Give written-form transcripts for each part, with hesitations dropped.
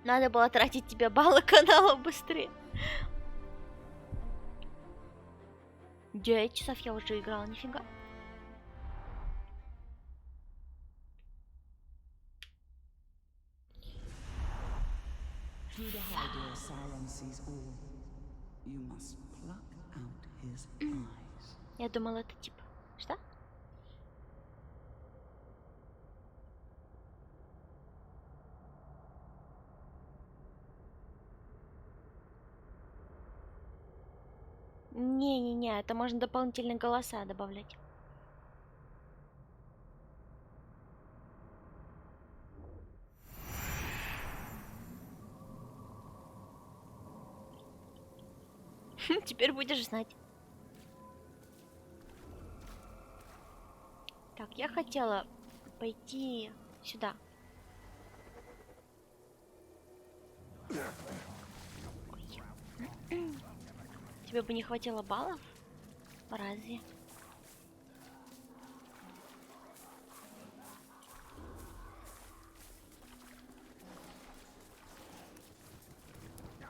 Надо было тратить тебе баллы канала быстрее. 9 часов я уже играла, нифига. Through the high door, Sauron sees all. You must pluck out his eyes. Я думала, это типа... Что? Не-не-не, это можно дополнительные голоса добавлять. Теперь будешь знать. Так, я хотела пойти сюда. Ой. Тебе бы не хватило баллов? Разве?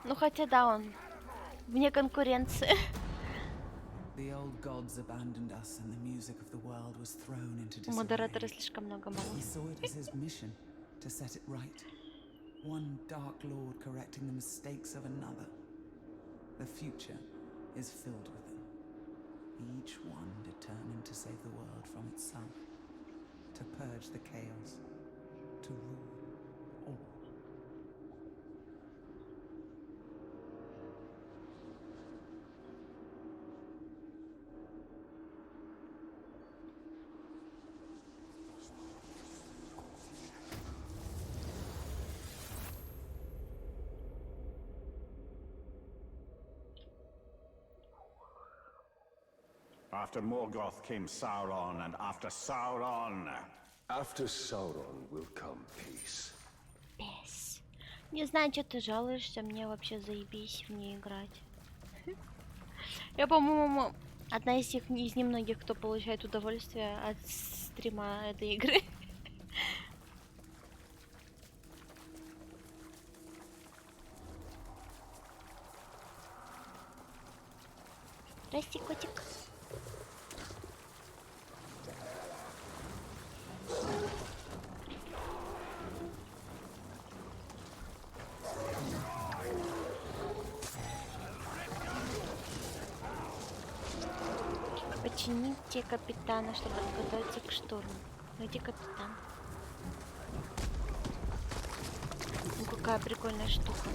Ну хотя да, он вне конкуренции. The old gods abandoned us and the music of the world was thrown into У модератора disarray. слишком много He баллов. saw it as his mission to set it right. One dark lord correcting the mistakes of another. The future is filled with them. Each one determined to save the world from itself. To purge the chaos. To rule all. After Morgoth came Sauron, and after Sauron... After Sauron will come peace. Пес. Не знаю, что ты жалуешься, мне вообще заебись в ней играть. Я, по-моему, одна из немногих, кто получает удовольствие от стрима этой игры. Здрасте, котик. Почините капитана, чтобы подготовиться к штурму. Где капитан? Ну какая прикольная штука.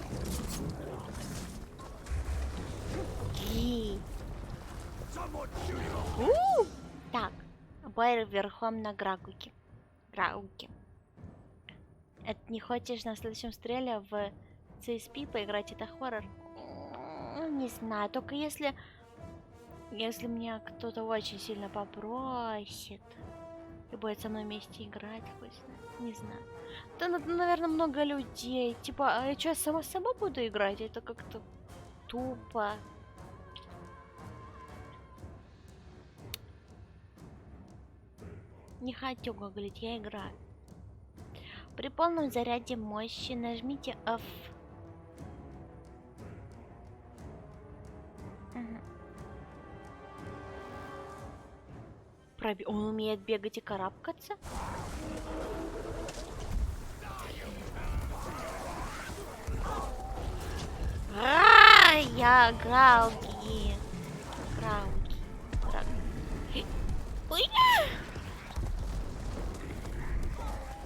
Так, бой верхом на Грауке. Это не хочешь на следующем стреле в CSP поиграть? Это хоррор? Не знаю, только если меня кто-то очень сильно попросит и будет со мной вместе играть, не знаю. Да, наверное, много людей. Типа, а я что, сама буду играть? Это как-то тупо. Не хочу гуглить, я играю. При полном заряде мощи нажмите F. Он умеет бегать и карабкаться? Я Грауги. Ой!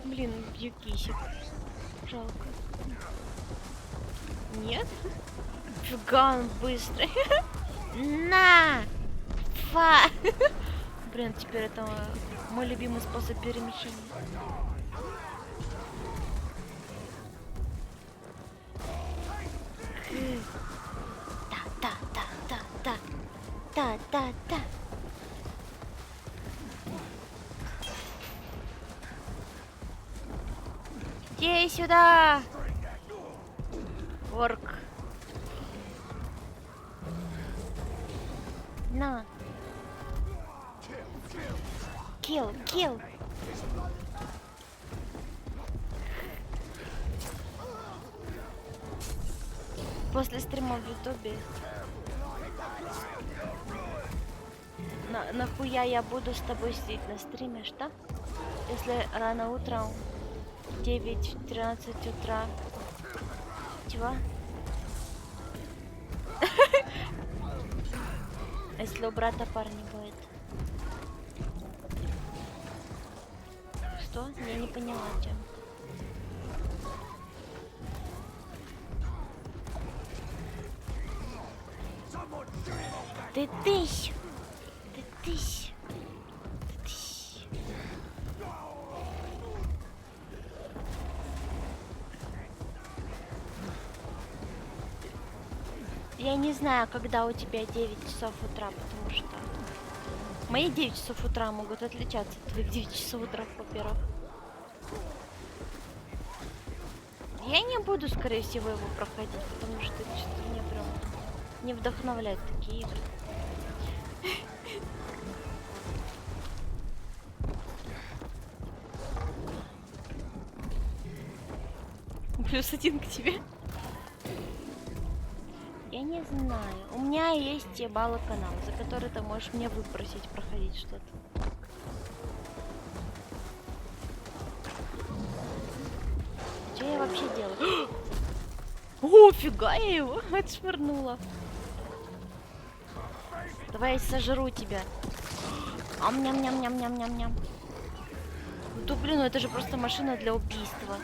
Блин, бью кисик. Жалко. Нет? Фига, он быстрый. На! Фа! Блин, теперь это мой любимый способ перемещения. Да. Иди сюда! Орк. На. Kill. После стрима в Ютубе. Нахуя я буду с тобой сидеть на стриме, что? Если рано утром 9-13 утра. Чего? Если у брата парня будет. Что? Я не поняла, чем. Ты тыщ! Ты тыщ! Ты тыщ! Я не знаю, когда у тебя 9 часов утра, потому что мои 9 часов утра могут отличаться от твоих 9 часов утра, во-первых. Я не буду, скорее всего, его проходить, потому что что-то мне прям не вдохновляют такие игры. +1 к тебе. Я не знаю. У меня есть те баллы канала, за которые ты можешь мне выпросить проходить что-то. Что я вообще делаю? О, фига, я его отшвырнула. Давай я сожру тебя. Ам-ням-ням-ням-ням-ням-ням. Да блин, ну это же просто машина для убийства.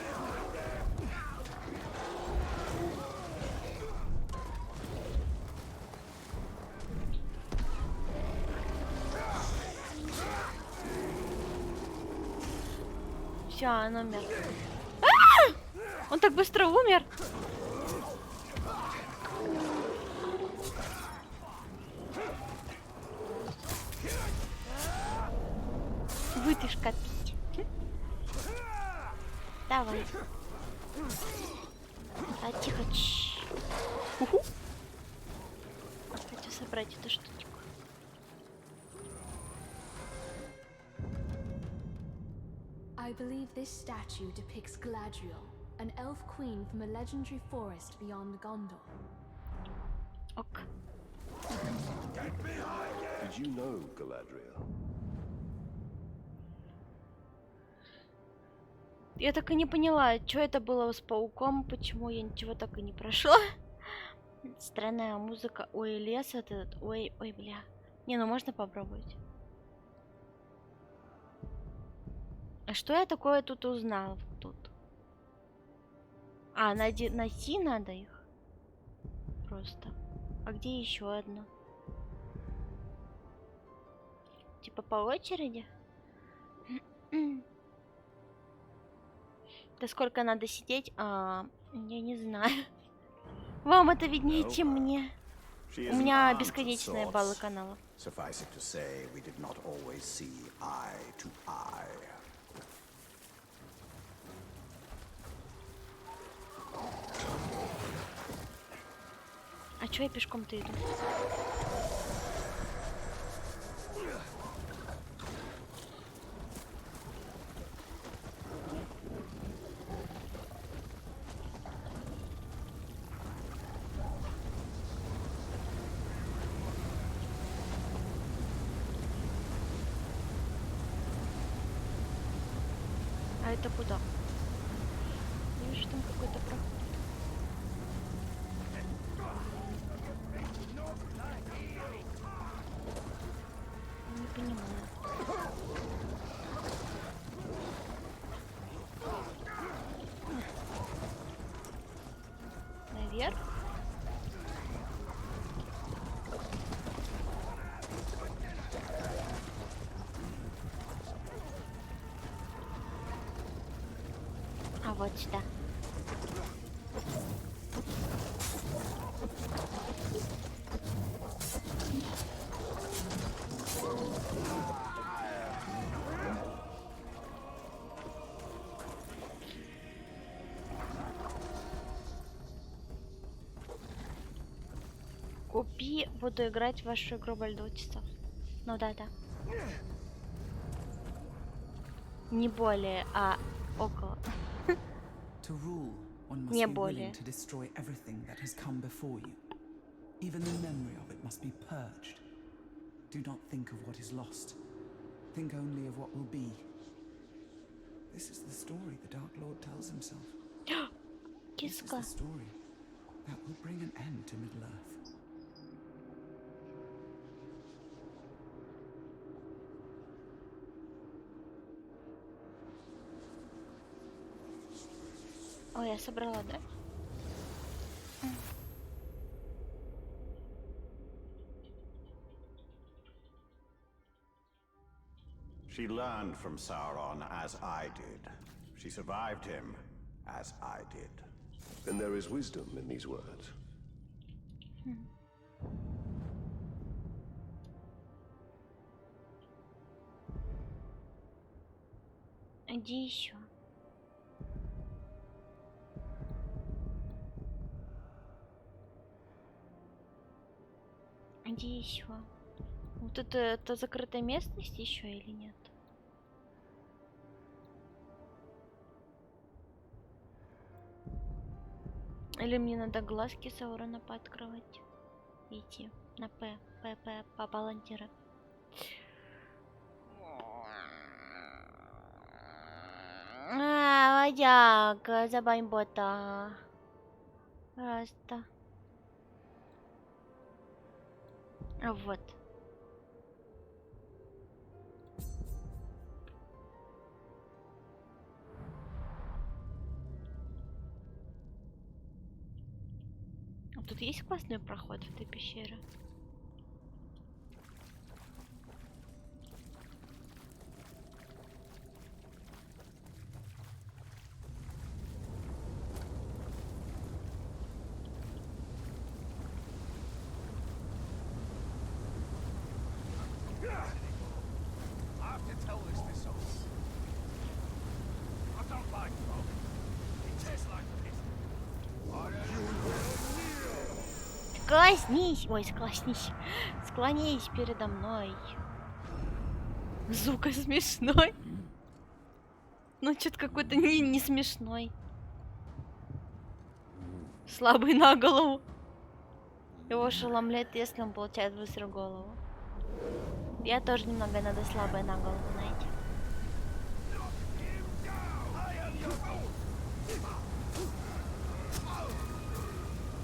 Все, он умер. Он так быстро умер. Вытяжка пить. Давай. А тихо. Уху. Хочу собрать эту штучку. I believe this statue depicts Galadriel, an elf queen from a legendary forest beyond Gondor. Ок. Did you know Galadriel? Я так и не поняла, что это было с пауком, почему я ничего так и не прошла. Странная музыка. Ой, лес этот. Ой, ой, бля. Не, ну можно попробовать. А что я такое тут узнала? Тут. А, найти надо их. Просто. А где еще одно? Типа по очереди? Да сколько надо сидеть? Я не знаю. Вам это виднее, чем мне. She У is меня an aunt of бесконечные баллы sorts. канала. Suffice it to say, we did not always see eye to eye. А чё я пешком-то иду? А это куда? Я вижу, там какой-то проход. Не понимаю. Наверх? А вот сюда. Купи, буду играть в вашу игру более 2 часов. Ну да. Не более, а около. To rule One must Не be более. willing to destroy everything that has come before you. Even the memory of it must be purged. Do not think of what is lost. Think only of what will be. This is the story the Dark Lord tells himself. This is Киска. the story that will bring an end to Middle-earth. Ой, я собрала, да? She learned from Sauron as I did. She survived him as I did. And there is wisdom in these words. Иди еще. Иди еще. Вот это закрытая местность еще или нет? Или мне надо глазки Саурона пооткрывать? Идти на П, по баландира. Водяка, забань бота. Просто. Вот. А тут есть классный проход в этой пещере? Склонись! Ой, склонись. Склонись передо мной. Звук смешной. Ну, что-то какой-то не смешной. Слабый на голову. Его ошеломляет, если он получает выстрел в голову. Я тоже немного иногда слабая на голову, знаете.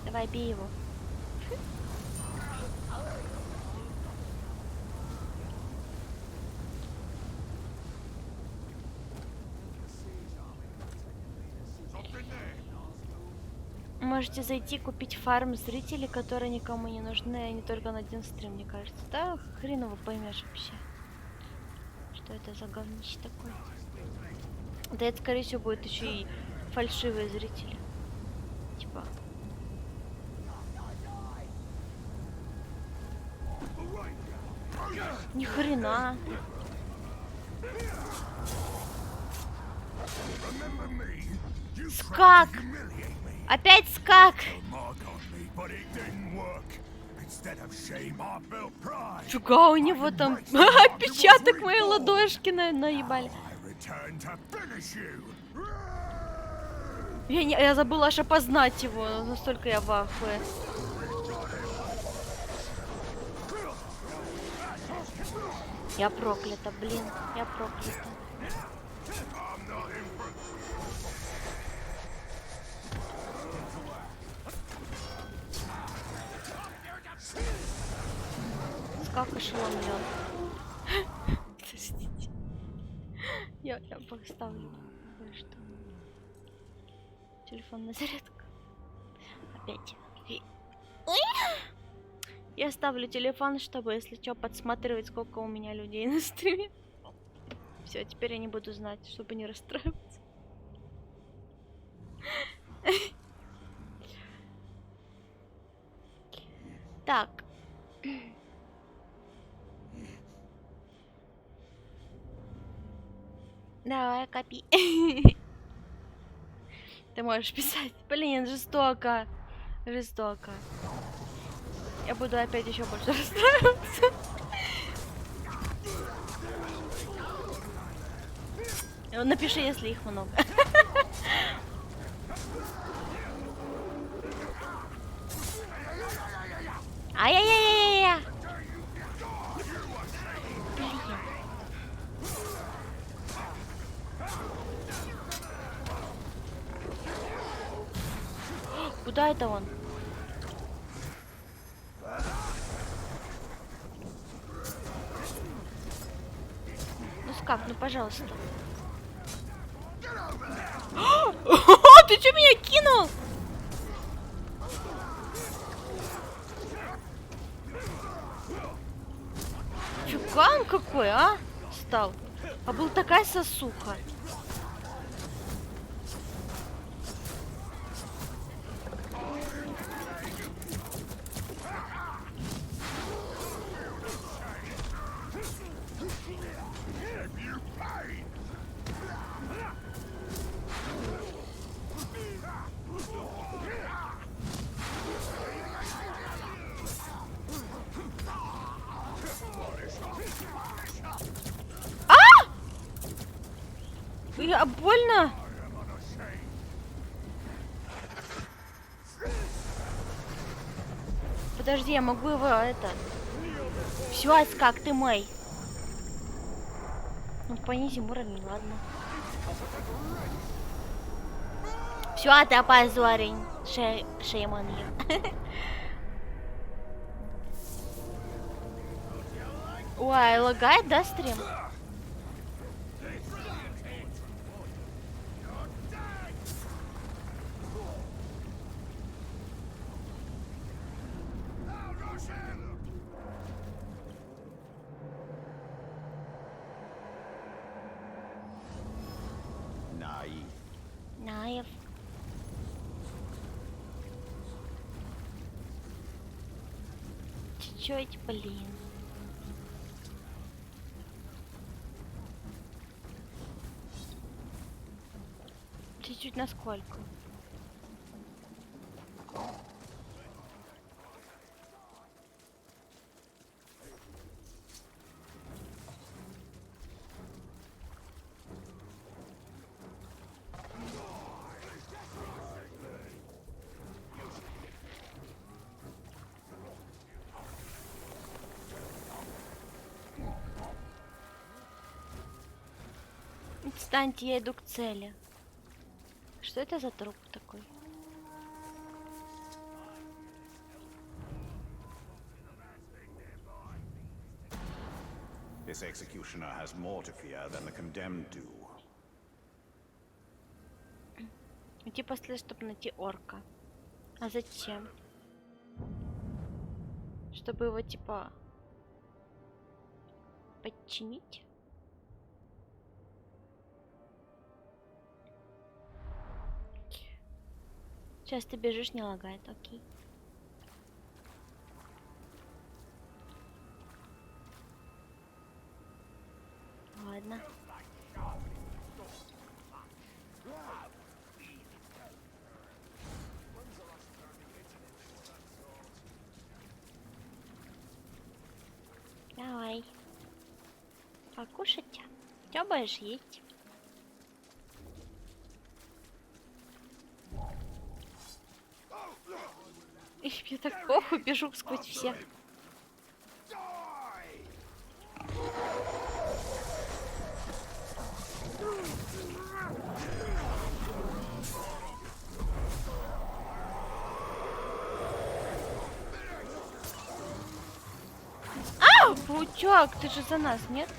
Давай, бей его. Можете зайти купить фарм зрителей, которые никому не нужны, а не только на один стрим, мне кажется. Да хрен его поймешь вообще. Что это за говнище такое? Да это, скорее всего, будет еще и фальшивые зрители. Типа. Ни хрена. Скак! Опять скак! Фига, у него там отпечаток моей ладошки наебали. Я забыла аж опознать его, настолько я в ахуе. Я проклята, блин, я проклята. Как ошеломлен. Подождите. Я поставлю кое-что. Телефон на зарядку. Опять. Я ставлю телефон, чтобы, если что, подсматривать, сколько у меня людей на стриме. Все, теперь я не буду знать, чтобы не расстраиваться. Так. Давай, копи. Ты можешь писать. Блин, жестоко. Жестоко. Я буду опять еще больше расстраиваться. Напиши, если их много. Ай-яй-яй-яй-яй! Блин. Куда это он? Ну скак, ну пожалуйста. Ты что меня кинул? Чукан какой, а? Стал. А был такая сосуха. Я больно. Подожди, я могу его это. Все, как ты мой. Ну понизим уровень, ладно. Все, ты опозорень. Shame on you. Ой, лагает, да, стрим? Naive. Наев. Чуть-чуть, блин. Чуть-чуть насколько? Отстаньте, я иду к цели. Что это за труп такой? This executioner has more to fear than the condemned do. Идти после, чтобы найти орка. А зачем? Чтобы его типа подчинить? Сейчас ты бежишь, не лагает, окей. Ладно. Давай. Покушать. Что будешь есть? Я так похуй бежу сквозь всех. А, паучок, ты же за нас, нет?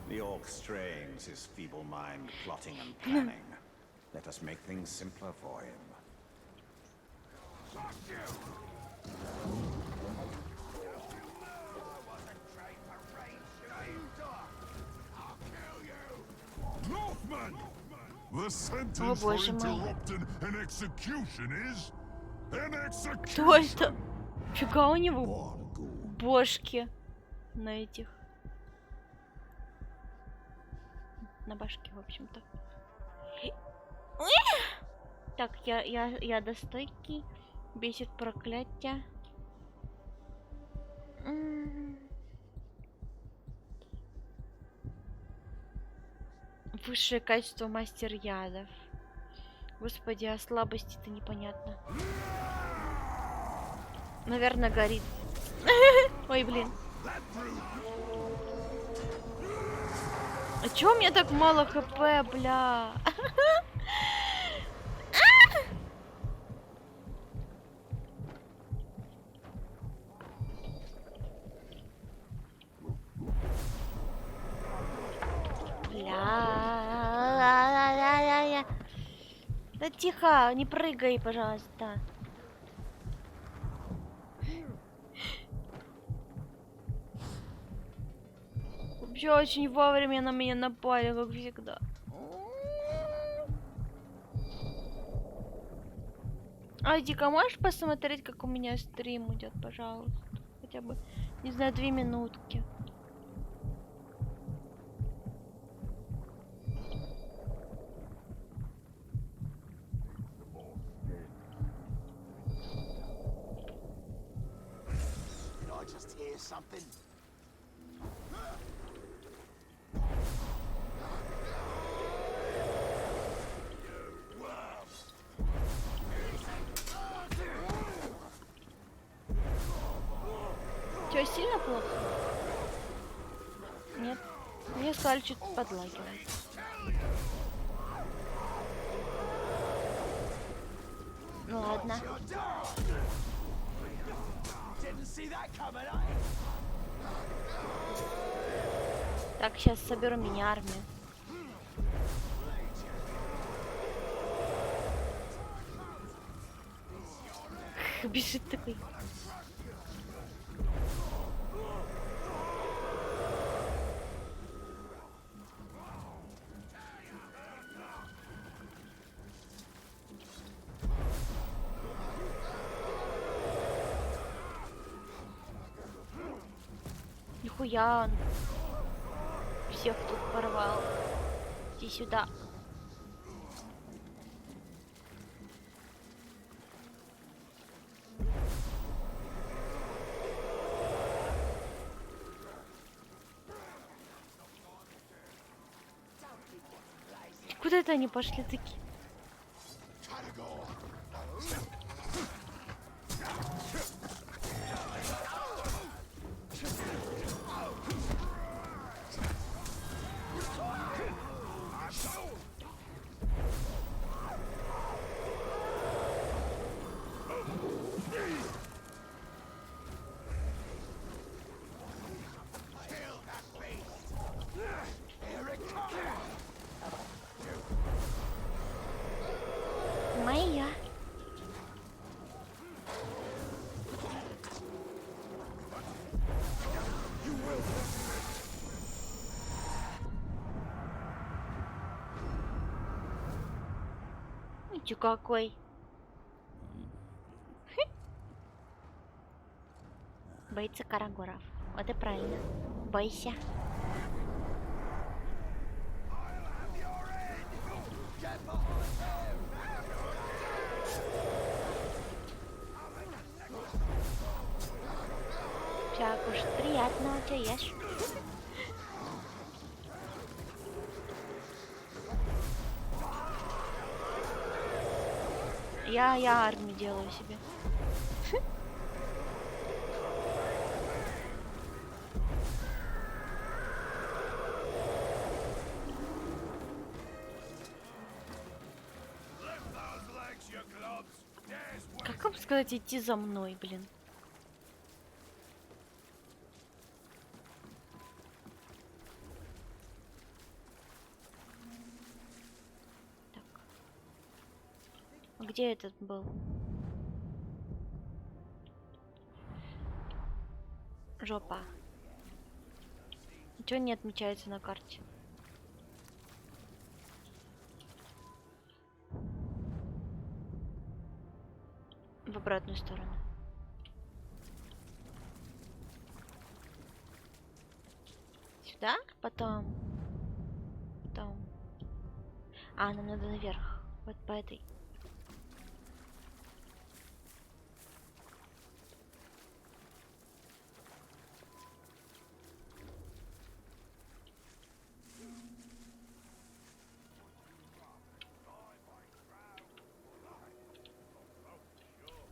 The orc strains his feeble mind, plotting and planning. Let us make things simpler for him. Northman! The sentence for боже мой. interrupting an execution is an execution! Кто это? Фига у него бошки на этих. на башке, в общем-то. Так, я до стойки. Бесит проклятие. Высшее качество мастер ядов. Господи, а слабости-то непонятно. Наверное, горит. Ой, блин. А чё у меня так мало хп, бля? Бля. Да тихо, не прыгай, пожалуйста. Вообще очень вовремя на меня напали, как всегда. Айдика, можешь посмотреть, как у меня стрим идет, пожалуйста? Хотя бы, не знаю, 2 минутки. Did I just hear something? Чё, сильно плохо? Нет. Мне сказали, чуть подлагивает. Ну ладно. Didn't see that coming, eh? Так, сейчас соберу мини-армию. Бежит такой. Нихуя он всех тут порвал. Иди сюда. Куда это они пошли такие? Моя. Ты какой? Боится карагоров. Вот и правильно. Бойся. Так уж приятно у тебя ешь. Я армию делаю себе. Как вам сказать идти за мной, блин? Так. Где этот был? Жопа. Ничего не отмечается на карте. В обратную сторону. Сюда, потом А, нам надо наверх. Вот по этой.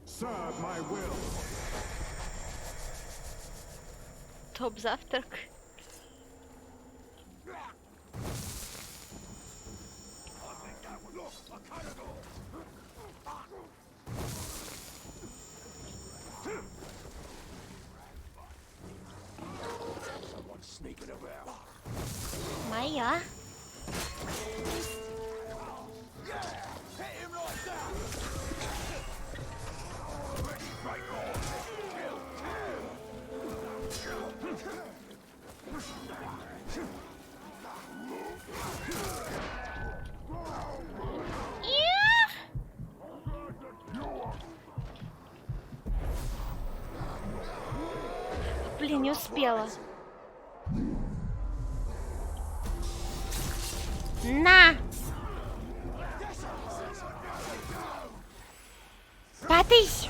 Serve my will. Топ-завтрак. Sneaking about. Моя. Hit him like that. Блин, не успела. На! Катись!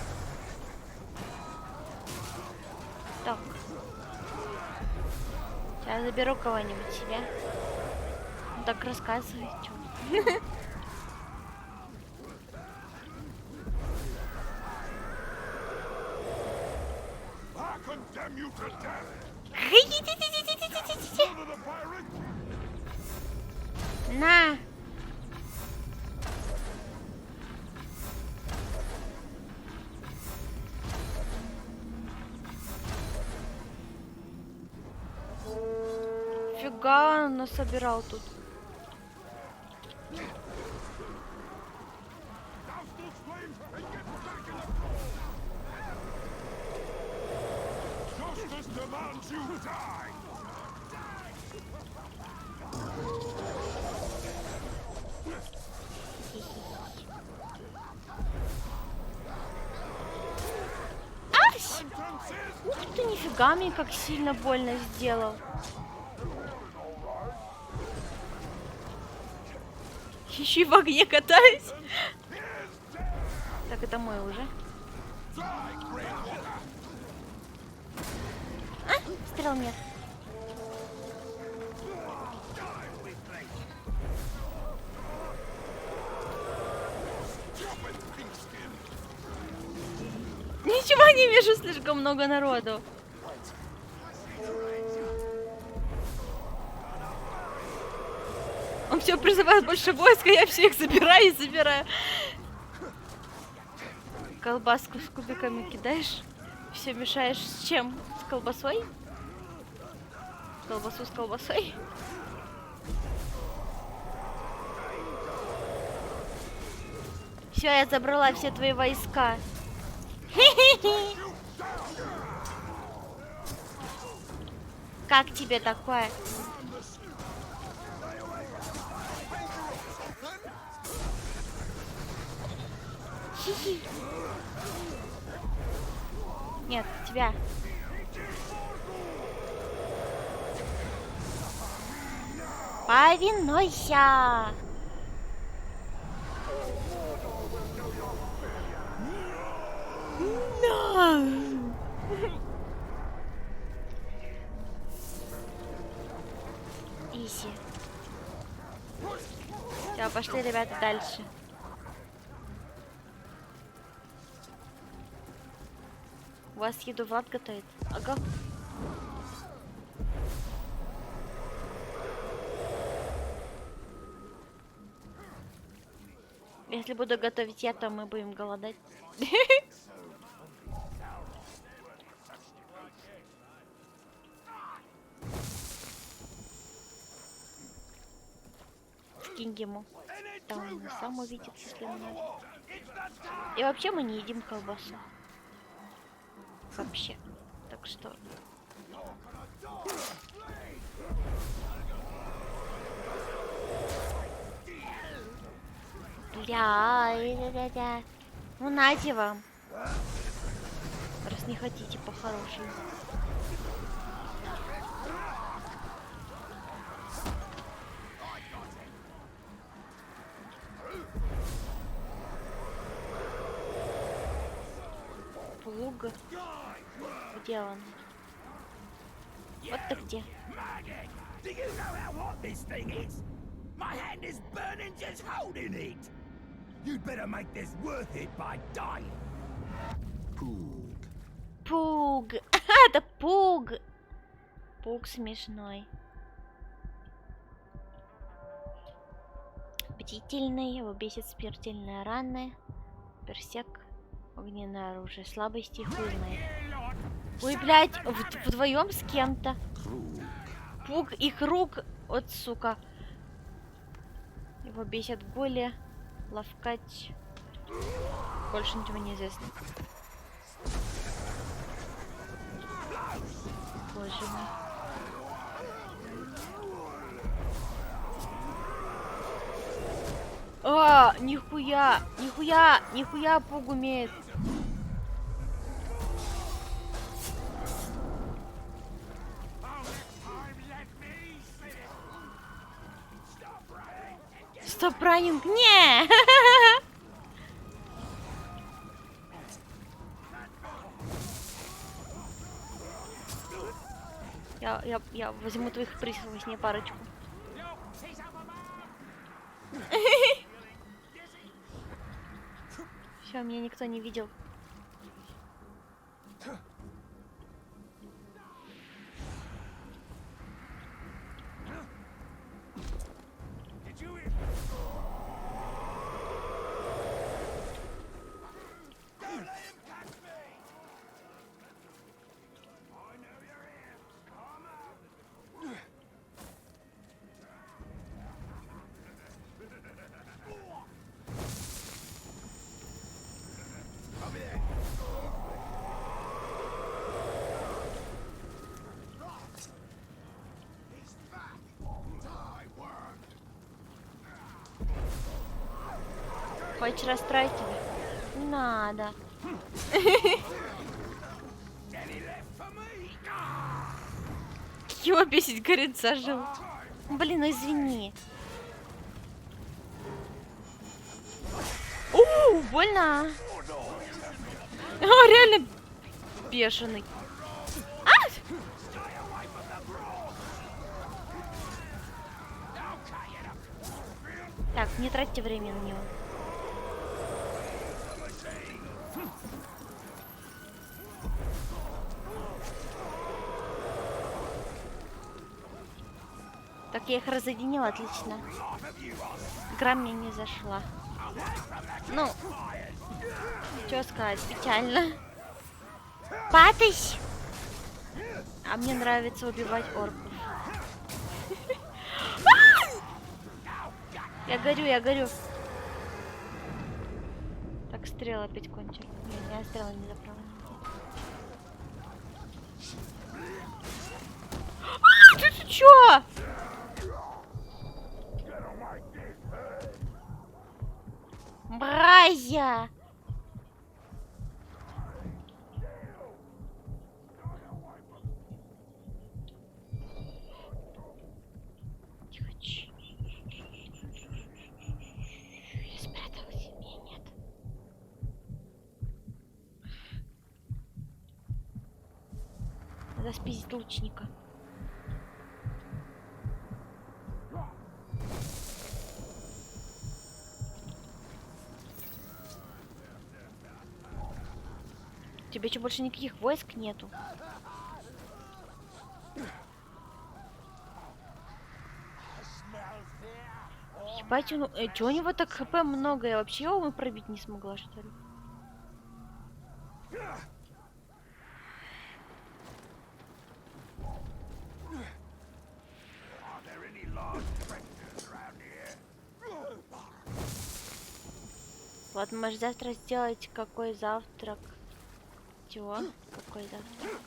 Так. Сейчас заберу кого-нибудь себе. Ну, так рассказывай, чё. I condemn you to death. Son of the pirate. На! Фига он насобирал тут. Douse those flames and get back in the... Justice demands you die. Ась! Sentence is... Ух ты, нифига мне как сильно больно сделал. Еще и в огне катаюсь. Так, это мой уже. А, стрел нет. Ничего не вижу, слишком много народу. Он все призывает больше войска, я все их забираю и забираю. Колбаску с кубиками кидаешь. Все мешаешь с чем? С колбасой? Колбасу с колбасой? Все, я забрала все твои войска. Хе-хе-хе. Как тебе такое? Хи-хи. Нет, тебя. Повинуйся. Иси. Все, пошли, ребята, дальше. У вас еду Влад готовит. Ага. Если буду готовить я, то мы будем голодать. Скинь ему. Там он сам увидит, если надо. И вообще мы не едим колбасу. Вообще. Так что... Бля, ну нате вам. Раз не хотите по-хорошему. Пуг. Где он? Вот ты где. Maggot! Do you know how hot this thing is? My hand is burning just holding it! You'd better make this worth it by dying. Poog. Пуг. Это Пуг. Пуг смешной. Бдительный, его бесит смертельные раны. Персек. Огненное оружие. Слабости хуй знает. Ой, блядь, вдвоем с кем-то. Пуг и Круг. Вот сука. Его бесят голи. Ловкач. Больше ничего не известно. Боже мой. А, нихуя, нихуя, нихуя Пуг умеет. Стоп, раннинг, не! Я возьму твоих прихвостней парочку. Все, меня никто не видел. Хочешь расстроить тебя? Не надо. Его бесит, говорит, зажил. Блин, ну извини. Больно. О, реально бешеный. А! Так, не тратьте время на него. Так, я их разъединила, отлично. Игра мне не зашла. Ну, что сказать, печально. Патыч! А мне нравится убивать орков. Я горю, я горю. Так, стрела опять кончилась. Не, я стрела не заправила. Ты чё? Бразя! Тихо, я спряталась, меня нет. Надо спиздить лучника. У тебя что, больше никаких войск нету? Ебать, ну, чё у него так хп много? Я вообще его пробить не смогла, что ли? Вот, может завтра сделать какой завтрак? Чего? Какой завтрак?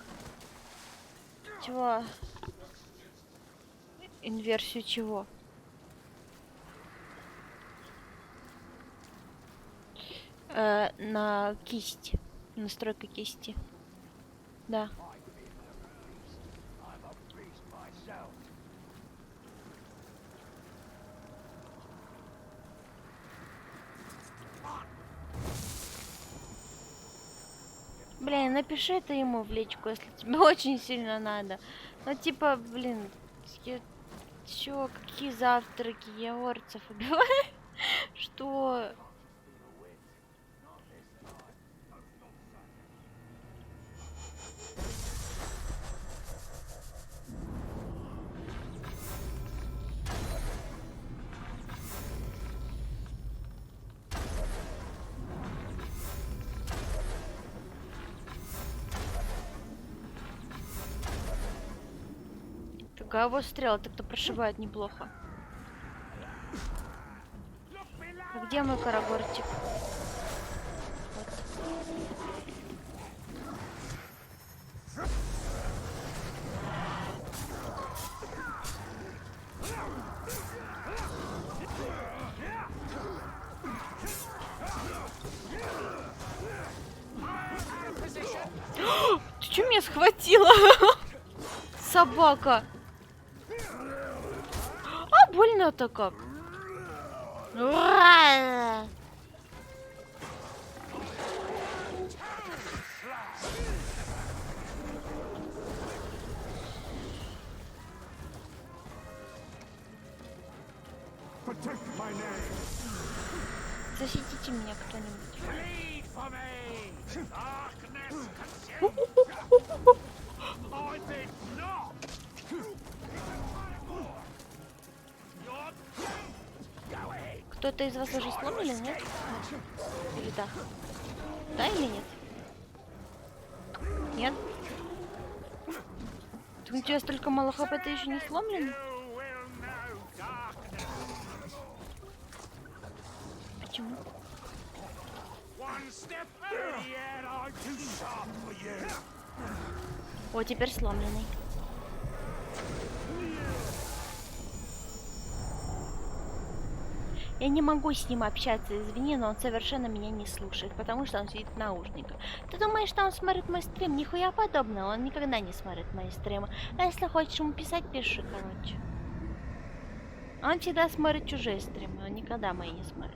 Чего? Инверсию чего? На кисть. Настройка кисти. Да. Блин, напиши это ему в личку, если тебе очень сильно надо. Ну, типа, блин, чё, какие завтраки? Я орцев убиваю? Что? Такая вот стрела, так-то прошибает неплохо. А где мой карагорчик? Ты чё меня схватила? Собака. А больно-то как. Ура! Protect my name. Защитите меня кто-нибудь. Bleed for me! Darkness I did not! Go ahead! Кто-то из вас уже сломали, нет? Или да? Да или нет? Нет? Так у тебя столько мало хп, ты еще не сломлен? You will know darkness. Почему? One step early and I'm too sharp for you. О, теперь сломленный. Я не могу с ним общаться, извини, но он совершенно меня не слушает, потому что он сидит в наушниках. Ты думаешь, что он смотрит мой стрим? Нихуя подобного, он никогда не смотрит мои стримы. А если хочешь ему писать, пиши, короче. Он всегда смотрит чужие стримы, он никогда мои не смотрит.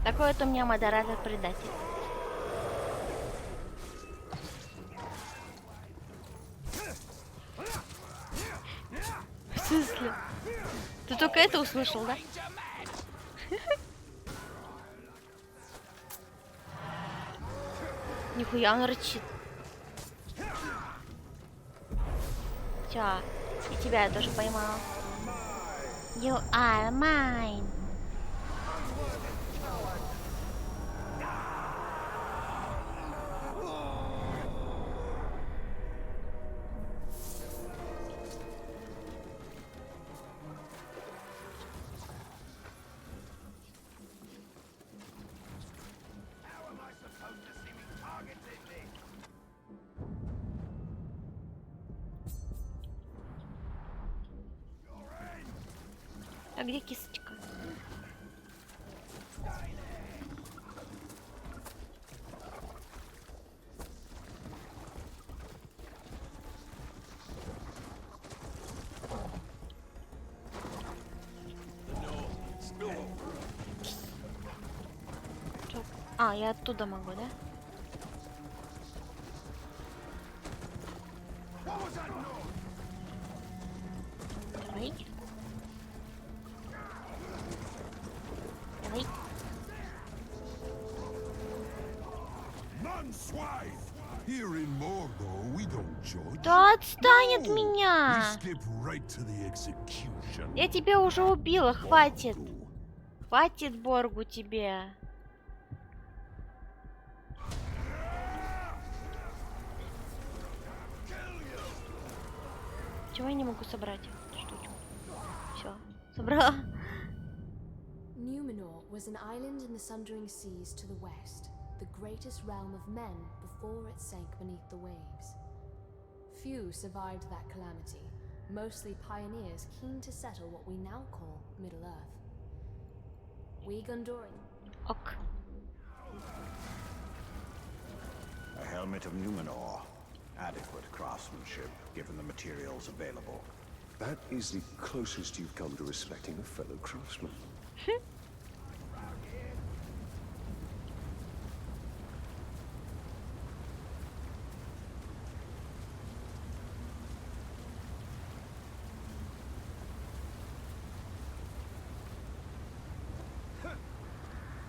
Такой вот у меня модератор-предатель. В смысле? Ты только это услышал, да? Нихуя он рычит. Всё, и тебя я тоже поймала. You are mine. А где кисточка? Чё? А, я оттуда могу, да? Давай. Давай. None sway. Here in Mordor, we don't judge. Да отстань от We меня! skip right to the execution. Я тебя уже убила, хватит. Хватит, Боргу, тебе. Чего я не могу собрать? Штучку. Все, собрала. Numenor was an island in the Sundering Seas to the west, the greatest realm of men before it sank beneath the waves. Few survived that calamity, mostly pioneers keen to settle what we now call Middle-earth. We Gondorian. Ок. The helmet of Numenor. Adequate craftsmanship, given the materials available. That is the closest you've come to respecting a fellow craftsman.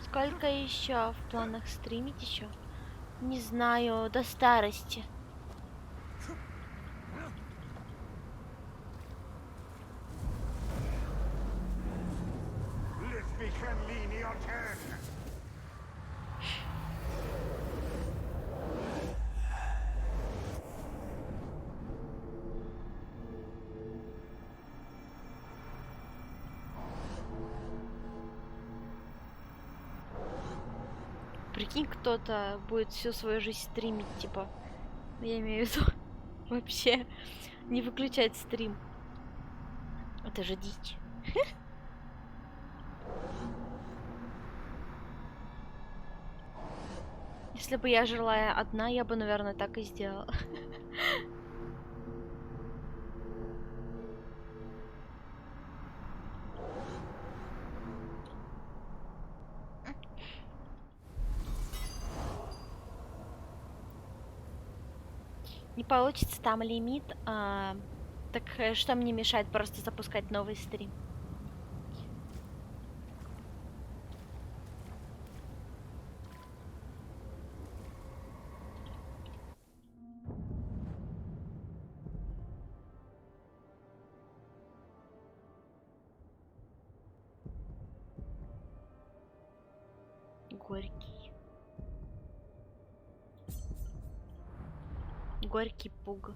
Сколько еще в планах стримить еще? Не знаю, до старости. Прикинь, кто-то будет всю свою жизнь стримить, типа, я имею в виду, вообще не выключать стрим. Это же дичь. Если бы я жила одна, я бы, наверное, так и сделала. Не получится там лимит, так что мне мешает просто запускать новый стрим? Горький. Горький пуг.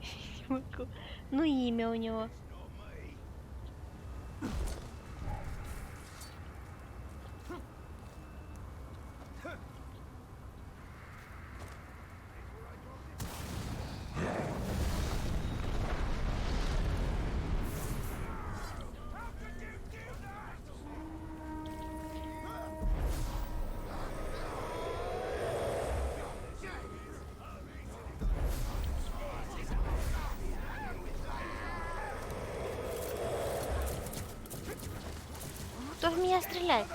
Не могу. Ну, имя у него. Кто в меня стреляет?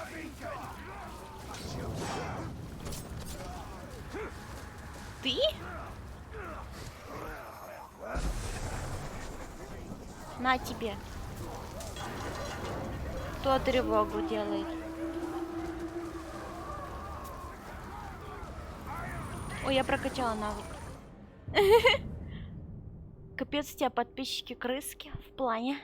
Ты? На тебе. Кто тревогу делает? Ой, я прокачала навык. Капец, у тебя подписчики крыски в плане.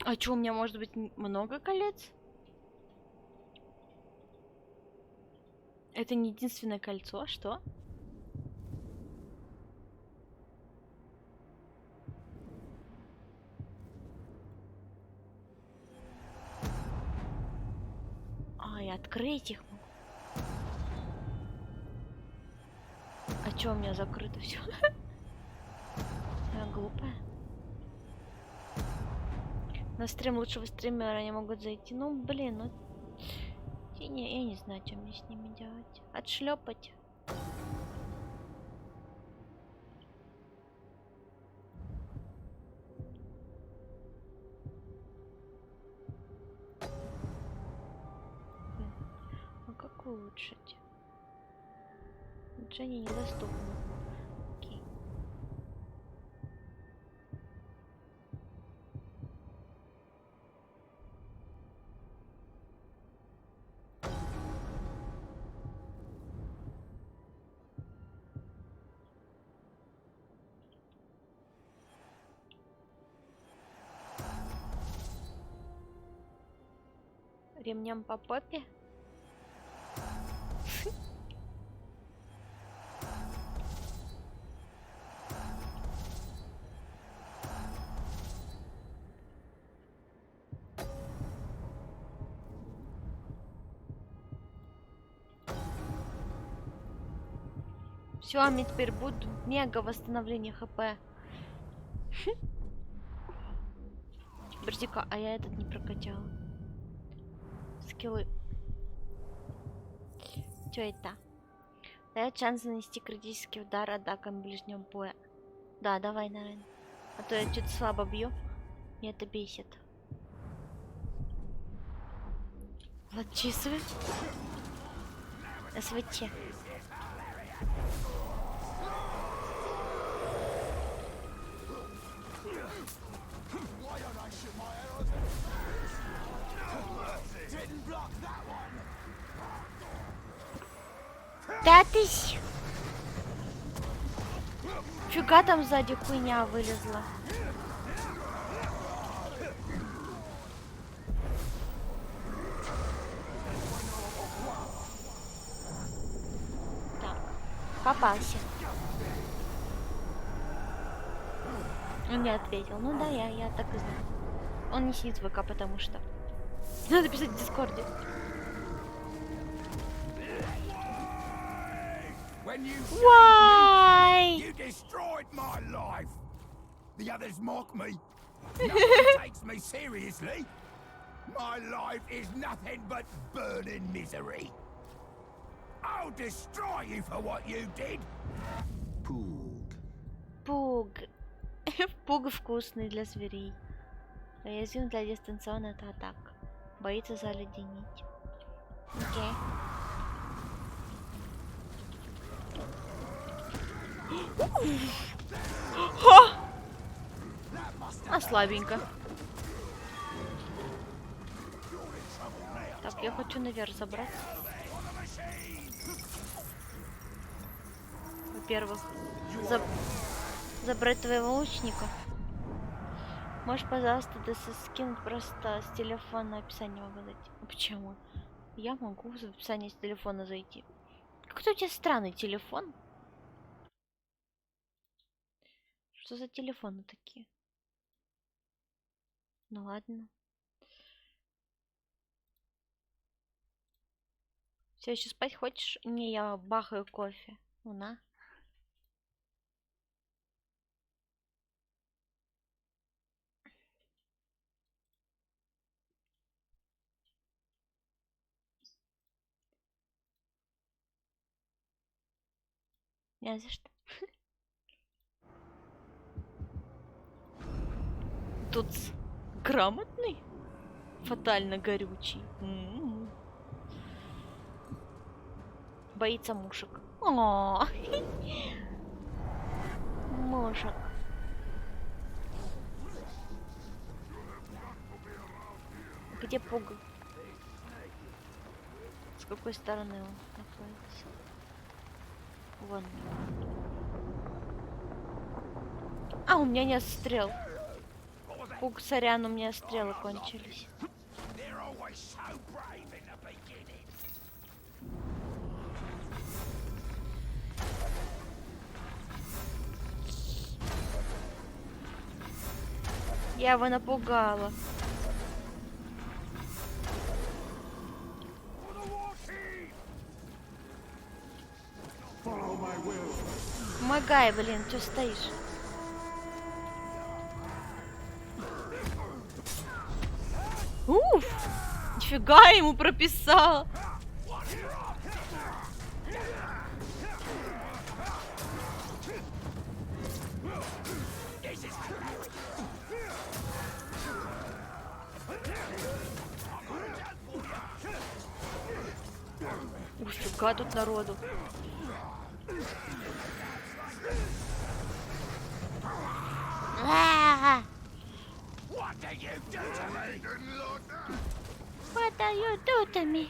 А чё, у меня может быть много колец? Это не единственное кольцо, что? Ай, открыть их могу. А чё, у меня закрыто все? Я глупая. На стрим лучшего стримера не могут зайти. Ну, блин, ну... Я не знаю, что мне с ними делать. Отшлепать. А как улучшить? Улучшение недоступно. Окей. Ремнем по попе. Все, мне теперь будет мега восстановление хп. Подожди-ка, а я этот не прокачала. Скиллы. Что это? Дает шанс нанести критический удар атакам ближнего боя. Да, давай, наверное. А то я что-то слабо бью. Меня это бесит. Отчисывай. СВЧ. Да ты фига там сзади хуйня вылезла. Так, попался. Он не ответил. Ну да, я так и знаю. Он не сидит в ВК, потому что надо писать в Дискорде. When you Why? you destroyed my life. The others mock me. Nobody takes me seriously. My life is nothing but burning misery. I'll destroy you for what you did. Poog. Пуг. Пуг вкусный для зверей. Уязвим для дистанционной атак. Боится заледенить. Окей. А слабенько. Так, я хочу наверх забрать. Во-первых, забрать твоего лучника. Можешь, пожалуйста, скинуть просто с телефона описание могу зайти. Почему? Я могу в описание с телефона зайти. Какой-то у тебя странный телефон. Что за телефоны такие? Ну ладно. Все, еще спать хочешь? Не, я бахаю кофе. Ну на. Не за что. Тут грамотный, фатально горючий. Боится мушек. О, мушек. Где Пуг? С какой стороны он находится? Вон. А, у меня нет стрел. Пуг, сорян, у меня стрелы кончились. They're always so brave in the beginning. Я его напугала. Помогай, блин, что стоишь? Уф! Нифига ему прописал! Ух, фига тут народу. What do you do to me? What are you doing to me?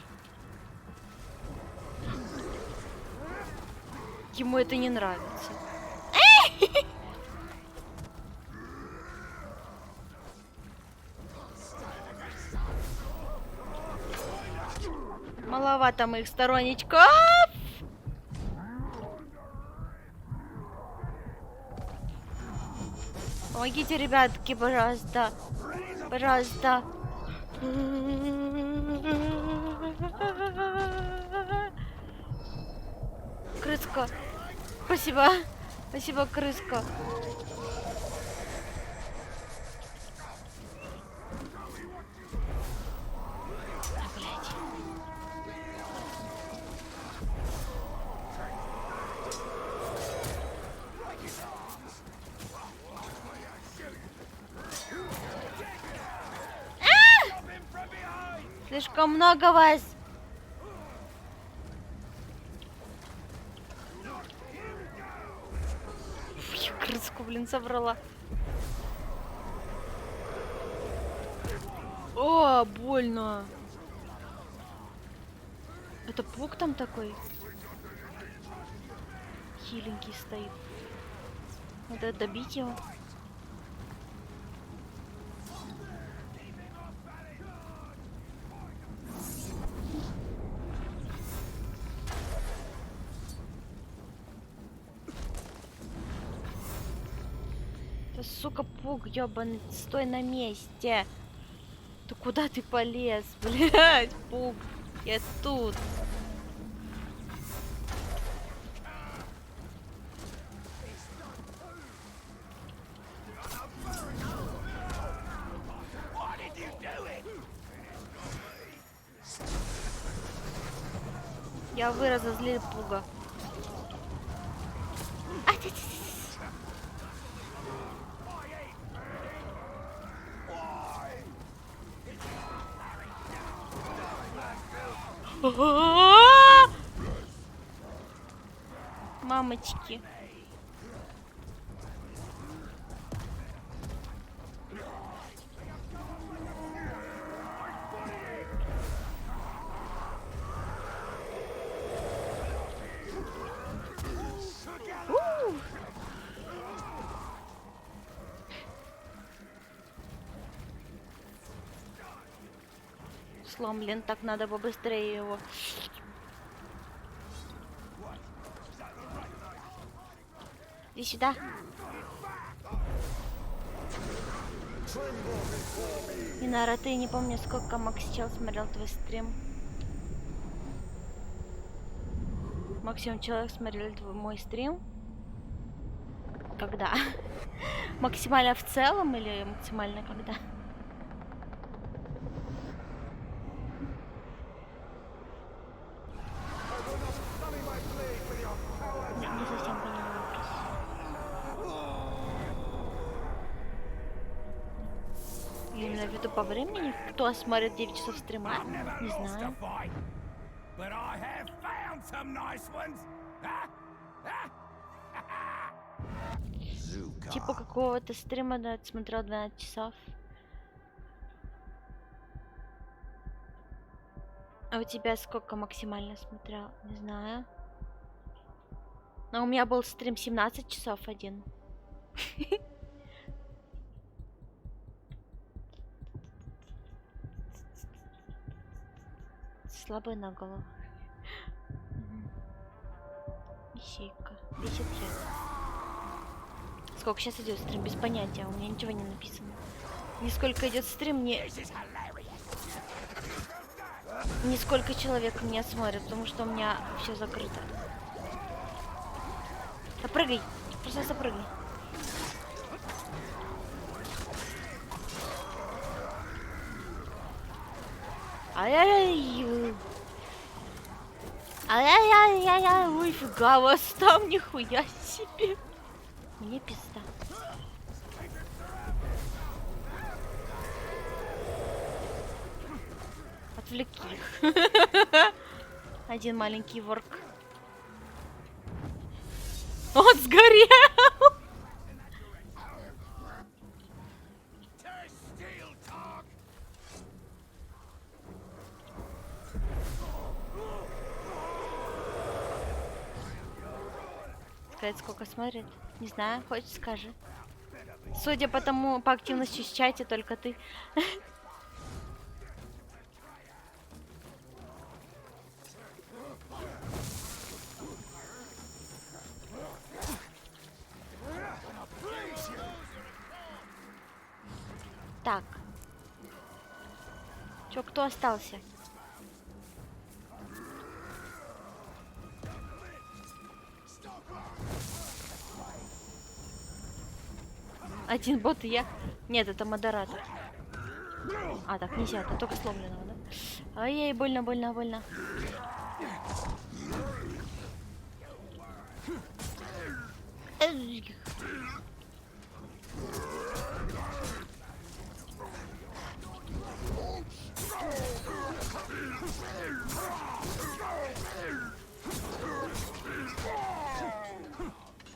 Ему это не нравится. Маловато моих сторонничков. Помогите, ребятки, пожалуйста. Пожалуйста. Крыска. Спасибо. Спасибо, крыска. Слишком много вас. Я крыску, блин, собрала. О, больно. Это пук там такой? Хиленький стоит. Надо добить его. Да, сука, пук, ёбаный, стой на месте. Да куда ты полез, блядь, пук? Я тут. Я разозлил пуга. Мамочки. Сломлен, так надо побыстрее его. Иди сюда. Инара, ты не помню, сколько Макс сейчас смотрел твой стрим. Максимум человек смотрели мой стрим. Когда? Максимально в целом или максимально когда? Не совсем поняла вопрос. Именно в виду по времени? Кто смотрит 9 часов стрима? Не знаю. Типа какого-то стрима, да, смотрел 12 часов. А у тебя сколько максимально смотрел? Не знаю. Но у меня был стрим 17 часов один. Слабый на голову. Ищейка. 10 лет. Сколько сейчас идет стрим? Без понятия. У меня ничего не написано. Нисколько идет стрим, нисколько человек меня смотрит, потому что у меня все закрыто. Запрыгай. Просто запрыгай. Ай-яй-яй. Ай-яй-яй-яй. Ой, фига вас там, нихуя себе. Мне пизда. Отвлеки их. Один маленький ворк. Он сгорел! Сказать, сколько смотрит? Не знаю, хочешь скажи. Судя по тому, по активности в чате, только ты. Так. Чё, кто остался? Один бот и я. Нет, это модератор. А, так нельзя, это только сломленного, да? Ай-яй, больно, больно, больно.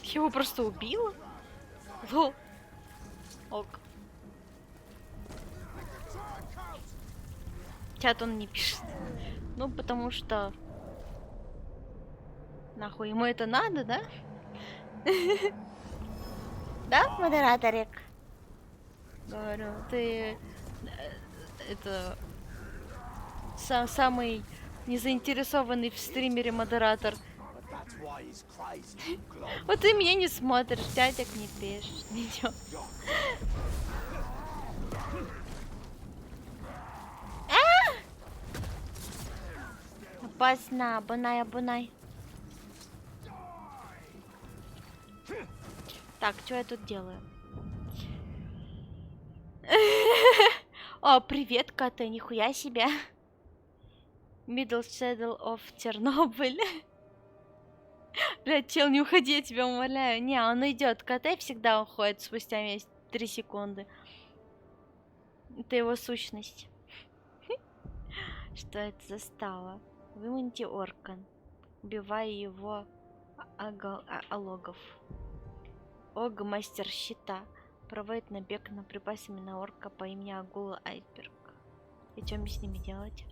Его просто убило? Лол. Ок. Чат он не пишет. Ну, потому что... Нахуй ему это надо, да? Да, модераторик? Говорю, ты... Это... Самый незаинтересованный в стримере модератор. That's why he's crazy, Glog. Вот ты меня не смотришь, чатик не пишешь, ничего. Опасно, абунай, абунай. Так, что я тут делаю? О, привет, коты, нихуя себе. Middle Saddle of Чернобыль. Блядь, чел, не уходи, я тебя умоляю. Не, он идет. КТ всегда уходит спустя 3 секунды. Это его сущность. Что это за стало? Выманите Оркан. Убивая его алогов. Ог, мастер щита. Проводит набег на припасами на орка по имени Агула Айсберг. И что мне с ними делать?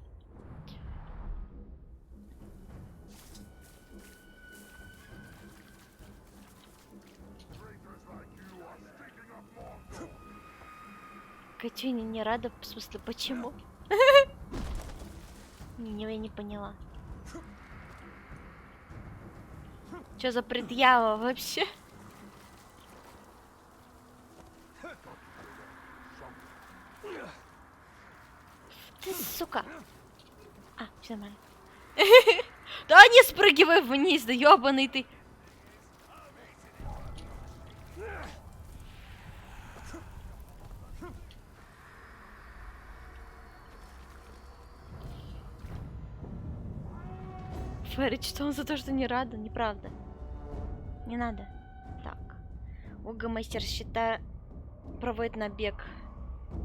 Катюня не рада, в смысле, почему? Я не поняла. Что за предъява вообще? Ты, сука. А, все нормально. Да не спрыгивай вниз, да ёбаный ты. Феррич, что он за то, что не рада? Неправда. Не надо. Так. Ога, мастер щита, проводит набег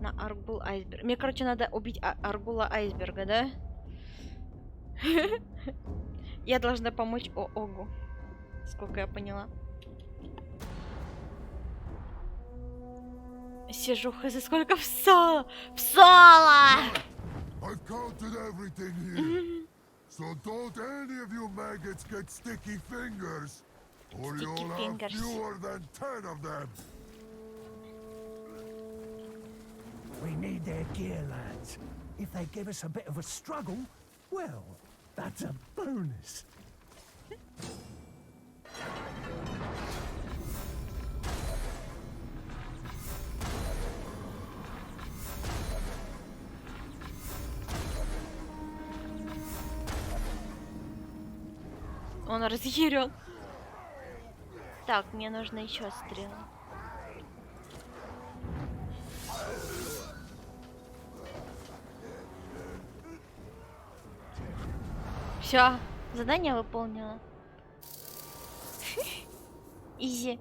на Аргул Айсберг. Мне, короче, надо убить Аргула Айсберга, да? Я должна помочь Огу. Сколько я поняла. Сижу, хз, сколько всала! Всала! I've counted everything here. So don't any of you maggots get sticky fingers, or Sticky you'll fingers. have fewer than 10 of them. We need their gear, lads. If they give us a bit of a struggle, well, that's a bonus. Он разъярен. Так, мне нужно еще стрелы. Все, задание выполнила. Изи.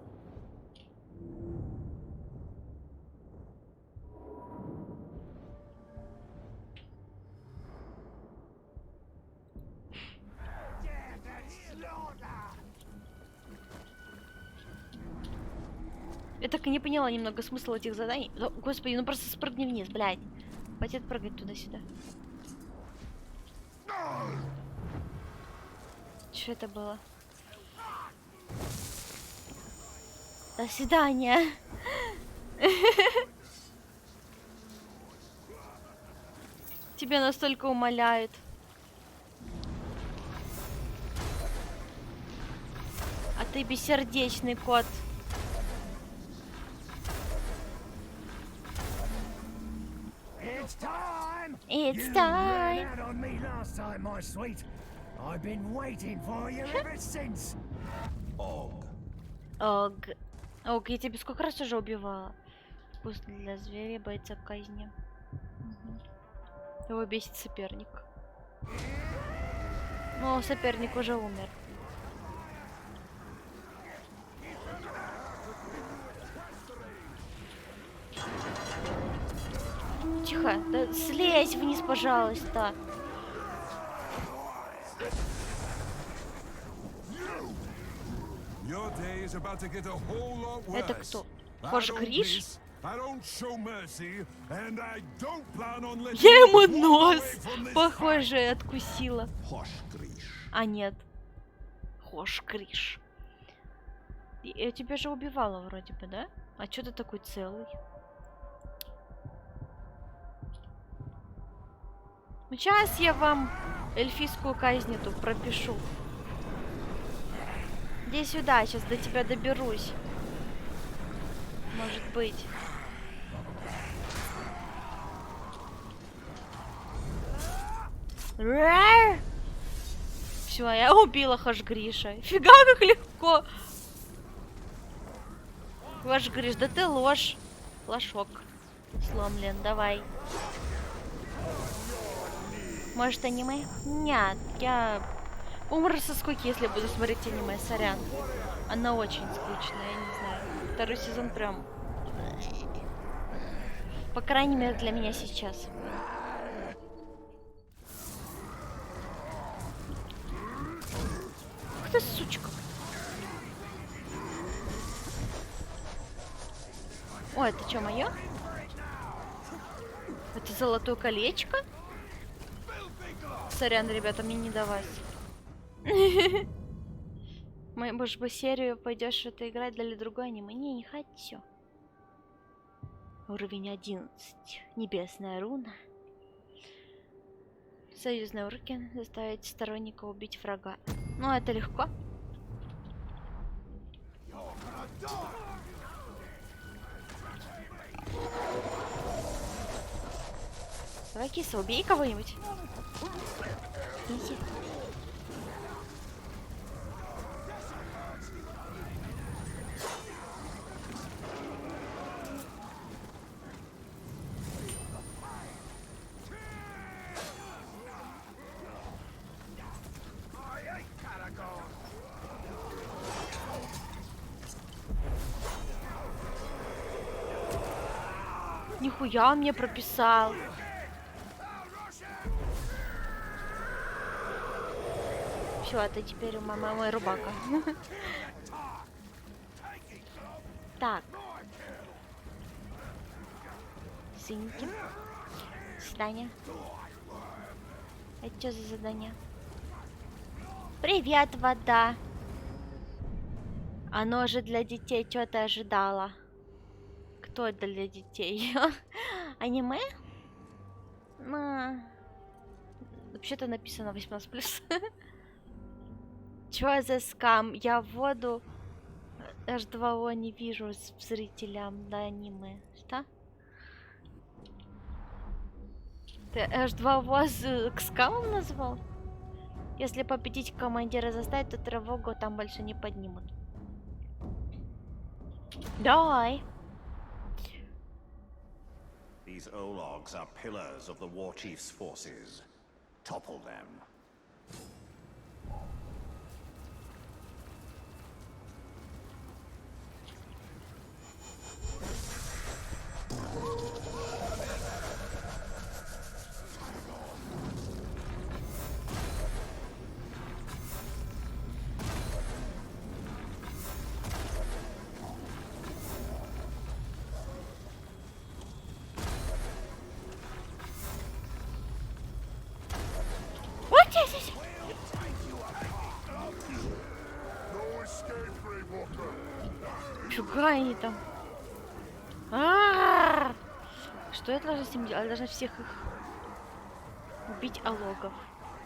Я так и не поняла немного смысл этих заданий. О, господи, ну просто спрыгни вниз, блядь. Хватит прыгать туда-сюда. Что это было? До свидания. Тебя настолько умоляют. А ты бессердечный кот. It's time! It's You time. ran out on me last time, my sweet. I've been waiting for you ever since. Og. Ог. Ог, я тебя сколько раз уже убивала? Пусть для зверя бойца казни. Мгм. Его бесит соперник. Но соперник уже умер. Тихо, да слезь вниз, пожалуйста. is about to get a whole lot Это worse. кто? I Хош don't Гриш? miss, I don't show mercy, and I don't plan on letting Я you ему walk нос, away from this похоже, откусила. Hosh Grish. А нет. Хош Гриш. Я тебя же убивала вроде бы, да? А чё ты такой целый? Ну, сейчас я вам эльфийскую казнь эту пропишу. Иди сюда, сейчас до тебя доберусь. Может быть. Все, я убила Хош Гриша. Фига, как легко. Хош Гриш, да ты ложь. Лошок. Сломлен, давай. Может, аниме? Нет, я умру со скуки, если буду смотреть аниме, сорян. Она очень скучная, я не знаю. Второй сезон прям... По крайней мере, для меня сейчас. Ух ты, сучка. Ой, это что, мое? Это золотое колечко? Сорян, ребята, мне не до вас. Может быть, серию пойдешь это играть для другой аниме? Не хочу. Уровень 11. Небесная руна. Союзные уроки. Заставить сторонника убить врага. Ну, это легко. Давай, киса, убей кого-нибудь. Иди. Нихуя он мне прописал. Все, а ты теперь мой рубака. Так. Извините. Свидание. Это что за задание? Привет, вода. Оно же для детей. Что ты ожидала? Кто это для детей? Аниме? Вообще-то написано 18+. Чё за скам? Я в воду H2O не вижу с зрителям для аниме. Что? Ты H2O к скамам назвал? Если победить командира заставить, то тревогу там больше не поднимут. Давай. These Ologs are pillars of the War Chief's forces. Topple them. Вот здесь. No escape, Grey Walker. Фига они там. Что я должна с ним делать? Я должна всех их убить алогов.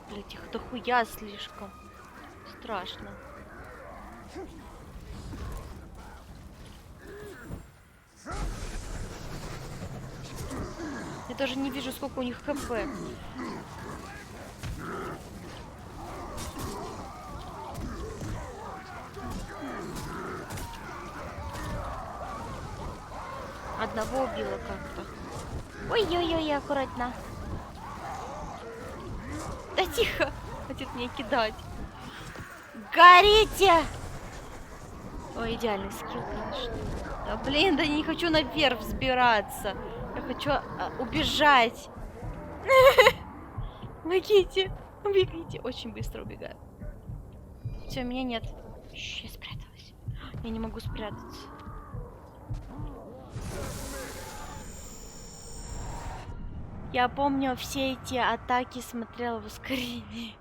Блять, их дохуя слишком. Страшно. Я даже не вижу, сколько у них хп. Одного убила как-то. Ой-ой-ой, аккуратно. Да тихо! Хватит мне кидать. Горите! Ой, идеальный скилл, конечно. Да блин, да я не хочу наверх взбираться. Я хочу убежать. Помогите! Убегите! Очень быстро убегаю. Все, меня нет. Я спряталась. Я не могу спрятаться. Я помню все эти атаки смотрела в ускорении.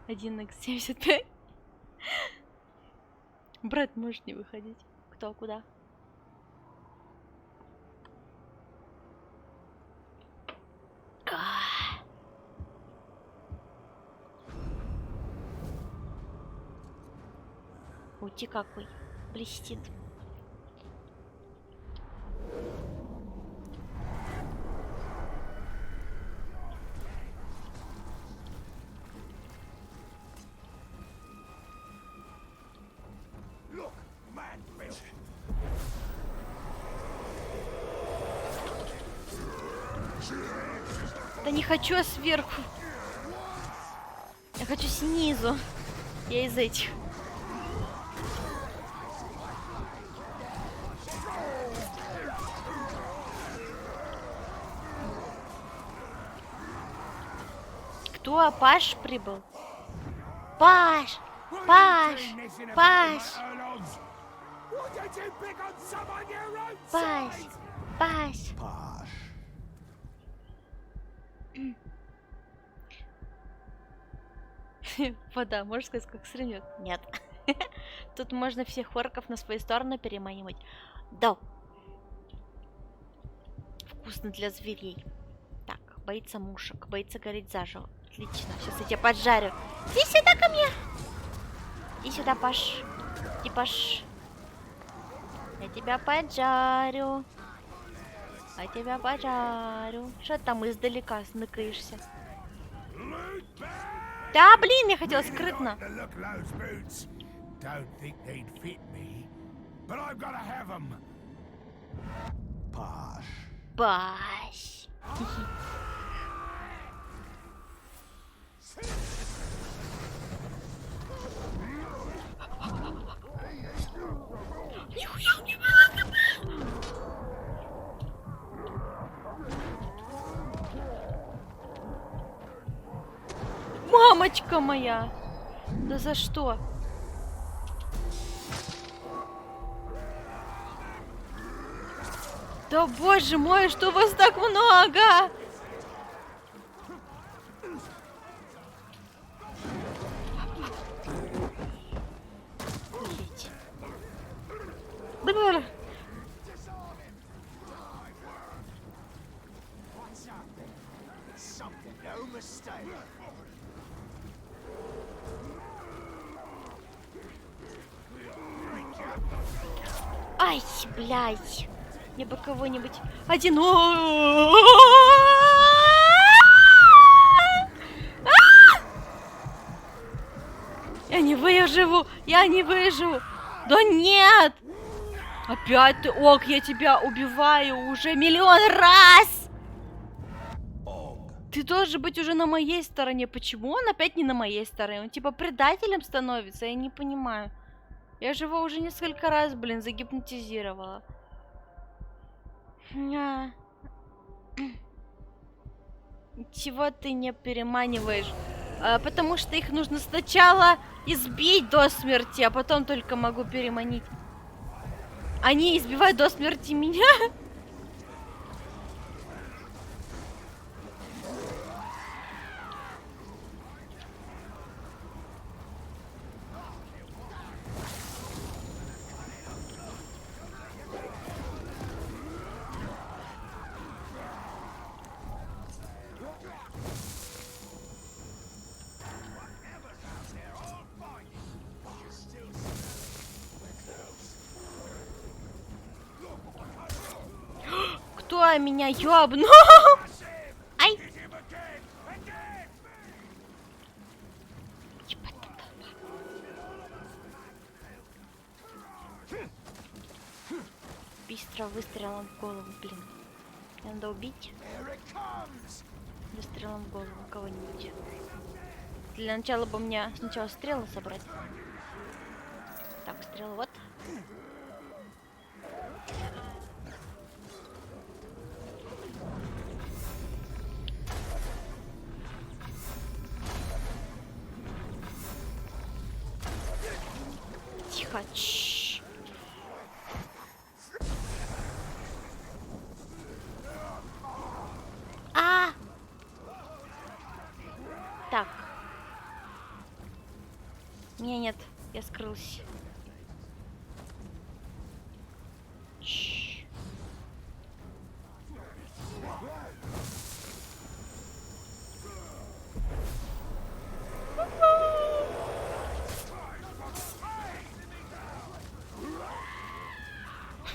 1х75. Брат, можешь не выходить. Кто куда? Ути какой. Блестит. Look, man built. Да не хочу я сверху. Я хочу снизу. Я из этих. Кто? Паш прибыл? Паш! Паш! Паш! Why don't you pick on someone your own Паш! size? Паш! Posh. Вода, можешь сказать, как срынет? Нет. Тут можно всех орков на свою сторону переманивать. Да. Вкусно для зверей. Так, боится мушек, боится гореть заживо. Отлично, сейчас я тебя поджарю. Иди сюда ко мне. Иди сюда, Паш. Иди, Паш. Я тебя поджарю. Я тебя поджарю. Что там издалека сныкаешься? Да, блин, я хотела скрытно. To look those boots. Don't think they'd fit me, but I've got to have them. Posh. Паш. Нихуя у меня мало КП. Мамочка моя! Да за что? Да боже мой, что вас так много? Блять. Бля. Something, no mistake. Ай, блядь. Мне бы кого-нибудь... Один... Я не выживу! Я не выживу! Да нет! Опять ты, Ок, я тебя убиваю уже миллион раз! Ты должен быть уже на моей стороне. Почему он опять не на моей стороне? Он типа предателем становится? Я не понимаю. Я же его уже несколько раз, блин, загипнотизировала. Чего ты не переманиваешь? Потому что их нужно сначала избить до смерти, а потом только могу переманить. Они избивают до смерти меня. Кто меня ёбнул? Ай! Быстро выстрелом в голову, блин. Надо убить выстрелом в голову кого-нибудь. Для начала бы мне сначала стрелы собрать. Так, стрелы вот. Тихо. Чш. Не, нет, я скрылся. Чш.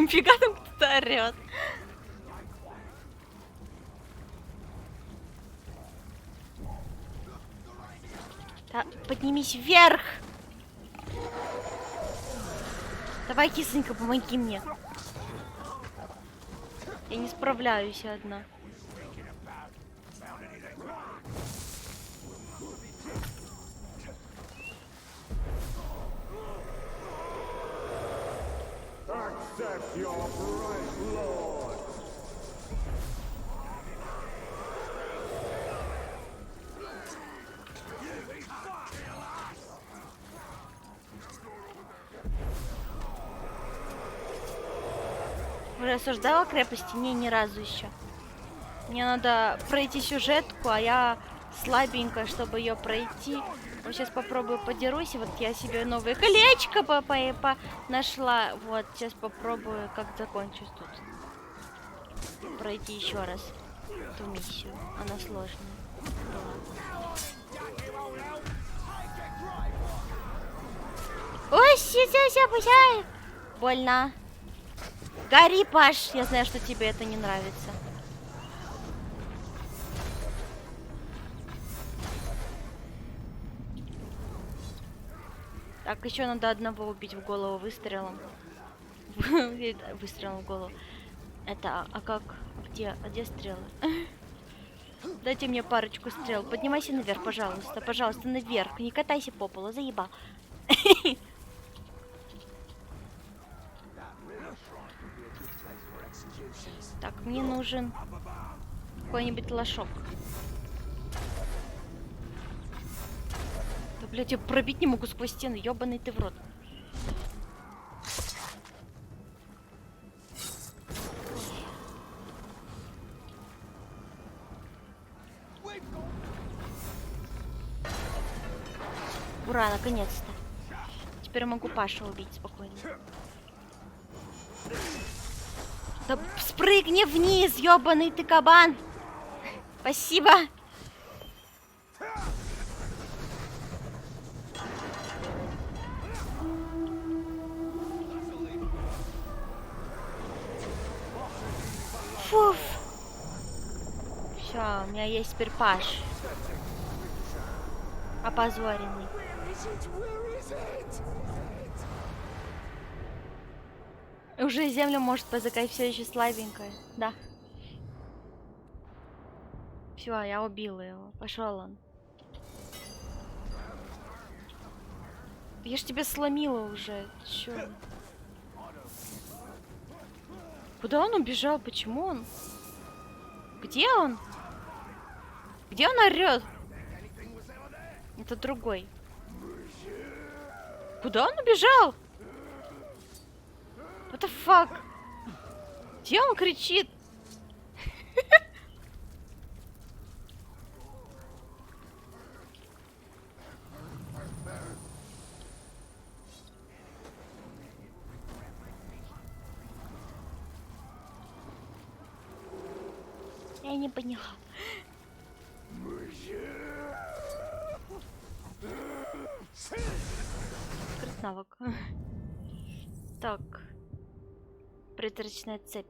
Фига там кто-то орёт. Да, поднимись вверх. Давай, кисонька, помоги мне. Я не справляюсь одна. Accept your bright lord. Уже осуждала крепости? Не, ни разу еще. Мне надо пройти сюжетку, а я слабенькая, чтобы ее пройти. Вот сейчас попробую подерусь. Вот я себе новое колечко нашла. Вот, сейчас попробую, как закончусь тут. Пройти еще раз эту миссию. Она сложная. Ой, все, больно. Гори, Паш, я знаю, что тебе это не нравится. Так, еще надо одного убить в голову выстрелом. Выстрелом в голову. Это, а как? Где стрелы? Дайте мне парочку стрел. Поднимайся наверх, пожалуйста. Пожалуйста, наверх. Не катайся по полу, заебал. Так, мне нужен какой-нибудь лошок. Да, блядь, я пробить не могу сквозь стену. Ёбаный ты в рот. Ура, наконец-то. Теперь я могу Пашу убить спокойно. Да спрыгни вниз, ёбаный ты кабан. Спасибо. Фуф. Все, у меня есть теперь Паш. Опозоренный. Уже землю может позакать, все еще слабенькая. Да. Все, я убила его. Пошел он. Я ж тебя сломила уже. Чё? Куда он убежал? Почему он? Где он? Где он орёт? Это другой. Куда он убежал? What the fuck? Где он кричит? Я не поняла. Открыть навык. Так. Призрачная цепь.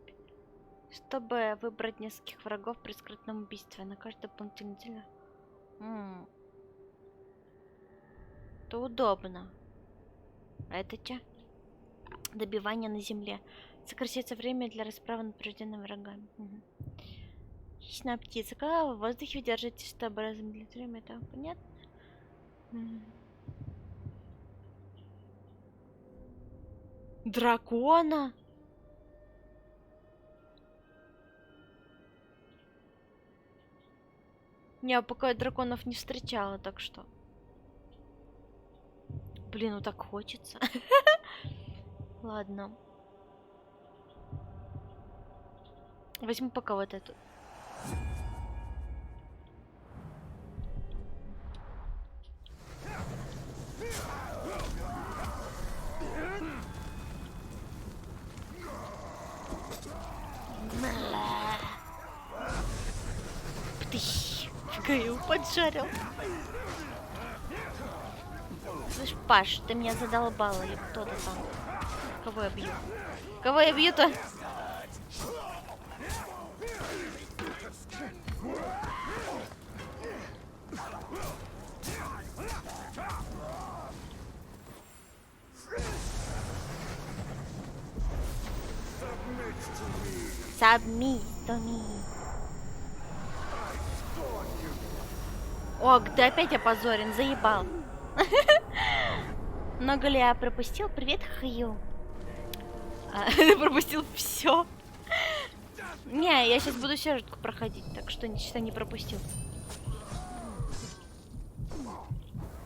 Чтобы выбрать нескольких врагов при скрытном убийстве на каждой пункте неделя. Это удобно. А это что? Добивание на земле. Сокращается время для расправы над поврежденными врагами. Хищная птица. Когда вы в воздухе держите, чтобы размедлить время, это понятно? Дракона? Не, пока я драконов не встречала, так что. Блин, ну так хочется. Ладно. Возьму пока вот эту. Птыщ. Грил поджарил. Слышь, Паш, ты меня задолбала, или кто-то там? Кого я бью? Кого я бью-то? Submit to me. Ох, ты опять опозорен, заебал. Много ли я пропустил? Привет, Хью. Ты пропустил все. Не, я сейчас буду сюжетку проходить, так что ничего не пропустил.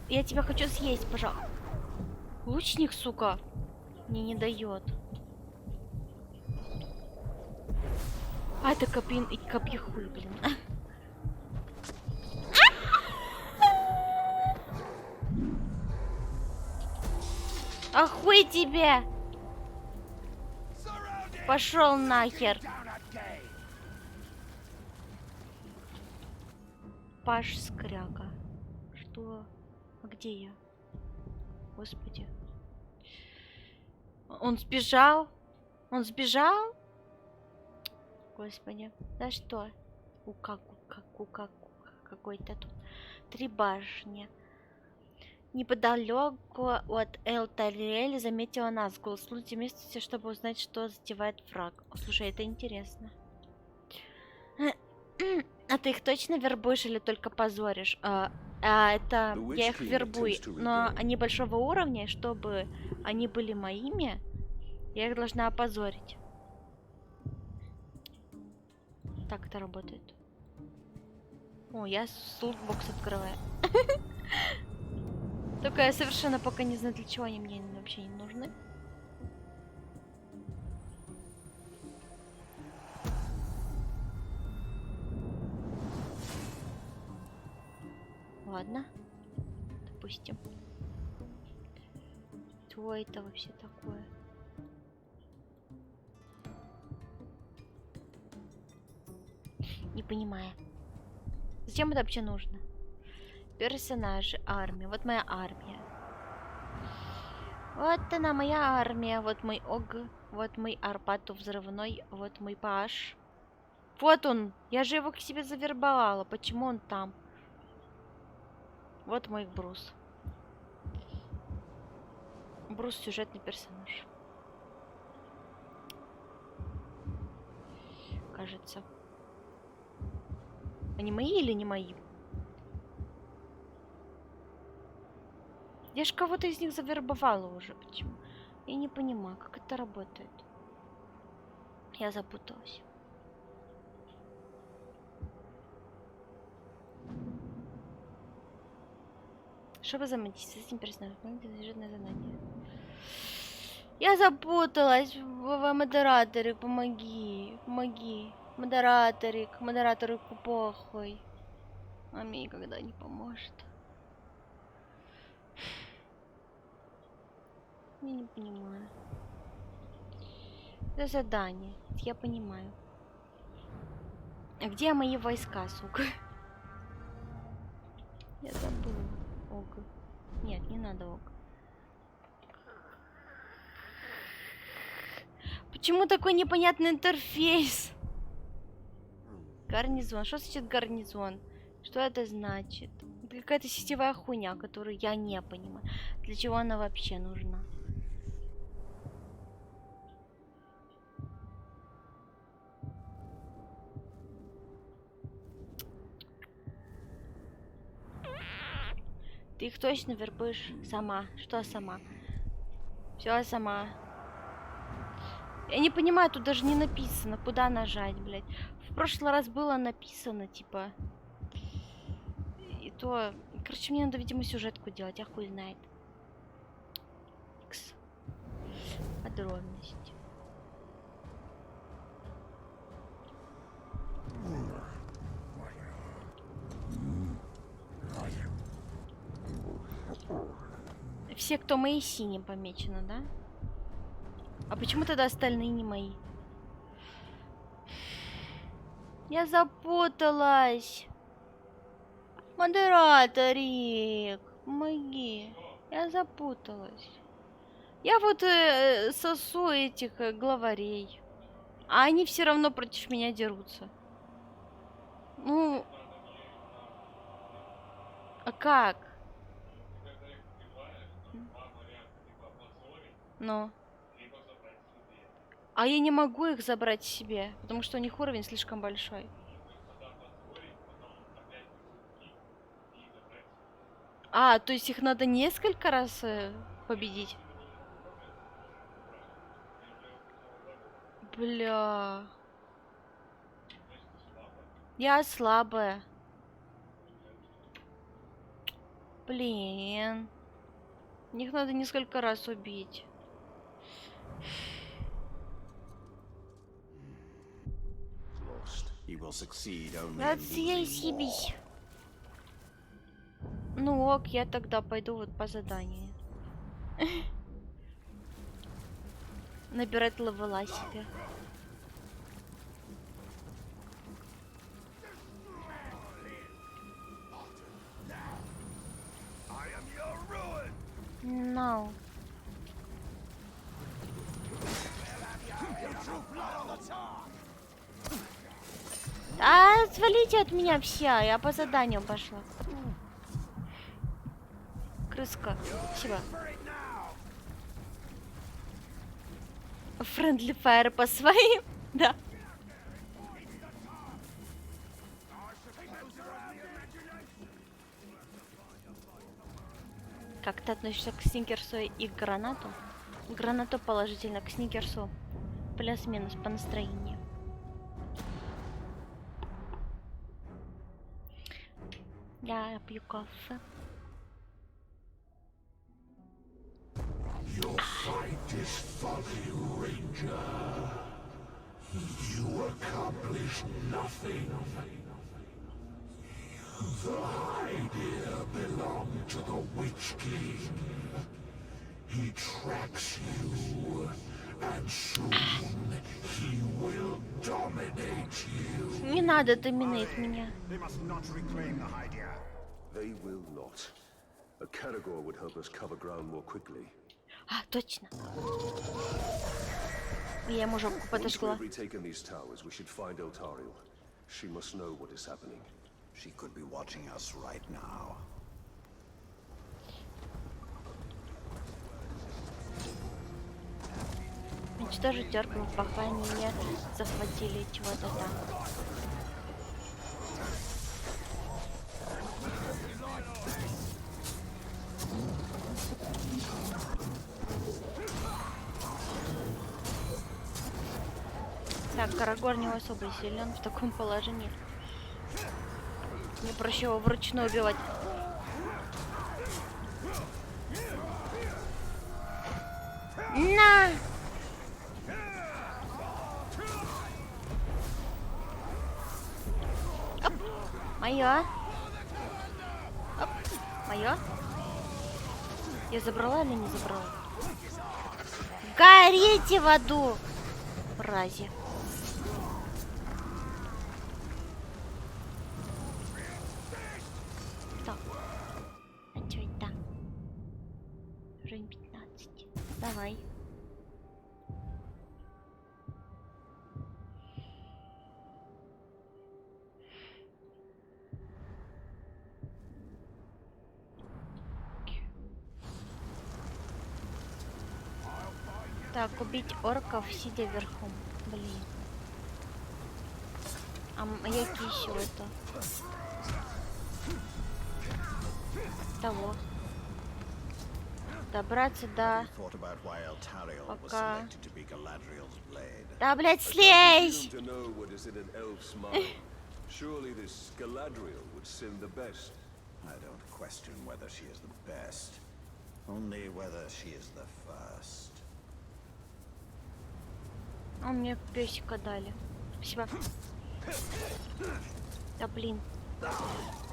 Я тебя хочу съесть, пожалуйста. Лучник, сука, мне не дает. А, это копье хуй, блин. Охуй тебе! Пошел нахер. Паш Скряга. Что? А где я? Господи. Он сбежал? Он сбежал? Господи. Да что? Какой-то тут. 3 башни. Неподалеку от Эл-Тариэль заметила Назгул. Слушайте местности, чтобы узнать, что затевает враг. Слушай, это интересно. А ты их точно вербуешь или только позоришь? Это я их вербую, но они большого уровня, чтобы они были моими, я их должна опозорить. Так это работает. О, я лутбокс открываю. Только я совершенно пока не знаю, для чего они мне вообще не нужны. Ладно. Допустим. Что это вообще такое? Не понимаю. Зачем это вообще нужно? Персонажи, армия. Вот моя армия. Вот она, моя армия. Вот мой Ог. Вот мой Арпату взрывной. Вот мой Паш. Вот он. Я же его к себе завербовала. Почему он там? Вот мой Брус. Брус сюжетный персонаж. Кажется. Они мои или не мои? Я ж кого-то из них завербовала уже. Почему? Я не понимаю, как это работает. Я запуталась. Чтобы заметить с этим персонажем, сюжетное задание. Я запуталась. Модераторик, помоги. Помоги. Модераторик. Модераторику похуй. А мне никогда не поможет. Я не понимаю. Это задание. Я понимаю. А где мои войска, сука? Я забыла. Ог. Нет, не надо ог. Почему такой непонятный интерфейс? Гарнизон. Что значит гарнизон? Что это значит? Это какая-то сетевая хуйня, которую я не понимаю. Для чего она вообще нужна? Ты их точно вербуешь сама. Что сама? Все сама. Я не понимаю, тут даже не написано, куда нажать, блядь. В прошлый раз было написано, типа. И то. Короче, мне надо, видимо, сюжетку делать, а хуй знает. X. Подробности. Все, кто мои, синим помечено, да? А почему тогда остальные не мои? Я запуталась. Модераторик, помоги. Я запуталась. Я вот сосу этих главарей. А они все равно против меня дерутся. Ну... А как? Ну... А я не могу их забрать себе, потому что у них уровень слишком большой. А, то есть их надо несколько раз победить? Бля. Я слабая. Блин. Их надо несколько раз убить. He will succeed only in losing more. Ну ок, я тогда пойду вот по заданию. Набирать левела себе. No. А, свалите от меня вся, я по заданию пошла. Крыска, спасибо. Френдли фаер по своим, да. Как ты относишься к Сникерсу и к гранату? Гранату положительно, к Сникерсу плюс-минус по настроению. Я пью кофе. Your fight is folly, Ranger. You accomplish nothing. The idea belonged to the Witch King. He tracks you, and soon he will dominate you. Не надо доминать меня. They must not reclaim the Hydia. They will not. A Caragor would help us cover ground more quickly. А, точно. Я ему жопку Once подожгла. we've retaken these towers, we should find Eltariel. She must know what is happening. She could be watching us right now. Уничтожить терков, пока они не захватили чего-то там. Так, Карагор не особо силен в таком положении. Мне проще его вручную убивать. На! Оп. Моё. Оп. Моё. Я забрала или не забрала? Горите в аду! Мрази. Так. А чё это? Уровень 15. Давай. Так, убить орков, сидя верхом. Блин. А я кищу это. Того. Добраться до... Thought about why Eltariel was Пока. selected to be Galadriel's blade. Да, блядь, слезь! To know what is in an elf's mind. Surely this Galadriel would seem the best. I don't question whether she is the best, only whether she is the first. А мне песика дали. Спасибо. Да блин.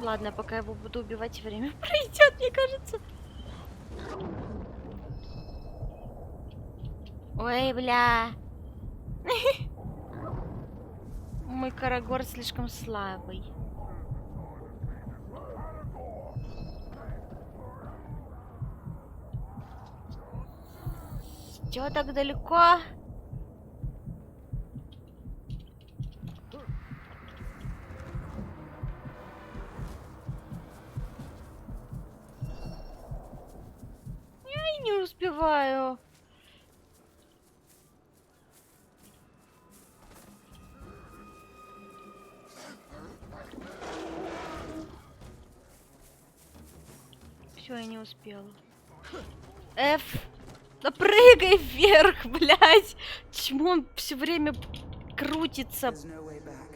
Ладно, пока я его буду убивать, время пройдет, мне кажется. Ой, бля. Мы мой Карагор слишком слабый. Чего так далеко? Я и не успеваю. Все, я не успела. F. Да прыгай вверх, блядь! Почему он все время крутится? There's no way back.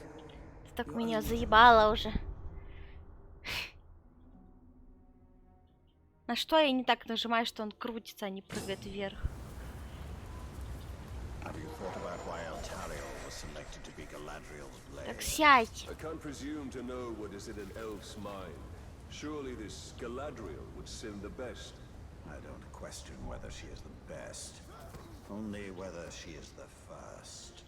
Ты так меня заебала уже. На что я не так нажимаю, что он крутится, а не прыгает вверх? Have you thought about why Eltariel was selected to be Galadriel's blade? Так сядь. I can't presume to know what is in an elf's mind. Surely this Galadriel would sin the best. I don't question whether she is the best, only whether she is the first.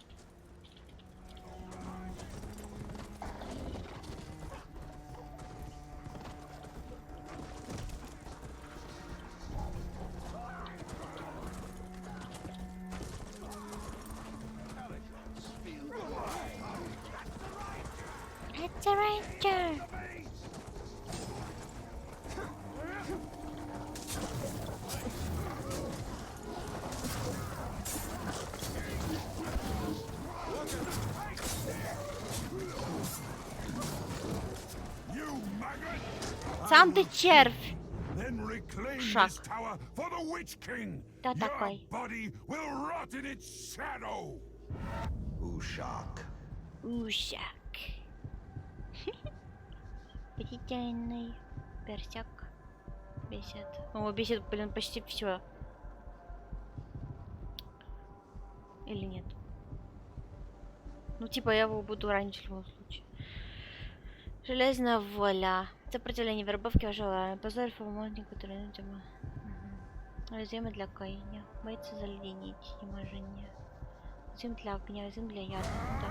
It's a ranger. You maggot! Сам ты червь. Then reclaim Шаг. this tower for the Witch King. Кто Your такой? body will rot in its shadow. Ushak. Ушак. Притянный персяк. Бесит. О, бесит, блин, почти все. Или нет? Ну, типа, я его буду ранить в любом случае. Железная воля. Сопротивление вербовки ожила. Позор помощник, который на тему. Уязвимый для каяния. Боится заледенить, изнеможение. Уязвим для огня, уязвим для яда. Да.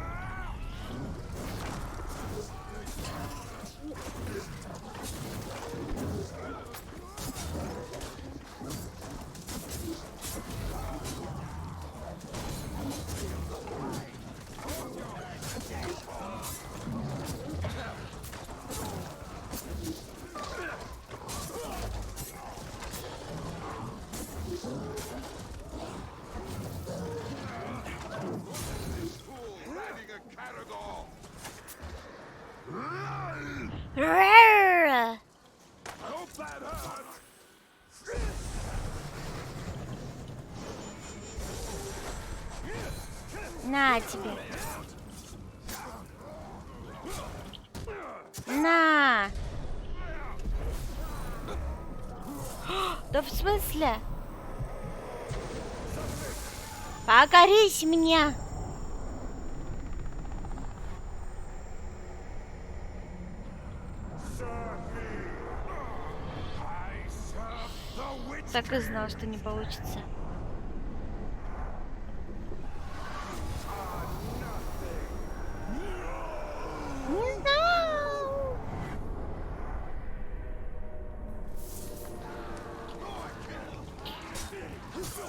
Riding a Caragor. Рррр. Hope that hurt. На тебе. На. Да в смысле? Покорись мне. I serve the Witch. Так и знал, что не получится.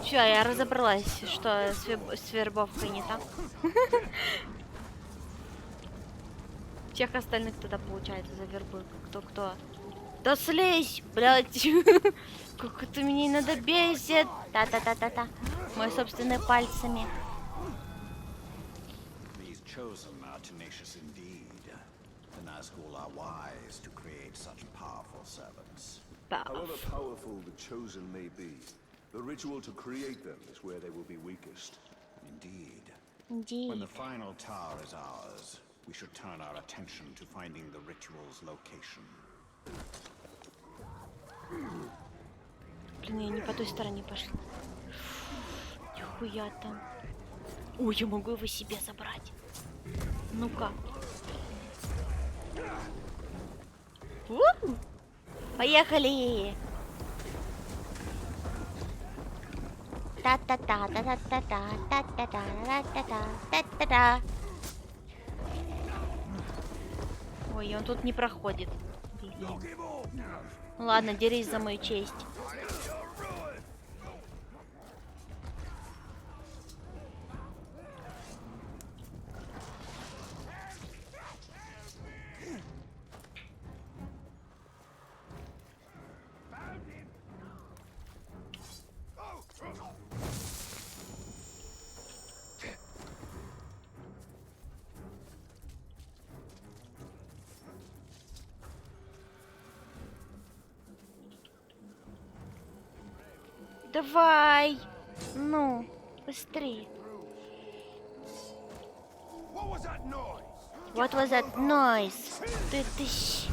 Все, я разобралась, что с вербовкой не так. Всех остальных тогда получается за вербовку. Кто? Да слезь, блядь. Как это меня иногда бесит. Та-та-та-та-та. Мой собственными пальцами. These chosen are tenacious indeed. The Nazgul are wise to create such powerful servants. However powerful the chosen may be, the ritual to create them is where they will be weakest. Indeed. Indeed. When the final tower is ours, we should turn our attention to finding the ritual's location. Блин, я не по той стороне пошла. Нихуя там. Ой, я могу его себе забрать. Ну-ка. Поехали! Та-та-та, та-та-та-та, та-та-та, та-та-та, та-та-та. Ой, он тут не проходит. Блин. Ну ладно, дерись за мою честь. Давай! Ну, быстрее. What was that noise? What was that noise? Тыщ.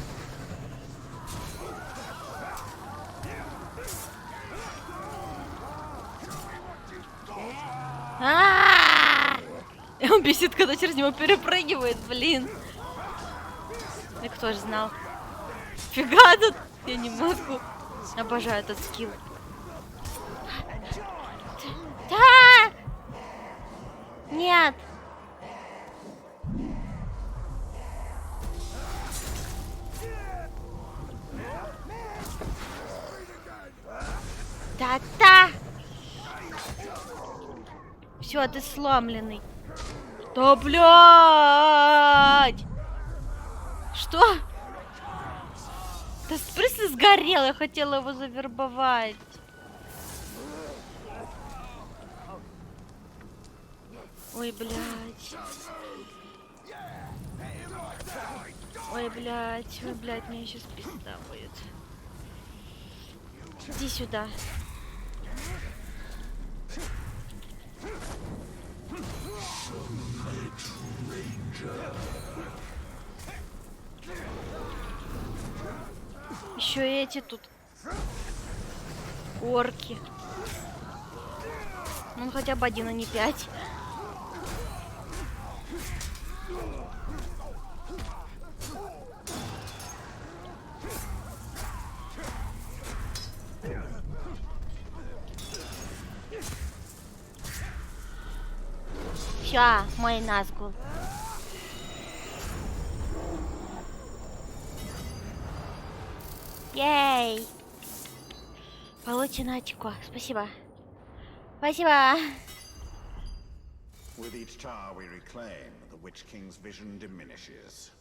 Он бесит, когда через него перепрыгивает, блин. И кто же знал? Фига тут, я не могу. Обожаю этот скилл. Да! Нет! Да-да! Все, ты сломленный. Да, блядь! Что? Да в смысле сгорел? Я хотела его завербовать. Ой, блядь. Ой, блядь. Ой, блядь, мне сейчас пизда будет. Иди сюда. Еще и эти тут орки. Ну хотя бы 1, а не 5. Ща, мой Назгул. Ей! Получено очко. Спасибо. Спасибо. With each tower we reclaim, the Witch King's vision diminishes.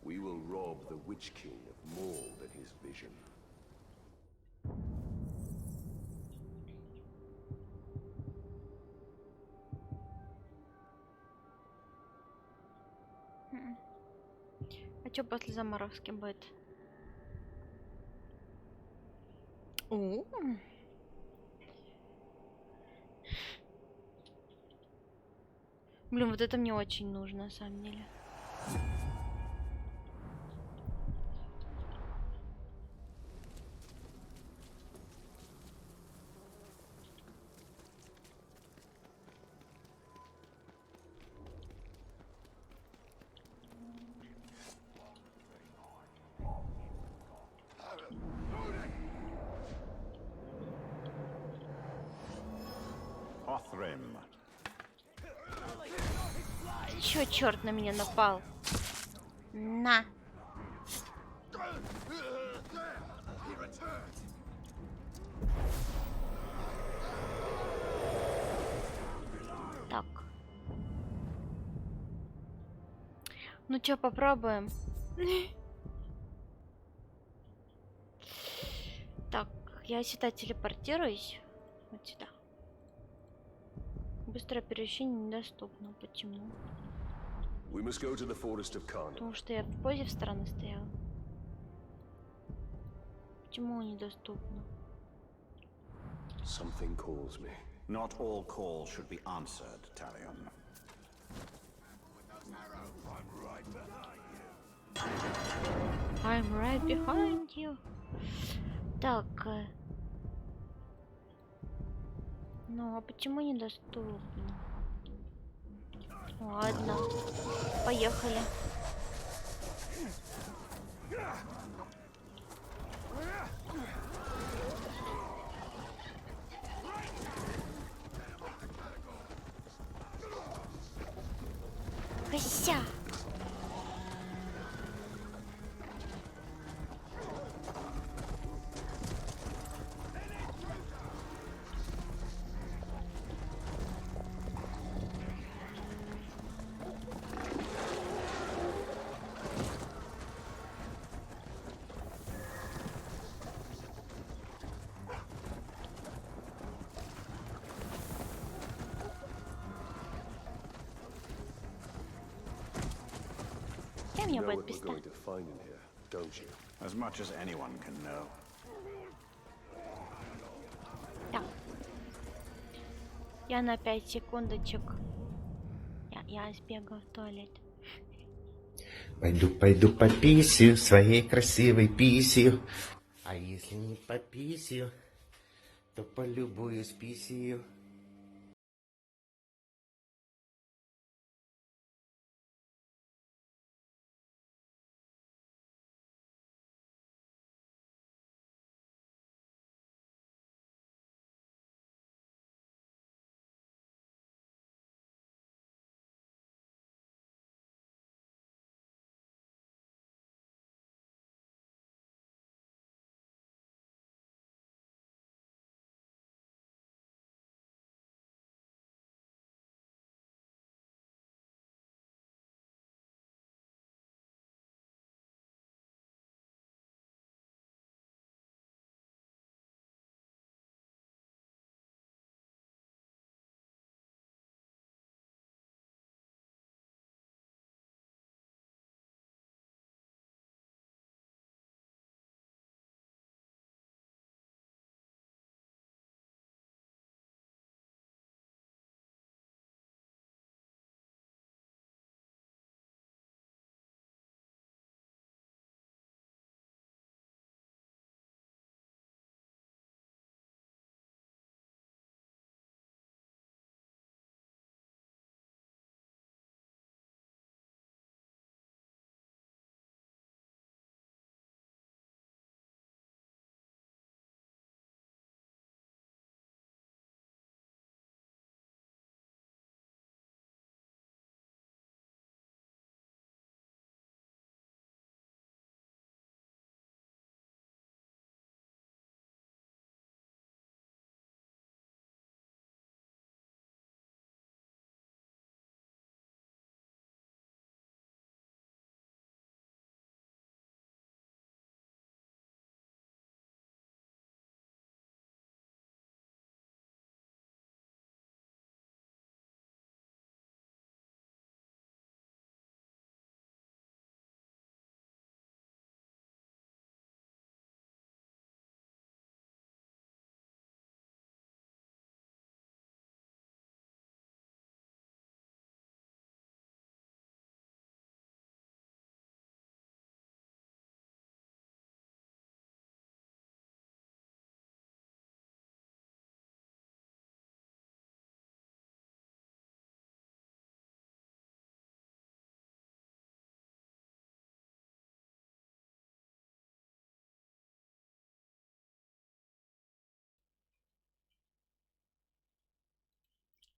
We will rob the Witch King of more than his vision. А что после заморозки будет? Блин, вот это мне очень нужно, на самом деле. Othrim. Чё, черт на меня напал? На. Так. Ну чё, попробуем? Так, я сюда телепортируюсь. Вот сюда. Быстрое перемещение недоступно. Почему? We must go to the forest of Karna. Потому что я в позе в стороны стояла. Почему недоступно? Something calls me. Not all calls should be answered, Talion. I'm right behind you. Так. Ну, а почему недоступно? Ладно. Поехали. Кося. меня know будет what we're пизда. going to find in here, don't you? As much as anyone can know. Так. Я на 5 секундочек. Я сбегаю в туалет. Пойду пописью своей красивой писью. А если не пописью, то полюбуюсь писью.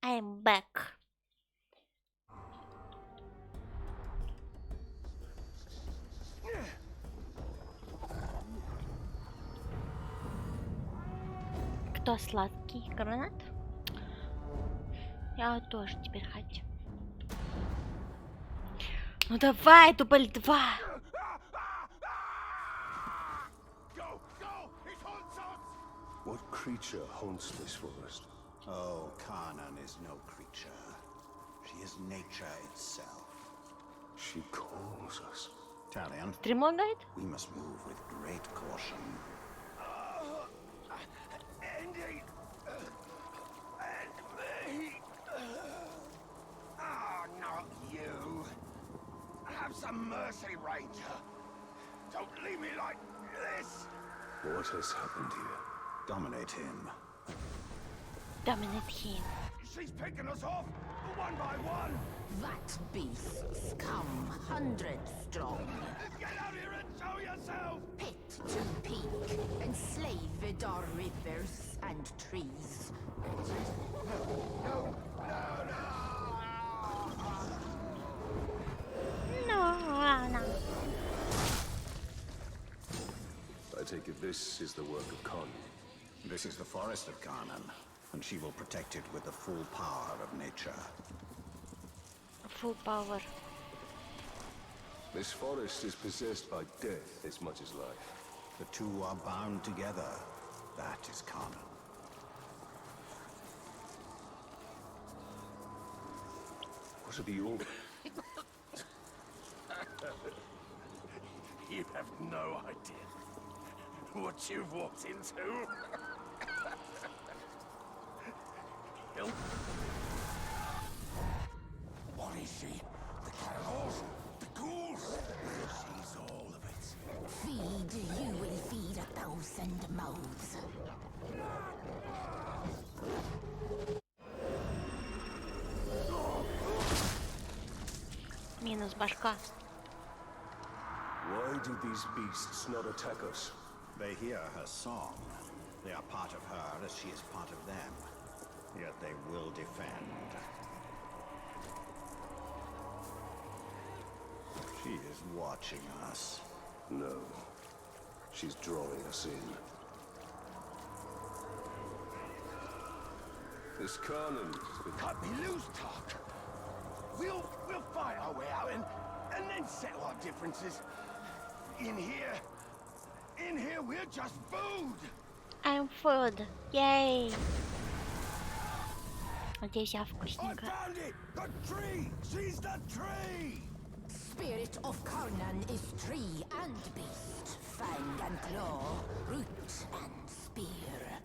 I'm back. Кто сладкий? Гранат? Я тоже теперь хочу. Ну давай, дубль 2. What creature haunts this forest? Oh, Kanan is no creature. She is nature itself. She calls us. Talion, Стрим лагает? we must move with great caution. Andy! And me! Ah, not you! Have some mercy, Ranger! Don't leave me like this! What has happened here? Dominate him. Dominate him. She's picking us off, one by one! That beasts come hundreds strong, Get out here and show yourself! pit to peak, enslave Vidar rivers and trees. No. I take it this is the work of Khan. This is the forest of Kanan, and she will protect it with the full power of nature. Full power. This forest is possessed by death as much as life. The two are bound together. That is Kanan. What are the order? You have no idea what you've walked into. What is she? The cannibals? The ghouls? She's all of it. Feed, you will feed 1,000 mouths. Минус башка. Why do these beasts not attack us? They hear her song. They are part of her as she is part of them. Yet they will defend. She is watching us. No. She's drawing us in. This Carnan has been... Cut me loose, Tark. We'll fight our way out and then settle our differences. In here we're just food. I'm food. Yay. Надеюсь, я I вкусненько. found it! The tree! She's the tree! Spirit of Carnan is tree and beast, fang and claw, root and spear.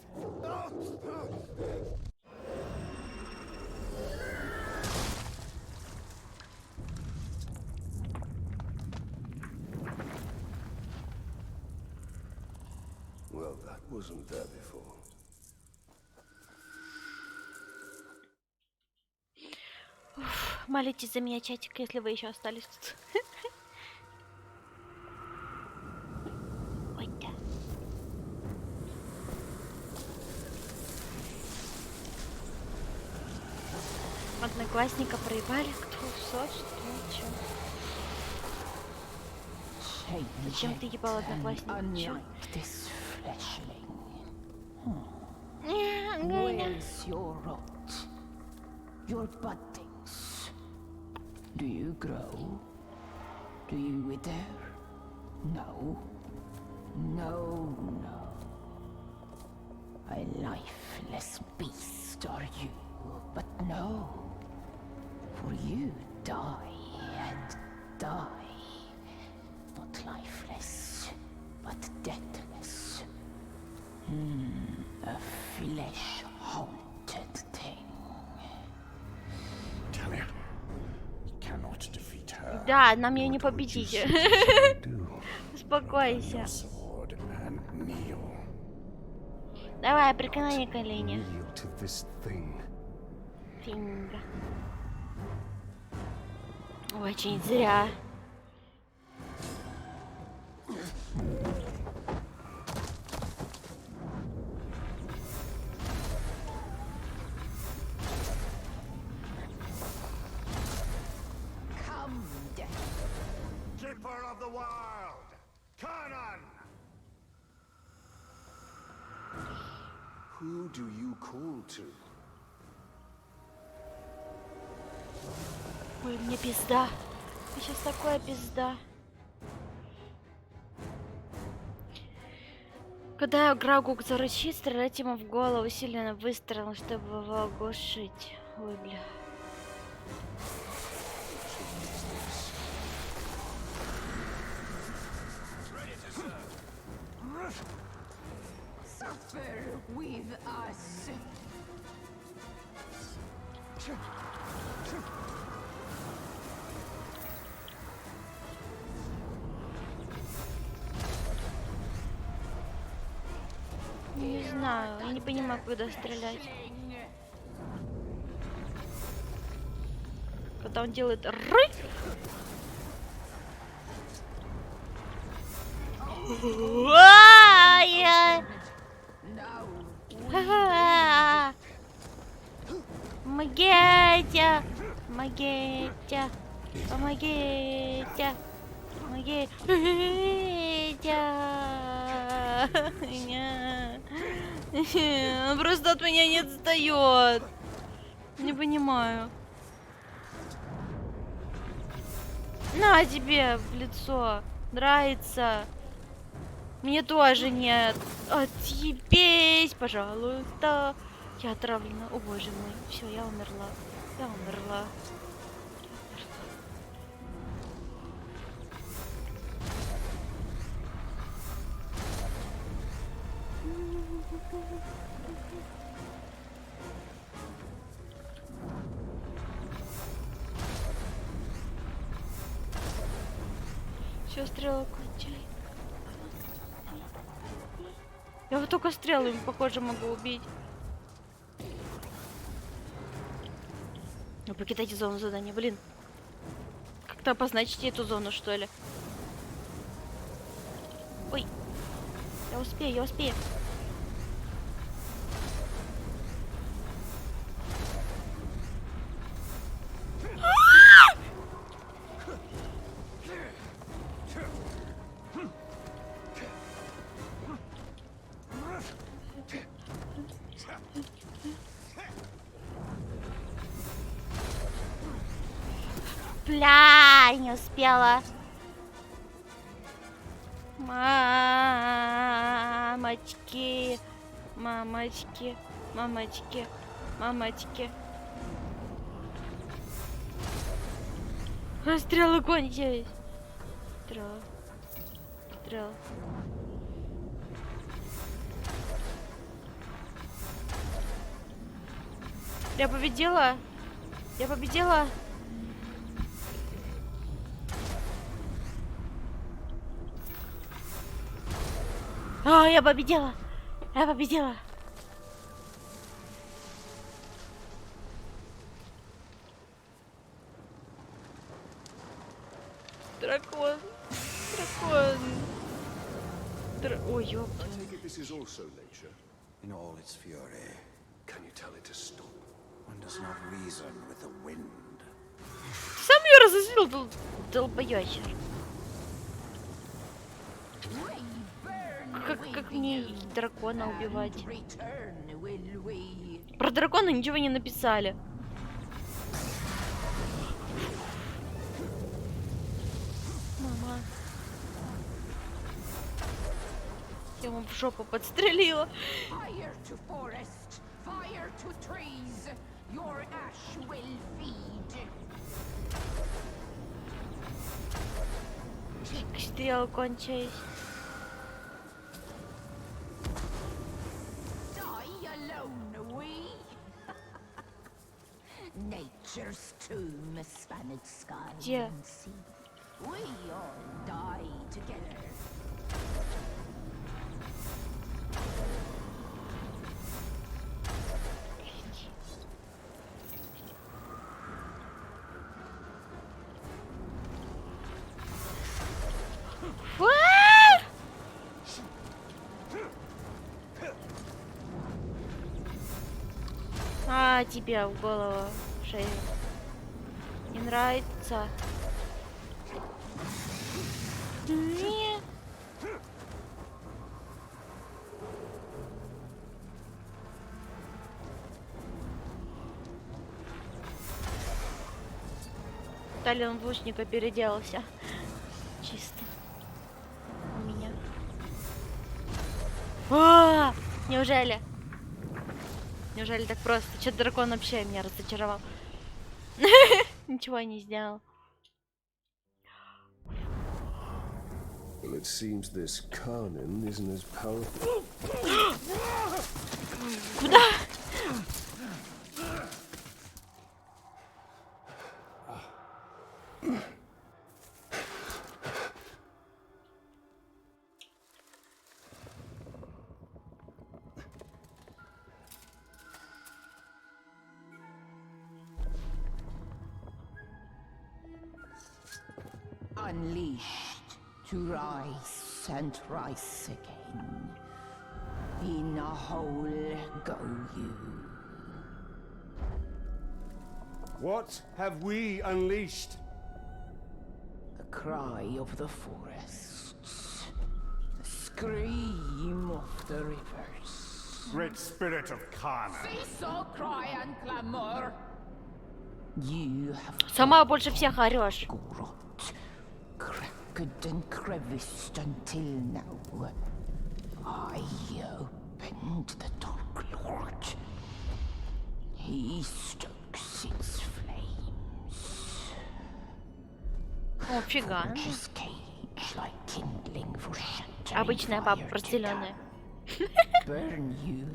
Well, that wasn't there before. Молитесь за меня, чатик, если вы еще остались тут. Ой, да. Одноклассника проебали, кто что, чё. Зачем ты ебал одноклассника? Чё? Where's your rot? Your buddings? Do you grow? Do you wither? No. No, no. A lifeless beast are you, but no. For you die and die. Not lifeless, but deathless. A flesh-haunted thing. Talia, you cannot defeat her. Да, нам ее не победить. Do Успокойся. sword and kneel. Давай, преклони колени. Kneel to this thing. Финга. Очень зря. Come, death. Keeper of the wild, Carnan. Who do you call to? Ой, мне пизда. Сейчас такое пизда. Когда Грагук зарычит, стрелять ему в голову сильным выстрелом, чтобы его оглушить. Ой, бля. Suffer with us. Не знаю, я не понимаю, куда стрелять. Когда он делает ры. Помогите! Помогите! Помогите! Помогите! Он просто от меня не отстает. Не понимаю. На тебе в лицо. Нравится. Мне тоже нет. Отъебись, пожалуйста. Я отравлена. О боже мой. Все, я умерла. Я умерла. Все, стрелы кончились. Я вот только стрелами, похоже, могу убить. Ну, покидайте зону задания, блин. Как-то обозначите эту зону, что ли. Ой. Я успею, я успею. Бля, не успела. Мамочки, мамочки, мамочки, мамочки. А, стрелы кончились. Стрела. Стрела. Я победила. Я победила. А, я победила! Я победила! Дракон! Дракон! Ой, ёпта. I take it this is also nature. In all its fury, Can you tell it to stop? one does not reason with the wind. Сам её разозлил, долбоящер. Как мне дракона убивать? Про дракона ничего не написали. Мама. Я вам в жопу подстрелила. Стрелы кончились. Nature's tomb, spanned sky Где? and sea. We all die together. А, тебе в голову, в шею. Не нравится. Нет. Талин в лучника переделался. Чисто. У меня. Неужели? Неужели так просто? Че-то дракон вообще меня разочаровал. Ничего не сделал. Well, it seems this Karnan isn't as powerful. Куда? Unleashed to rise and rise again. In a hole go you. What have we unleashed? The cry of the forests. The scream of the rivers. Great spirit of Karna. So cry and clamor. You have Сама больше всех орешь. rot, cracked and creviced until now. I opened the Dark Lord. He stokes its flames. О, фига. Forges cage like kindling for shattering Обычная баба fire разделенная. Burn you,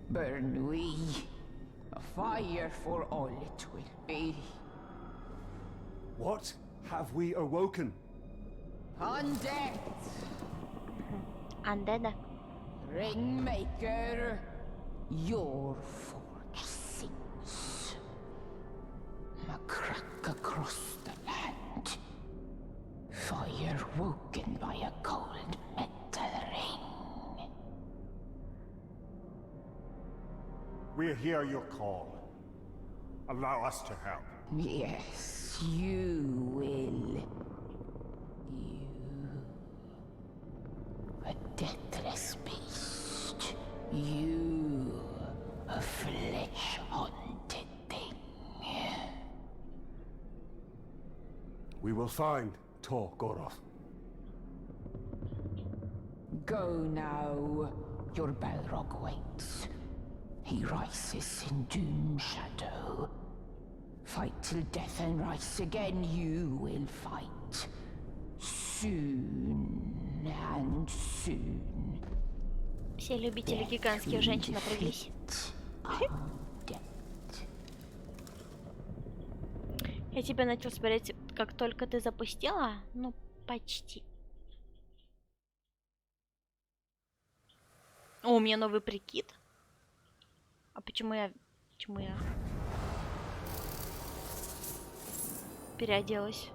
burn we. A fire for all it will be. What have we awoken? Undead, Андеда. Ringmaker, your forge sings. A crack across the land. Fire woken by a cold metal ring. We hear your call. Allow us to help. Yes, you will. You. A deathless beast. You. A flesh-haunted thing. We will find Tor Goroth. Go now. Your Balrog waits. He rises in doom shadow. Fight till death and rise again, you will fight. Soon and soon. Все любители гигантских женщин напряглись. Я тебя начал смотреть, как только ты запустила. Ну, почти. О, у меня новый прикид. А почему я переоделась?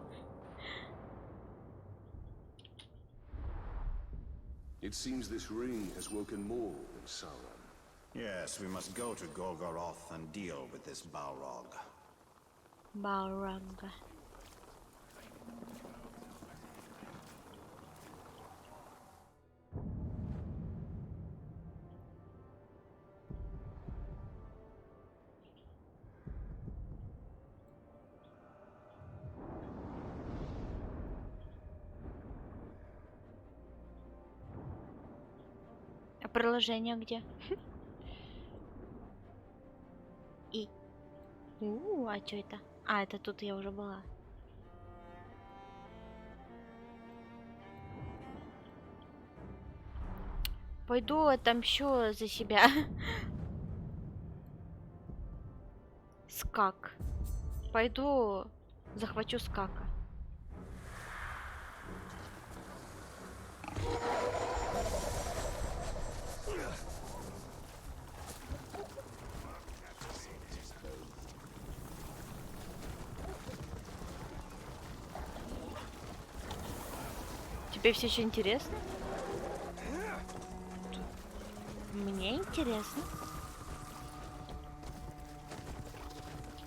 It seems this ring has woken more than Sauron. Yes, we must go to Golgoroth and deal with this Balrog. Балрог. А приложение где? И. А что это? А, это тут я уже была. Пойду отомщу за себя. Скак. Пойду захвачу скака. Тебе все еще интересно? Мне интересно.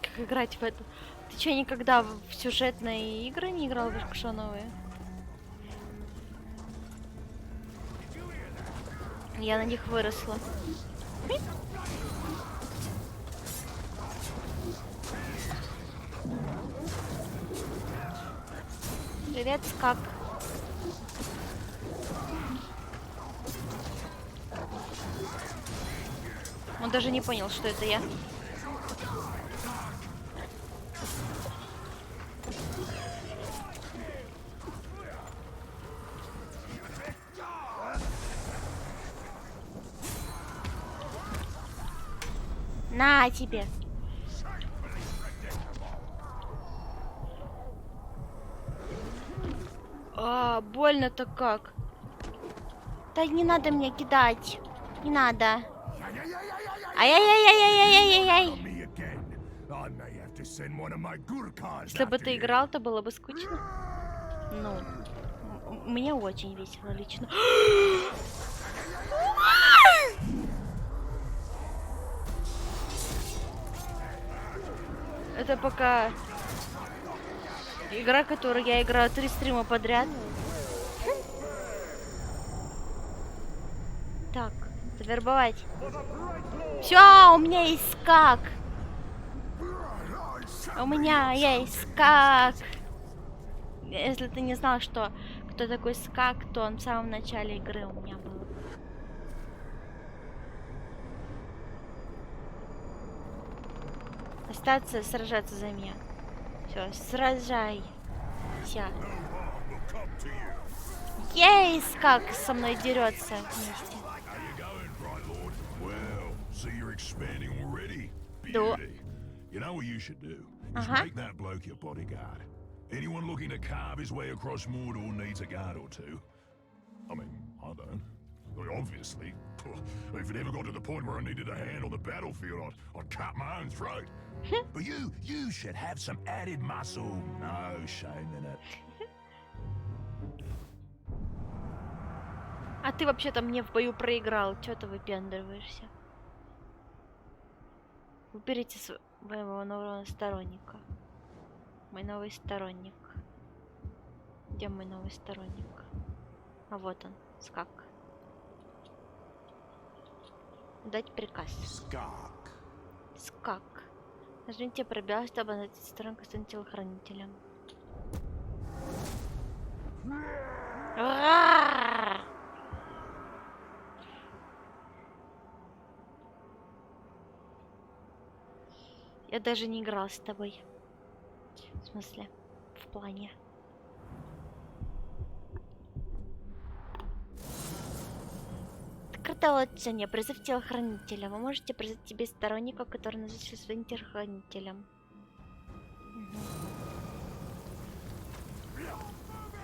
Как играть в это? Ты что, никогда в сюжетные игры не играл в Иркшоновые? Я на них выросла. Привет, скак. Он даже не понял, что это я. На тебе. А, больно-то как. Да не надо мне кидать. Не надо. Ай-яй-яй-яй-яй-яй-яй-яй. Если бы ты играл, то было бы скучно. Ну, мне очень весело лично. Это пока игра, которую я играю 3 стрима подряд. Так, завербовать. Все, у меня есть скак. У меня есть скак. Если ты не знал, что кто такой скак, то он в самом начале игры у меня был. Остаться, сражаться за меня. Все, сражай. Все. Ей, скак со мной дерется вместе. Да. You know what you should do? Is Ага. make that bloke your bodyguard. Anyone looking to carve his way across Mordor needs a guard or two. I mean, I don't. I mean, obviously. If it ever got to the point where I needed a hand on the battlefield, I'd cut my own throat. But you should have some added muscle. No shame in it. А ты вообще-то мне в бою проиграл. Чё ты выпендриваешься? Выберите своего нового сторонника. Мой новый сторонник. Где мой новый сторонник? А вот он, Скак. Дать приказ. Skak. Скак. Нажмите пробел, чтобы найти сторонку с телохранителем. Я даже не играл с тобой. В смысле? В плане. Карта улучшения. Призыв телохранителя. Вы можете призвать тебе сторонника, который называется своим телохранителем.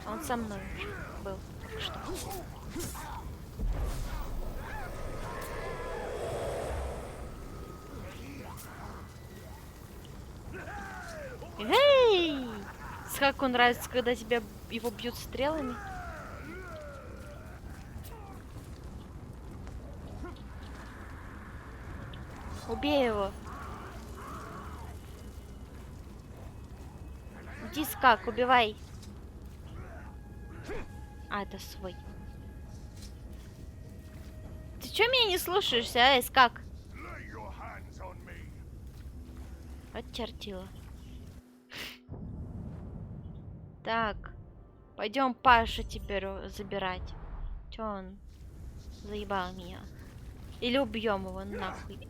Он со мной уже был. Так что. Эй! Скаку нравится, когда тебя его бьют стрелами. Убей его. Иди, Скак, убивай. А, это свой. Ты чё меня не слушаешься, а, Скак? Отчертила. Так. Пойдем Пашу теперь забирать. Чё он заебал меня? Или убьем его нахуй.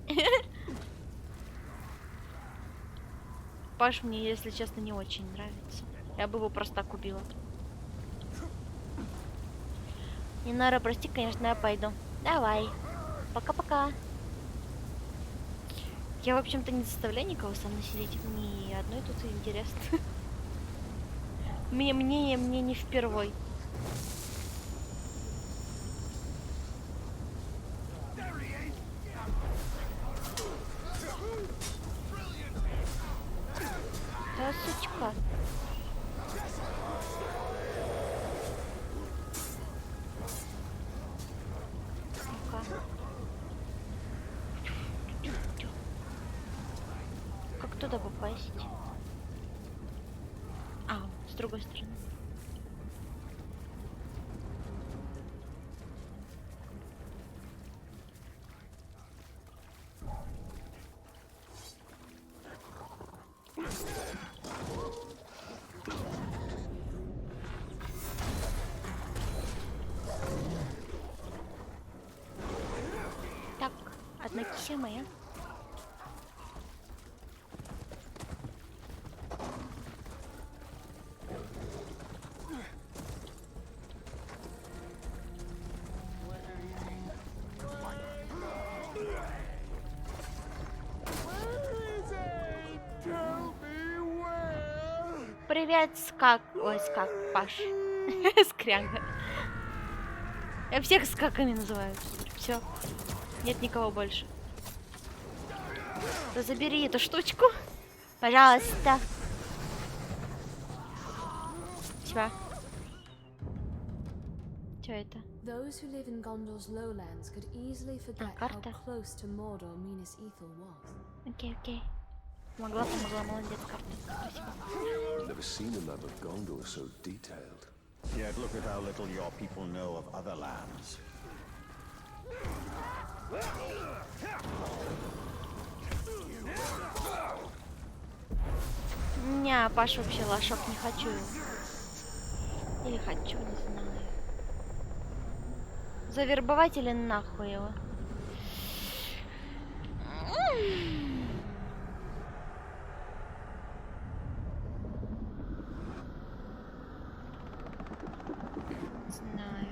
Паш мне, если честно, не очень нравится. Я бы его просто так убила. Инара, прости, конечно, я пойду. Давай. Пока-пока. Я, в общем-то, не заставляю никого со мной сидеть. Мне одной тут интересно. Мне не впервой. Да, сучка. Ну-ка. Как туда попасть? А, с другой стороны. Так, одна кися моя. Привет, Скак. Ой, Скак, Паш. Скряга. Я всех скаками называю. Все. Нет никого больше. Да забери эту штучку. Пожалуйста. Все. Что это? Those who live in Gondor's lowlands could easily forget how карта. close to Mordor Minas Ithil was. Окей, окей. Помогла, молодец, карта. Спасибо. I've never seen a map of Gondor so detailed. Yet look at how little your people know of other lands. Не, Паш вообще лошок, не хочу его. Или хочу, не знаю. Завербовать или нахуй его? Знаю.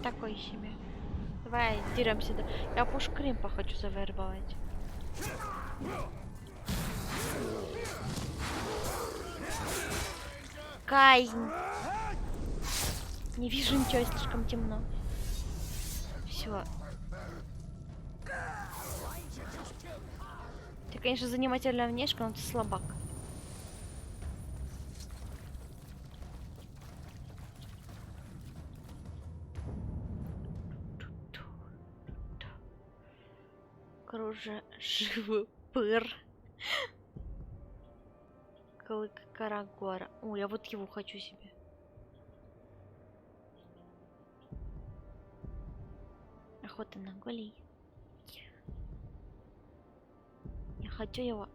такой себе. Давай, деремся. Я пушкримпа хочу завербовать. Казнь. Не вижу ничего, слишком темно. Все. Ты, конечно, занимательная внешка, но ты слабак. Кружа живый пыр. Клык Карагора. О, я вот его хочу себе. Охота на голей. Я хочу его.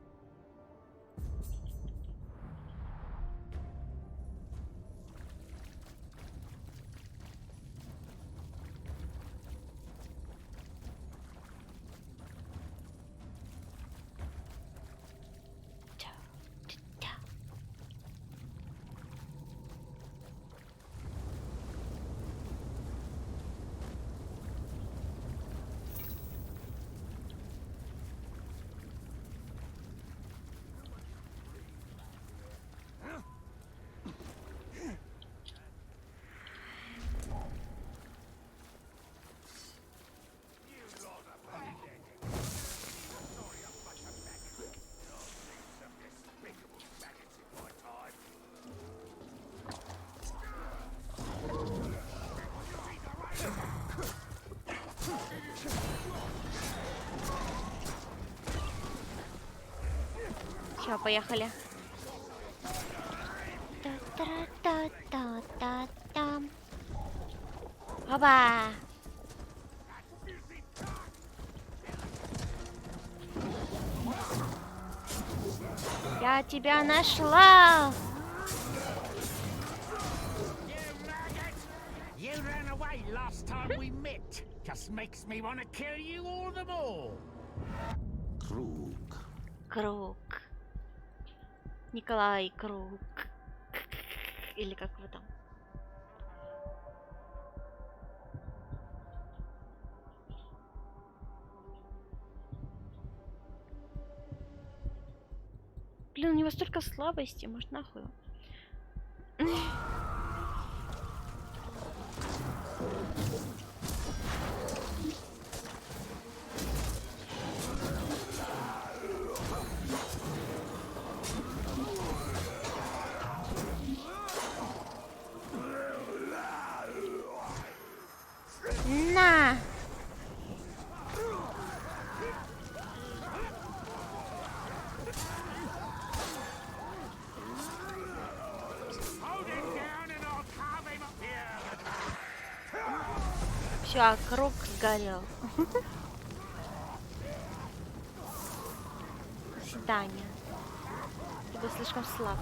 Все, поехали. Та-та-та-та-та-та. Оба! Я тебя нашла! You ran away last time we met. Just makes me want to kill you all the more. Kruг. Круг. Николай Круг. Или как вы там? Блин, у него столько слабостей, может нахуй. На! Все, круг сгорел. До свидания. Ты был слишком слаб.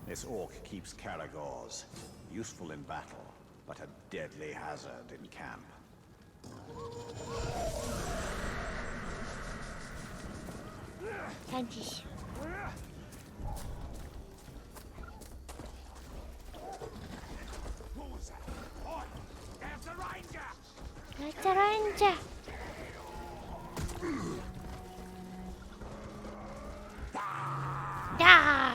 This orc keeps Caragors, useful in battle, but a deadly hazard in camp. Садись. Это рейнджер. Да.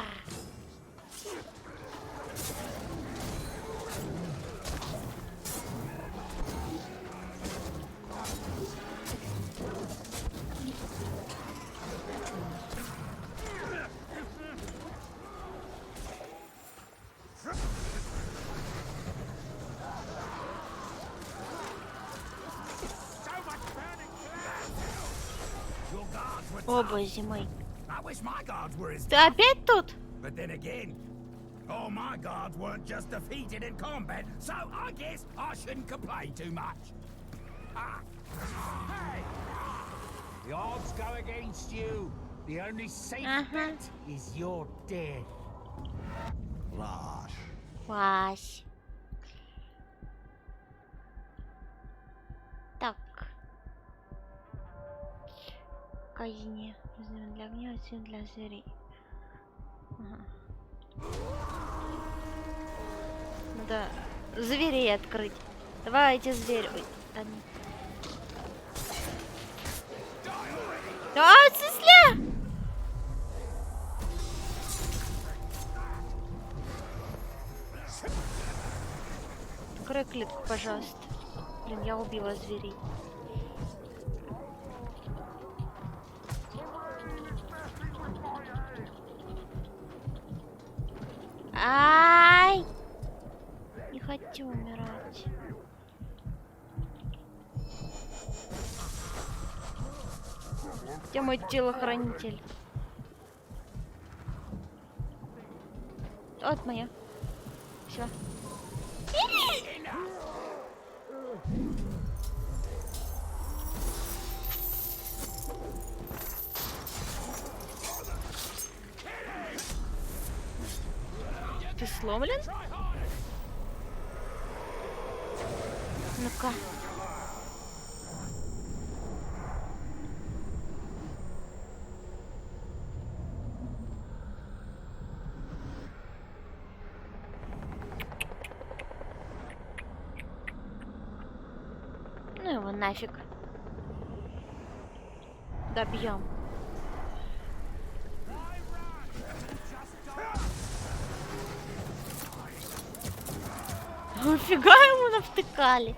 О, боже мой. I wish my guards were as Ты опять тут? But then again, all my guards weren't just defeated in combat, so I guess I shouldn't complain too much. Ah. Hey! The odds go against you. The only safe bet is your death. Rash. Вась. Так, казни. Для огня, для зверей. Ага. Надо зверей открыть. Давайте зверь. Ой, ладно. А, сесля! Открой клетку, пожалуйста. Блин, я убила зверей. Ай! Не хочу умирать. Где мой телохранитель? Вот моя. Все. Ты сломлен? Ну-ка. Ну его нафиг. Добьем. Фига ему навтыкали.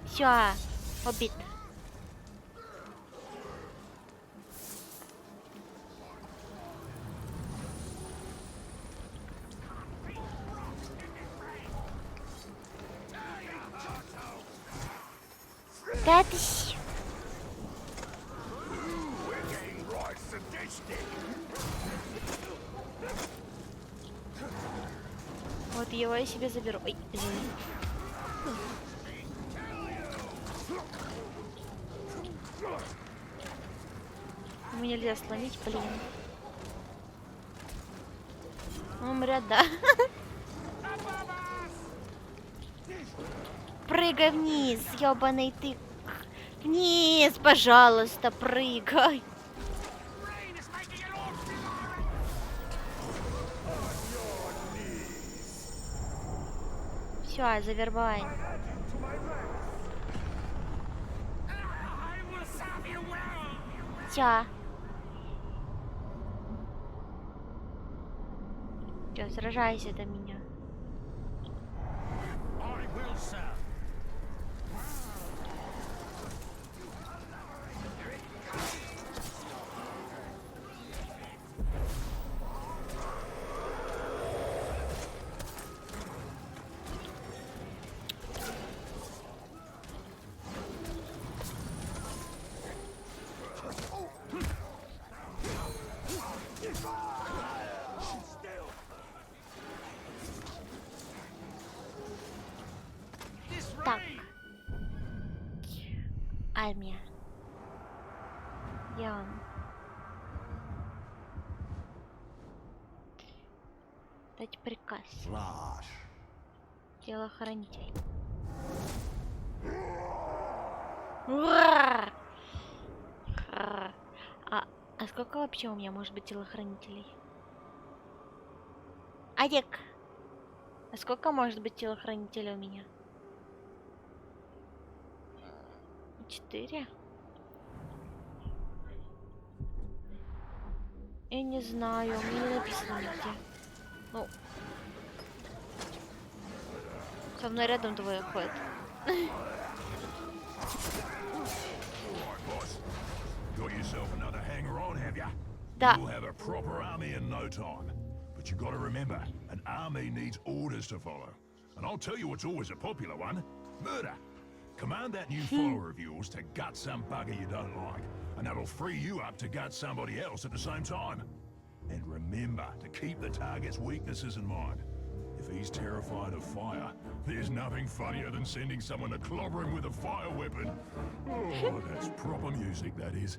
Все, убит. Да ты щ- Вот его я себе заберу. Ой, извини. Его нельзя сломить, блин. Умрет, да? Прыгай вниз, ёбаный ты. Вниз, пожалуйста, прыгай. Все, завербай. Все. Все, сражайся до меня. Так. Армия. Где он? Дать приказ. Flash. Телохранитель. Ура! А сколько вообще у меня может быть телохранителей? Олег! А сколько может быть телохранителей у меня? 4? Я не знаю, у меня не написано нигде. Ну, со мной рядом двое ходят. Да. You'll have a proper army in no time. But you gotta remember, an army needs orders to follow. And I'll tell you what's always a popular one. Murder. Command that new follower of yours to gut some bugger you don't like. And that'll free you up to gut somebody else at the same time. And remember to keep the target's weaknesses in mind. If he's terrified of fire, there's nothing funnier than sending someone to clobber him with a fire weapon. Oh, that's proper music, that is.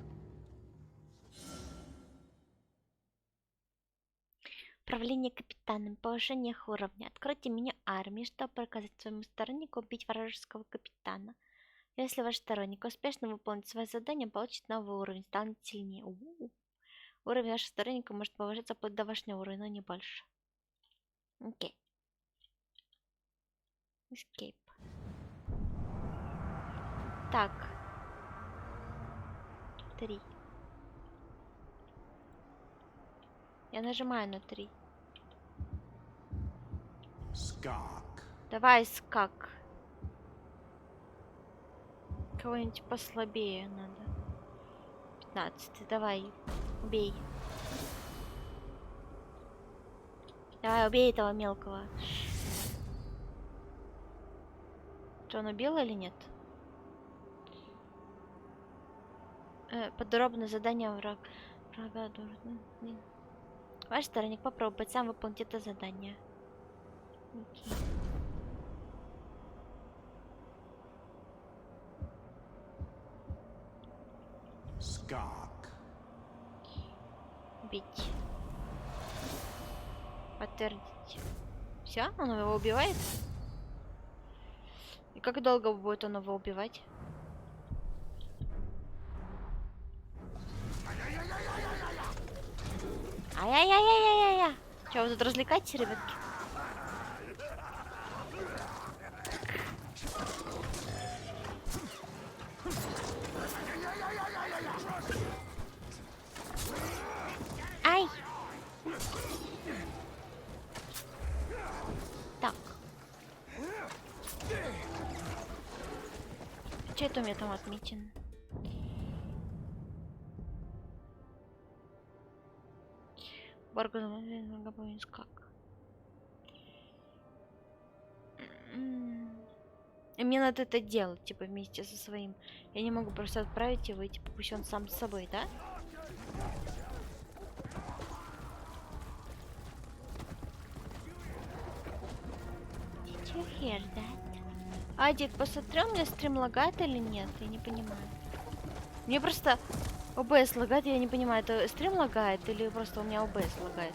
Управление капитаном. Повышение их уровня. Откройте меню армии, чтобы показать своему стороннику убить вражеского капитана. Если ваш сторонник успешно выполнит свое задание, получит новый уровень, станет сильнее. Уровень вашего сторонника может повышаться вплоть до вашего уровня, но не больше. Окей. Escape. Так. 3. Я нажимаю на 3. Skak. Давай, скак. Кого-нибудь послабее надо. 15. Давай. Убей. Давай, убей этого мелкого. Что, он убил или нет? Подробное задание врага. Ваш сторонник попробует сам выполнить это задание. Окей. Skak. Убить. Подтвердить. Все? Он его убивает? И как долго будет он его убивать? Ай-яй-яй-яй-яй-яй! Че, вы тут развлекаетесь, ребятки? Ай! Так. Че это у меня там отмечено? Как? И мне надо это делать, типа, вместе со своим. Я не могу просто отправить его, и типа, пусть он сам с собой, да? Did you hear that? Адик, посмотри, у меня стрим лагает или нет? Я не понимаю. Мне просто ОБС лагает, я не понимаю, это стрим лагает или просто у меня ОБС лагает?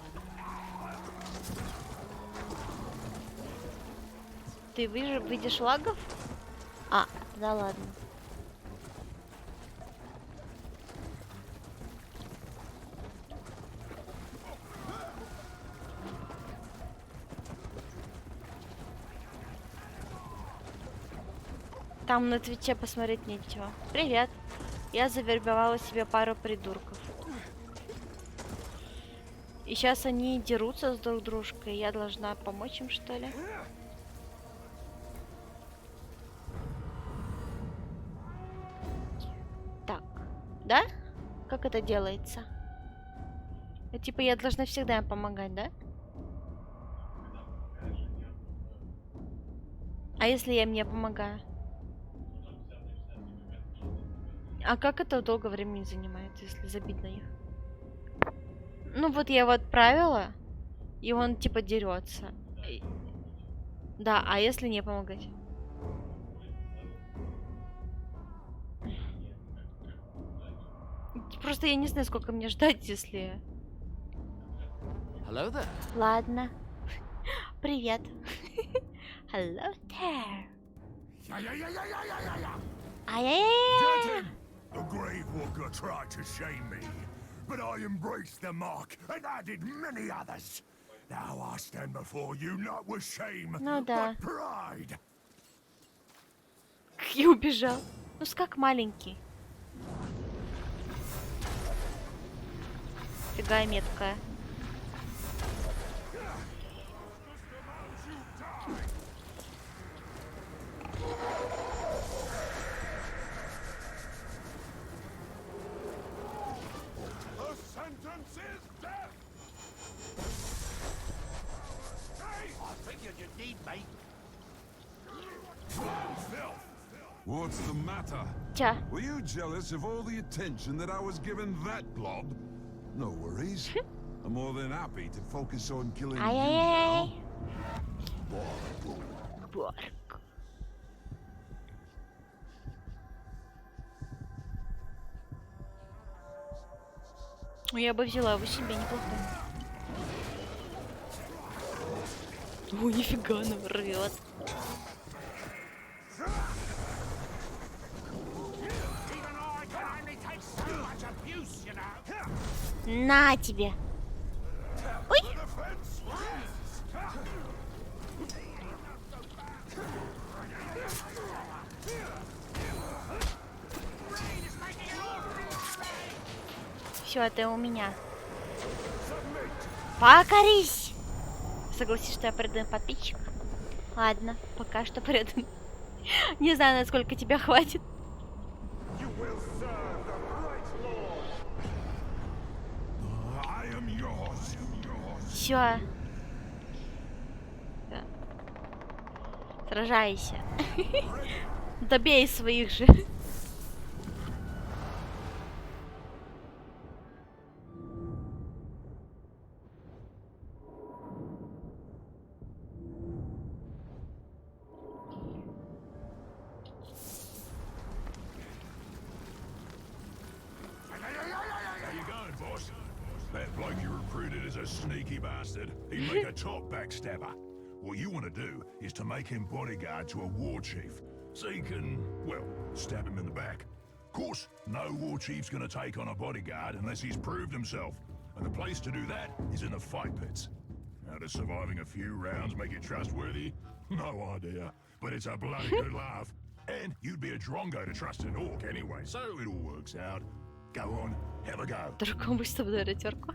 Ты видишь лагов? А, да ладно. Там на Твиче посмотреть нечего. Привет. Я завербовала себе пару придурков. И сейчас они дерутся с друг дружкой. Я должна помочь им, что ли? Так. Да? Как это делается? Типа я должна всегда им помогать, да? А если я им не помогаю? А как это долго времени занимает, если забить на них? Ну вот я его отправила, и он типа дерется. Да, а если не помогать? Просто я не знаю, сколько мне ждать, если... Hello there. Ладно. Привет. Hello there. Ай-яй-яй-яй-яй-яй. The Grave Walker tried to shame me, but I embraced the mark, and I did many others. Now I stand before you not with shame, Ну да. but pride. И убежал. Ну, как маленький. Фига меткая. What's the matter? Ча. Were you jealous of all the attention that I was giving that blob? No worries. I'm more than happy to focus on killing you now. Борг. Я бы взяла его себе, неплохо. Ой, нифига, она рвет. На тебе. Ой. Все, это у меня. Покорись! Согласись, что я предан подписчик? Ладно, пока что предан. Не знаю, насколько тебя хватит. Все. Сражайся. Добей своих же. That bloke you recruited is a sneaky bastard. He'd make a top backstabber. What you want to do is to make him bodyguard to a war chief, so you can, well, stab him in the back. Of course, no war chief's gonna take on a bodyguard unless he's proved himself. And the place to do that is in the fight pits. How does surviving a few rounds make you trustworthy? No idea. But it's a bloody good laugh. And you'd be a drongo to trust an orc anyway, so it all works out. Go on, have a go. Другому с тобой терку.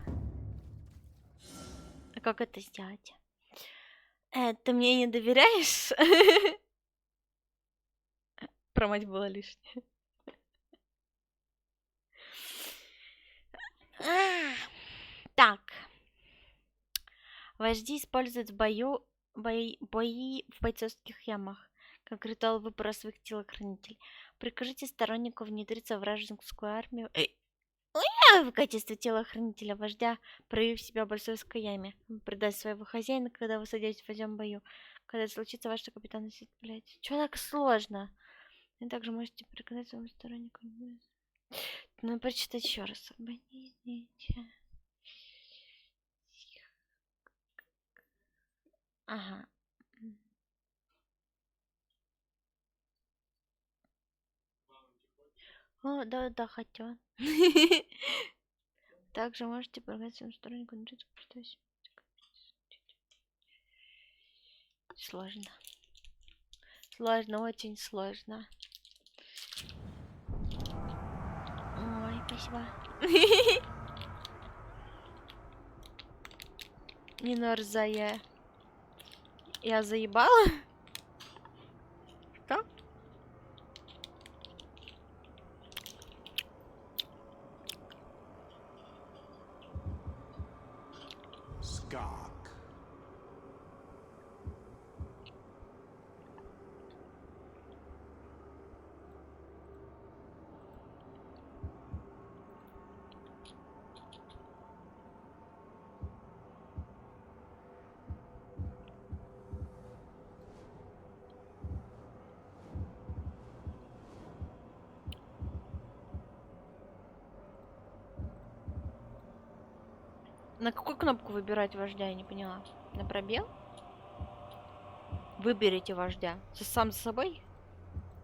А как это сделать? Ты мне не доверяешь? Про мать было лишнее. Так. Вожди используют в бои в бойцовских ямах, как ритуал выбора своих телохранителей. Прикажите стороннику внедриться в вражескую армию в качестве телохранителя вождя, проявив себя в бойцовской яме. Предать своего хозяина, когда вы садитесь в возьмом бою. Когда это случится, ваш капитан носит, блядь. Чё так сложно? Вы также можете приказать своему стороннику. Ну, прочитать еще раз. Ага. О, да, хотя. Также можете приказать своему стороннику. Сложно. Сложно, очень сложно. Ой, спасибо. Не нарзая. Я заебала? Что? Skark. На какую кнопку выбирать вождя, я не поняла. На пробел? Выберите вождя. Сам за собой?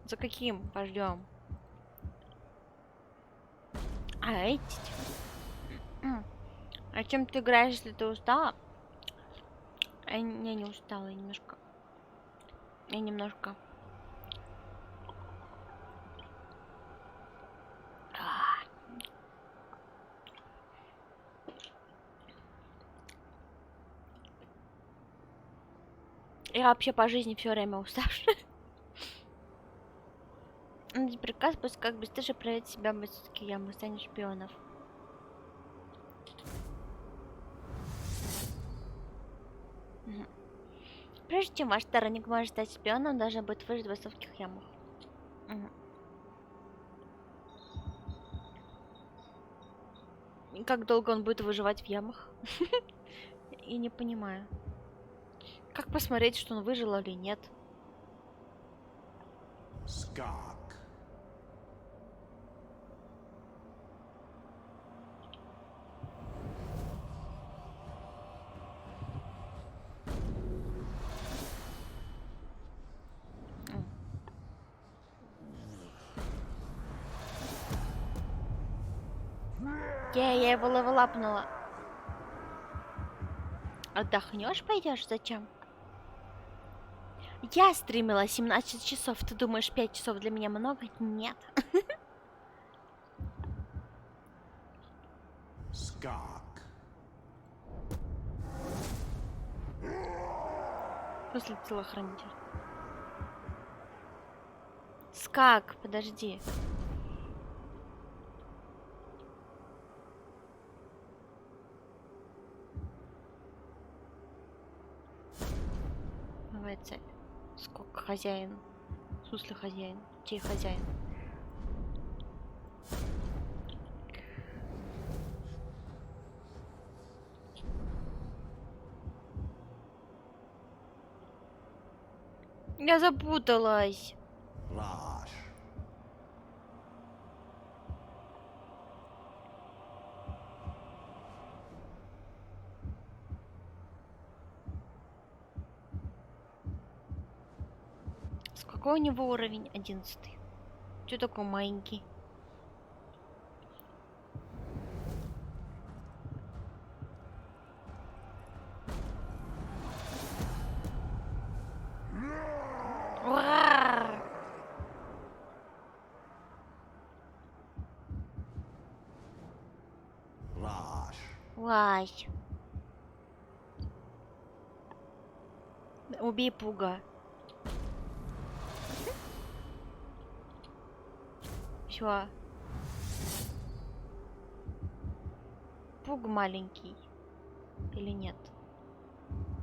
За каким вождем? А эти? А чем ты играешь, если ты устала? Я не устала, я немножко. Я вообще по жизни все время уставшая. Приказ, пусть как быстрее проявить себя в бойцовские ямы, станешь шпионов. Прежде чем ваш сторонник может стать шпионом, он должен быть выжить в бойцовских ямах. И как долго он будет выживать в ямах? Я не понимаю. Как посмотреть, что он выжил или нет? Skark. Я его левелапнула. Отдохнешь, пойдешь? Зачем? Я стримила 17 часов. Ты думаешь, 5 часов для меня много? Нет. Skak. После телохранителя. Скак, подожди. Давай цепь. Сколько хозяин? В смысле хозяин? Чей хозяин? Я запуталась. Lash. С какой у него уровень? 11. Чё такой маленький? Ура! Lash. Лазь. Убей пуга. Всё. Пуг маленький. Или нет?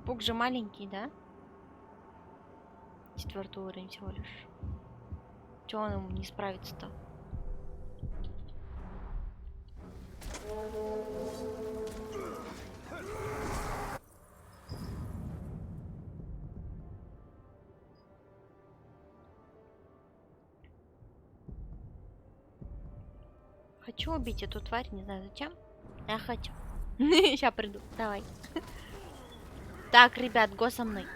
Пуг же маленький, да? 4 уровень всего лишь. Чё он ему не справится-то? Хочу убить эту тварь, не знаю зачем. Я хочу. Сейчас приду. Давай. Так, ребят, го со мной.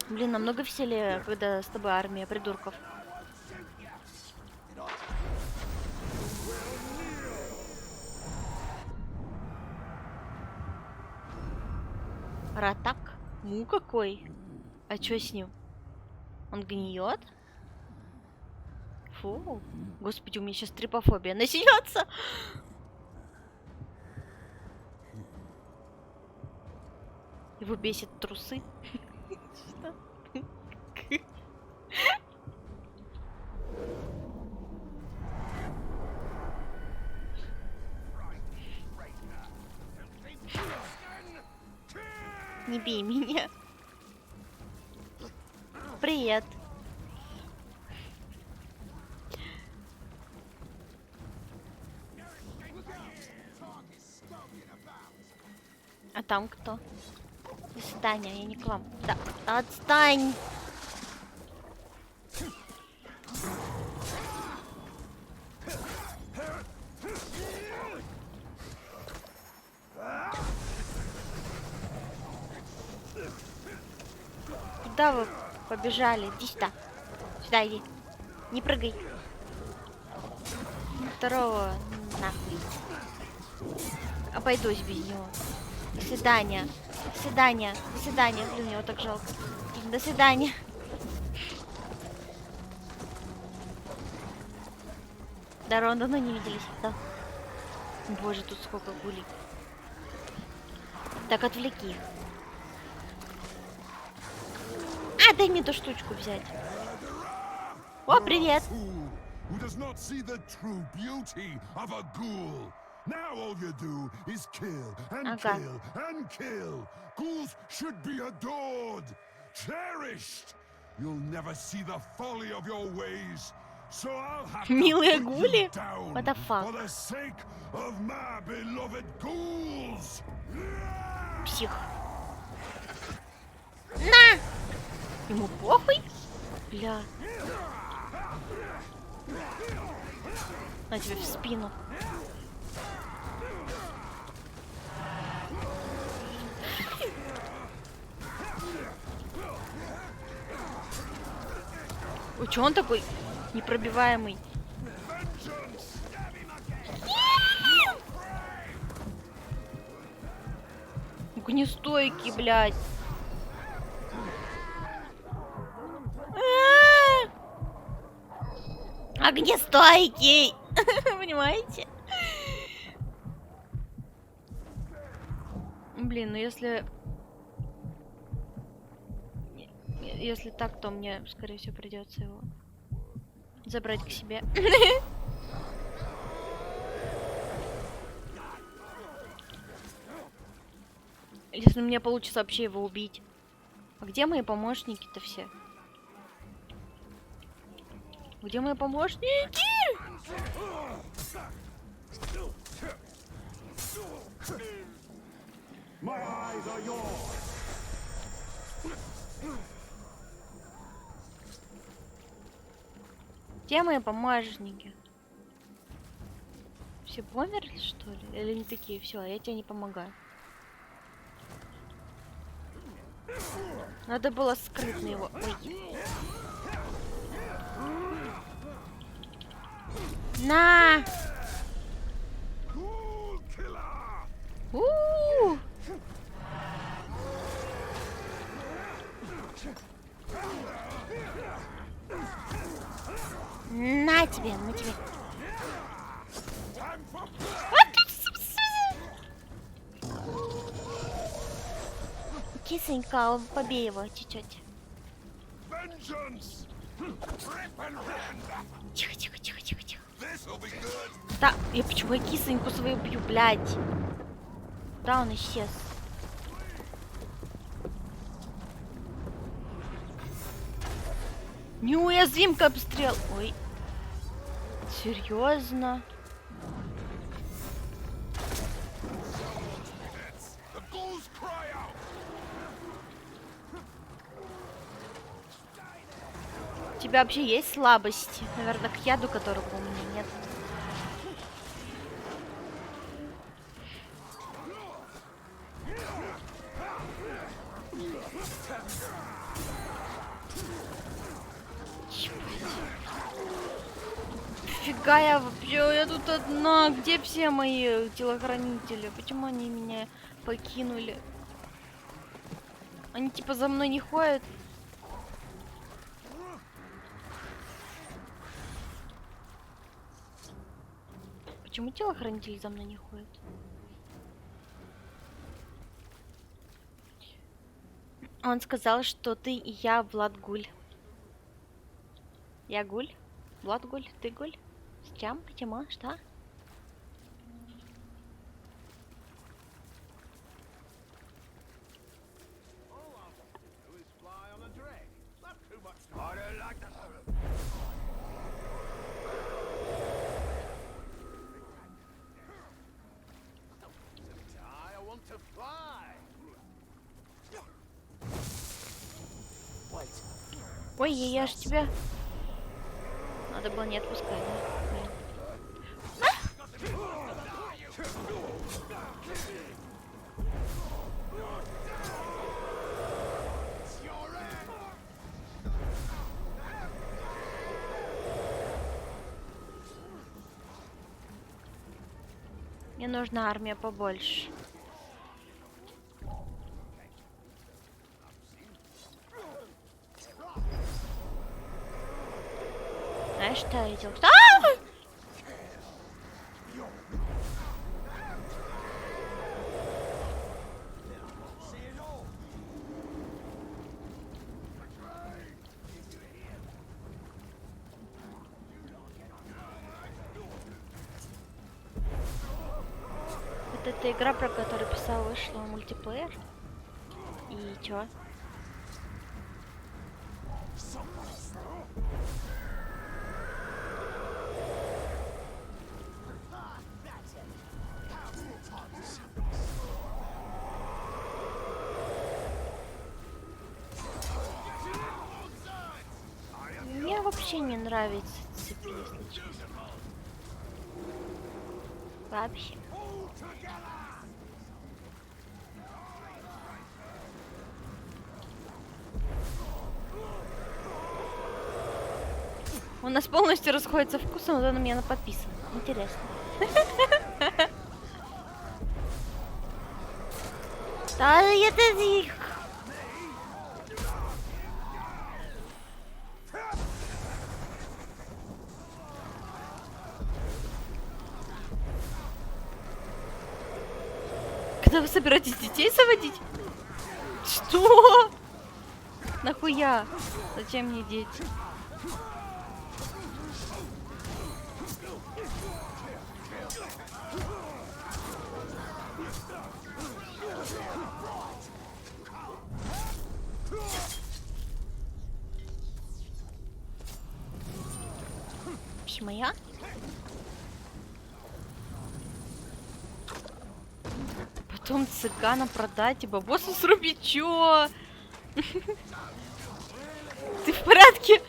Блин, намного веселее, когда с тобой армия придурков. Ратак? Ну какой? А чё с ним? Он гниет? Фу. Господи, у меня сейчас трипофобия начнется. Его бесит трусы. Не бей меня. Привет. А там кто? До свидания, я не к вам. Да, отстань! Куда вы побежали? Иди сюда. Сюда иди. Не прыгай. Второго нахуй. Обойдусь без него. До свидания. До свидания. До свидания. Блин, его так жалко. До свидания. Здорово, давно не виделись. Да. Боже, тут сколько гулей. Так, отвлеки их. А, дай мне эту штучку взять. О, привет. Who does not see the true beauty of a ghoul. Now all you do is kill and kill and kill. Ghouls should be adored, cherished. You'll never see the folly of your ways. So I'll have to Милые put гули? you down What the fuck? for the sake of my beloved ghouls. Псих. На! Ему похуй? Бля. На тебе в спину. Чё он такой непробиваемый? Огнестойкий, блядь. Огнестойкий! Понимаете? Блин, ну если так, то мне, скорее всего, придется его забрать к себе. Если у меня получится вообще его убить. А где мои помощники-то все? Где мои помощники? Где мои помощники? Все померли, что ли? Или не такие? Все, я тебе не помогаю. Надо было скрытно его. Ой. На! У-у-у! На тебе, на тебе. Кисонька, побей его чуть-чуть. Тихо, тихо, тихо, тихо, тихо. Да, я почему я кисоньку свою бью, блядь? Да, он исчез. Неуязвимка обстрел. Ой. Серьезно? У тебя вообще есть слабости? Наверное, к яду, которого у меня нет. Фига я вообще, я тут одна. Где все мои телохранители? Почему они меня покинули? Они типа за мной не ходят? Почему телохранители за мной не ходят? Он сказал, что ты и я Влад Гуль. Я Гуль? Влад Гуль? Ты Гуль? С чем? Почему? Что? Ой, я ж тебя... Надо было не отпускать, да? Мне нужна армия побольше. Знаешь, что я видел? Вот эта игра, про которую писал, вышла в мультиплеер. И чё? Мне вообще не нравится цепи, если честно. Вообще. У нас полностью расходится вкусом, но на меня подписан. Интересно. Да, это их. Когда вы собираетесь детей заводить? Что? Нахуя? Зачем мне дети? Моя? Потом цыгана продать и бабосу срубить. Чё? Ты в порядке?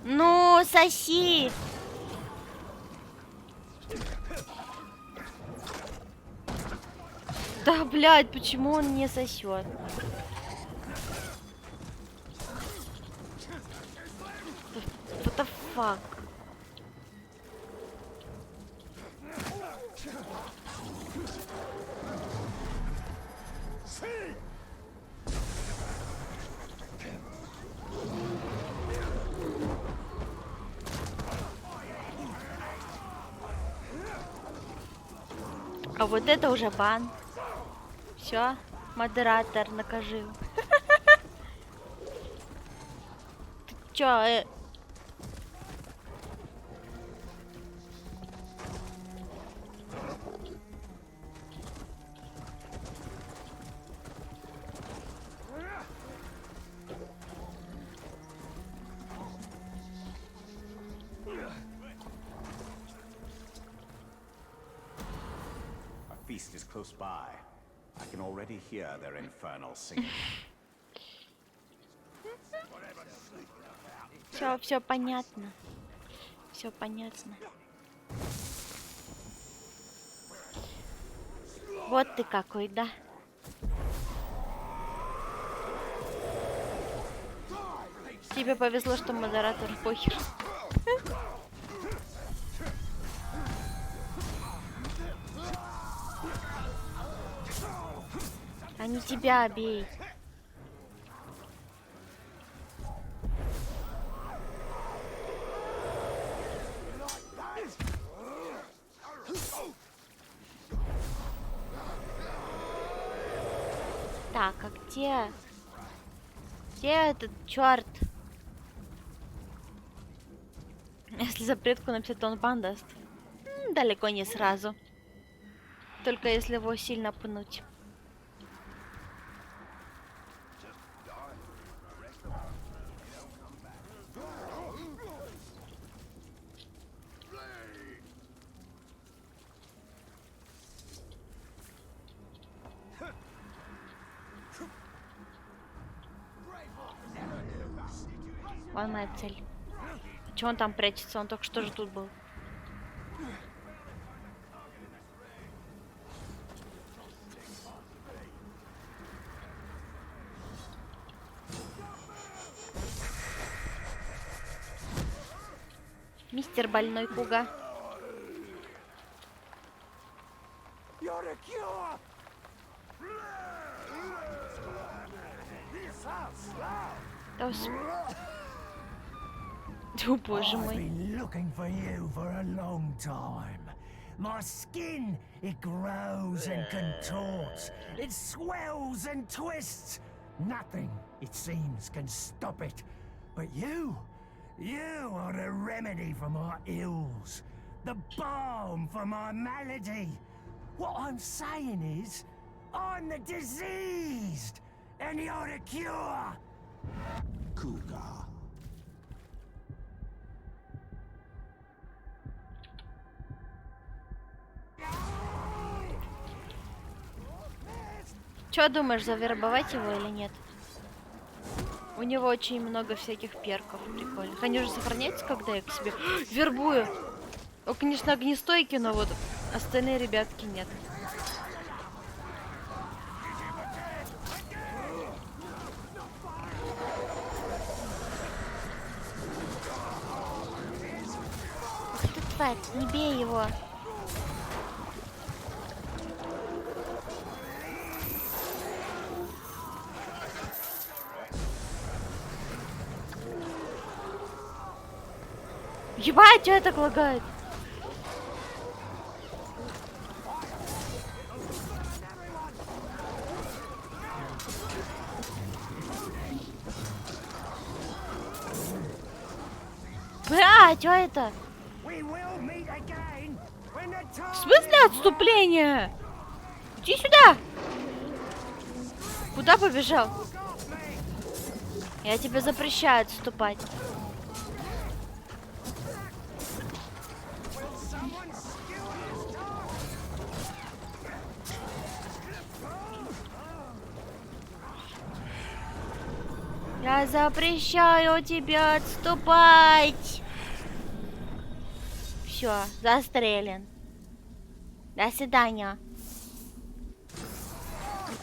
Ну, соси! Да, блядь, почему он не сосет? What the fuck? А вот это уже бан. Все, модератор, накажи. Ты чё, Feast is close by. I can already hear their infernal singing. Все понятно. Все понятно. Вот ты какой, да? Тебе повезло, что модератор похер. А не тебя бей. Так, а где? Где этот черт? Если запретку написать, то он бан даст. Далеко не сразу. Только если его сильно пнуть. Вон моя цель. Чего он там прячется? Он только что же тут был. Мистер больной пуга. О, боже мой. I've been looking for you for a long time. My skin, it grows and contorts. It swells and twists. Nothing, it seems, can stop it. But you are the remedy for my ills. The balm for my malady. What I'm saying is, I'm the diseased, and you're the cure. Kuga. Что думаешь, завербовать его или нет? У него очень много всяких перков прикольных. Они уже сохраняются, когда я к себе вербую. Он, конечно, огнестойкий, но вот остальные ребятки нет. Ах ты тварь, не бей его. Ебать, что это лагает? Бля, что это? В смысле отступление? Иди сюда! Куда побежал? Я тебе запрещаю отступать. Я запрещаю тебе отступать. Все, застрелен. До свидания.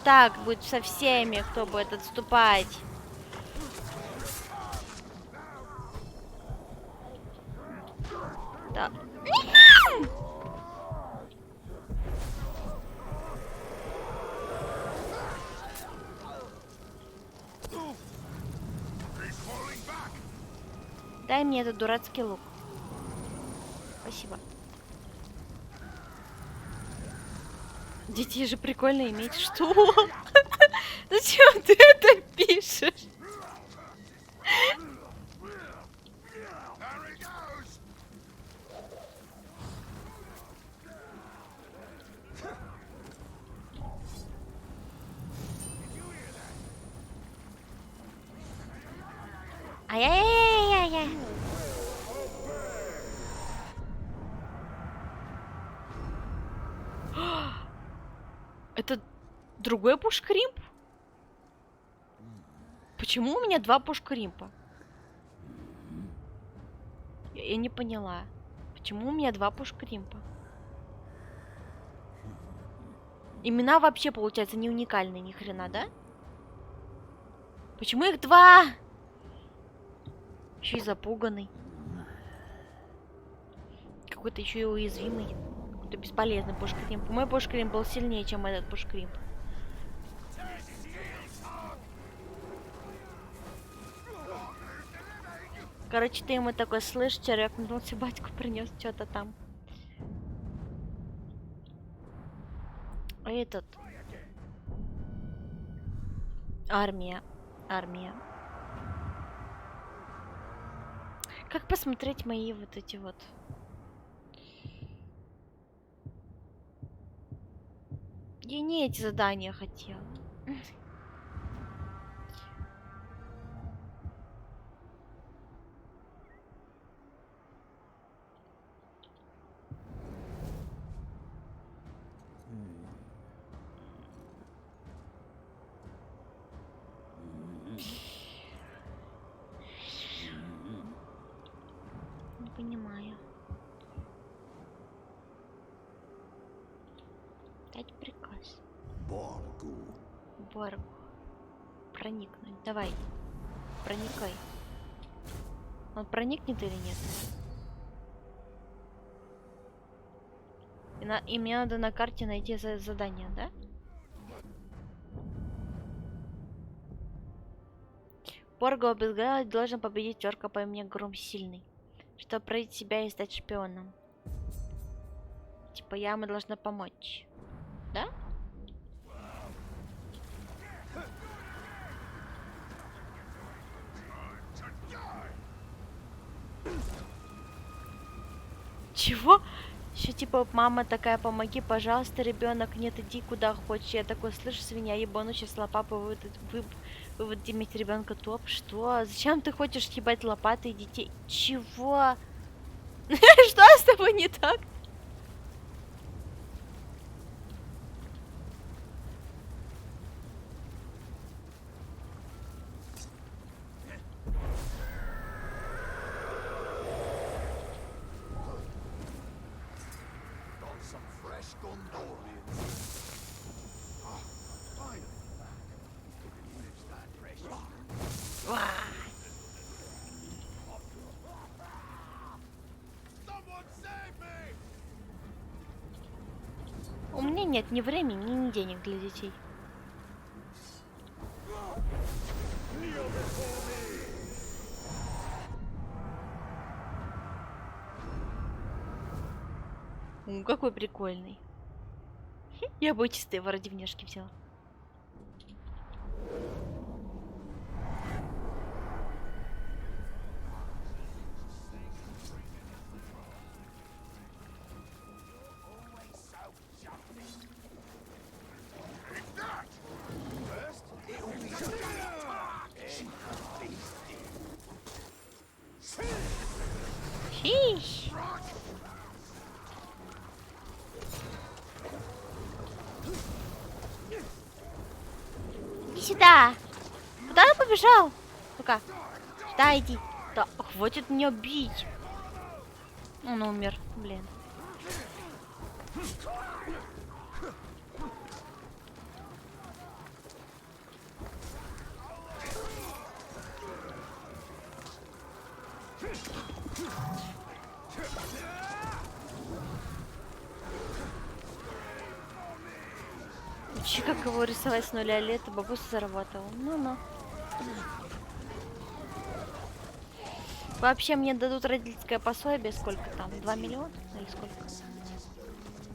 Так будет со всеми, кто будет отступать. Да. Дай мне этот дурацкий лук. Спасибо. Детей же прикольно иметь. Что? Зачем ты это пишешь? Ай-яй-яй-яй-яй. Это другой пушкримп? Почему у меня два пушкримпа? Я не поняла. Почему у меня два пушкримпа? Имена вообще, получается, не уникальные ни хрена, да? Почему их два? Еще и запуганный. Какой-то еще и уязвимый. Какой-то бесполезный пушкримп. Мой пушкримп был сильнее, чем этот пушкримп. Короче, ты ему такой, слышь, черекнулся, батьку принес что-то там. А этот... Армия. Армия. Как посмотреть мои вот эти вот... Я не эти задания хотела. Не понимаю. Дать приказ. Боргу. Боргу. Проникнуть. Давай. Проникай. Он проникнет или нет? И мне надо на карте найти задание, да? Боргу обезглавить должен победить орка по имени Гром Сильный, чтобы проявить себя и стать шпионом. Типа я ему должна помочь. Да? Чего? Еще типа мама такая, помоги, пожалуйста, ребенок, нет, иди куда хочешь. Я такой, слышь, свинья, ебану, сейчас лопапа вывод иметь ребенка топ. Что? Зачем ты хочешь ебать лопатой детей? Чего? Что с тобой не так? Gondorians. Ah, finally. Relives that pressure. Someone save me! У меня нет ни времени, ни денег для детей. Какой прикольный. Я бы чисто его ради внешки взяла. Хищ. Иди сюда. Куда он побежал? Ну-ка. Да, иди. Да, хватит меня бить. Он умер, блин. Вообще, как его рисовать с 0 лет, бабуса зарабатывал. Ну-ну. Вообще мне дадут родительское пособие, сколько там, 2 миллиона или сколько?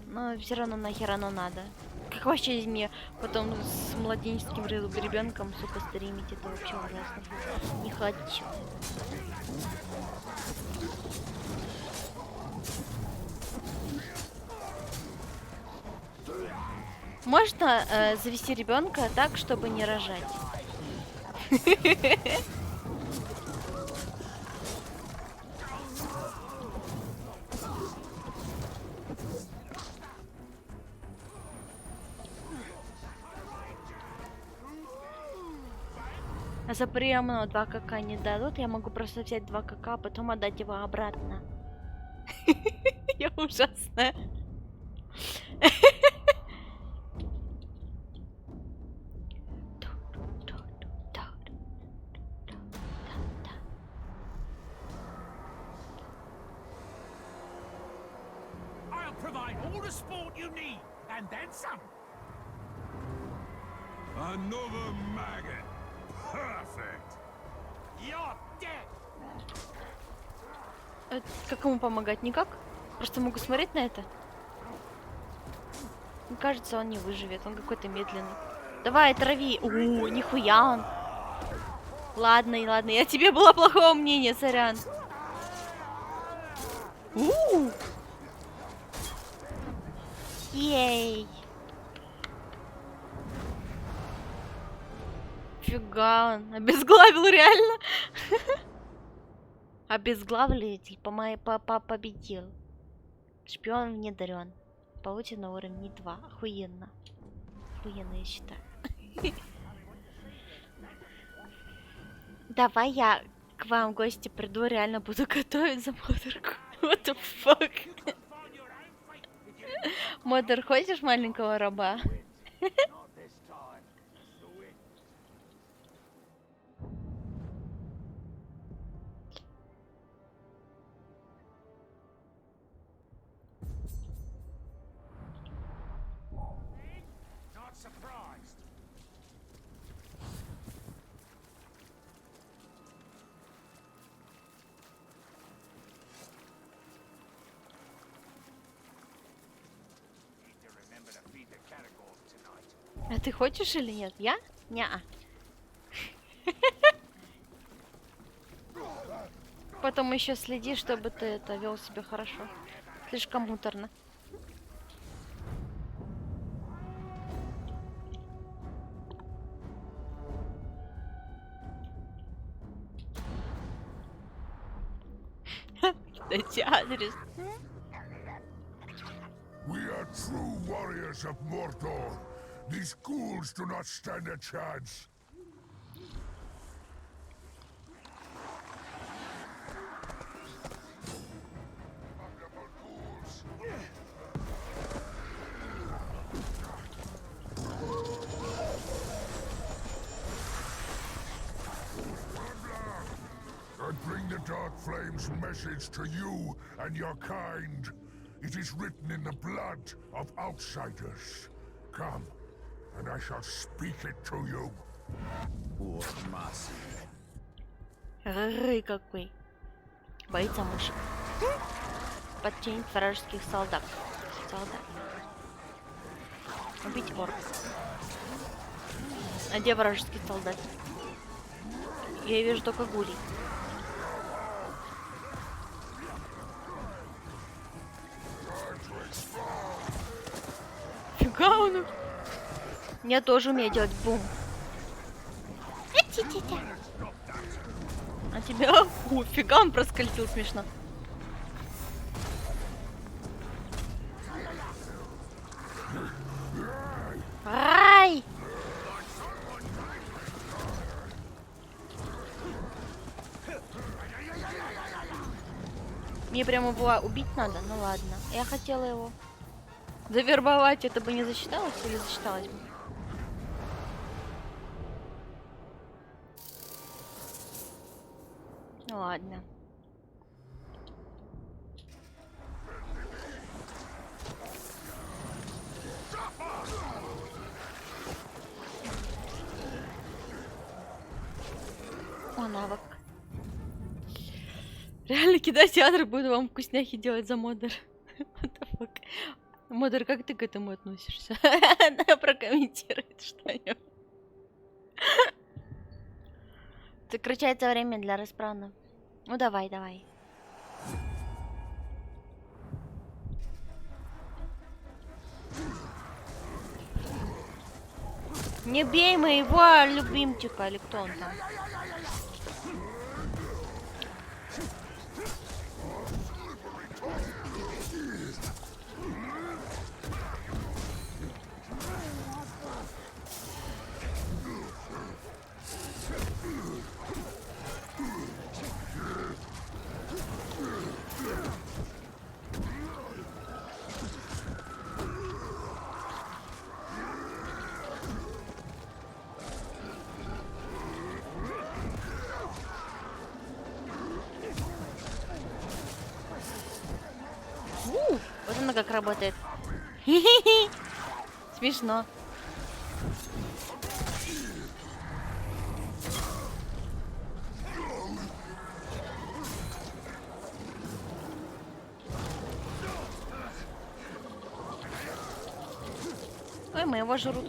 Но все равно нахер оно надо. Как вообще мне потом с младенческим ребенком, сука, стримить, это вообще ужасно. Не хочу. Можно завести ребенка так, чтобы не рожать. А за приемного 2 КК не дадут, я могу просто взять 2 КК, а потом отдать его обратно. Я ужасная. I'll provide all the sport you need, and then some. Another maggot. Perfect. You're dead. Как ему помогать? Никак? Просто могу смотреть на это? Мне кажется, он не выживет, он какой-то медленный. Давай, трави. О, нихуя он. Ладно, ладно, я тебе было плохого мнения, сорян. Ей. Фига он. Обезглавил реально. Обезглавливатель победил. Шпион внедрен. Получен на уровне 2. Охуенно. Охуенно, я считаю. Давай я к вам в гости приду, реально буду готовить за Модерку. What the fuck? Модер, хочешь маленького раба? Not surprised. Need to remember to feed the caragors tonight. А ты хочешь или нет? Я? Неа. Потом еще следи, чтобы ты это вел себя хорошо. Слишком муторно. Дайте адрес. We are true warriors of Mordor. These ghouls do not stand a chance. Dark Flame's message to you and your kind. It is written in the blood of outsiders. Come, and I shall speak it to you. Ры какой. Боится мышек. Подчинить вражеских солдат. Убить орк. А где вражеский солдат? Я вижу только гулей. Фига он. Я тоже умею делать бум. А тебя? Фига он проскользил смешно. Ай! Мне прямо было убить надо? Ну ладно. Я хотела его завербовать. Это бы не засчиталось или засчиталось бы? Ну ладно. О, навык. Реально кидать ядра, буду вам вкусняхи делать за модер. What the fuck? Модер, как ты к этому относишься? Она прокомментирует что-нибудь. Сокращается время для расправы. Ну давай, давай. Не бей моего любимчика, или кто он там? Вот оно как работает. Смешно. Ой, моего жрут.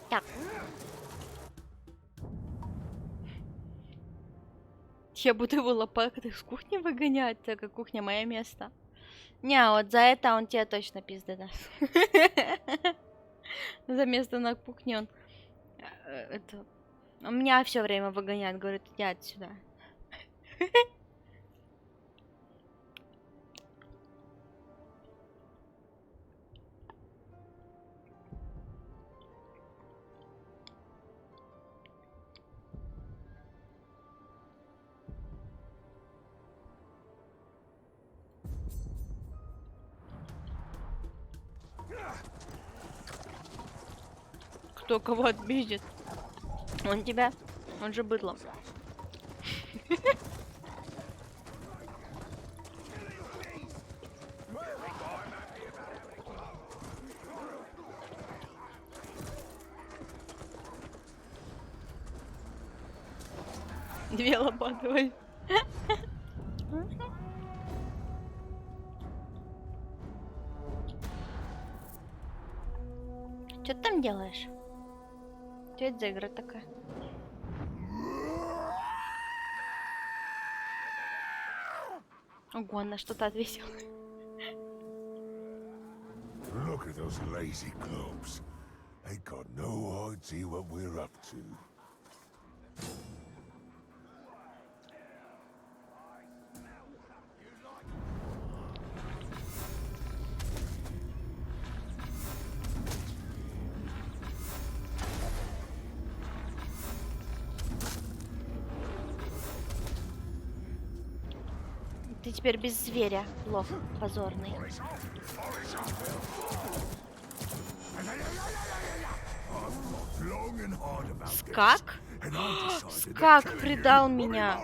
Так. Я буду его лопатой с кухни выгонять, так как кухня мое место. Не, вот за это он тебе точно пизды даст. За место на кухне он меня все время выгоняет, говорит, иди отсюда. Кто кого отбежит? Он тебя? Он же быдло. Две лопаты. Что ты там делаешь? Что это за игра такая? Ого, она что-то отвесила. Look at those lazy globes. Ain't got no idea what we're up to. Ты теперь без зверя, лох позорный. Скак? Скак предал меня.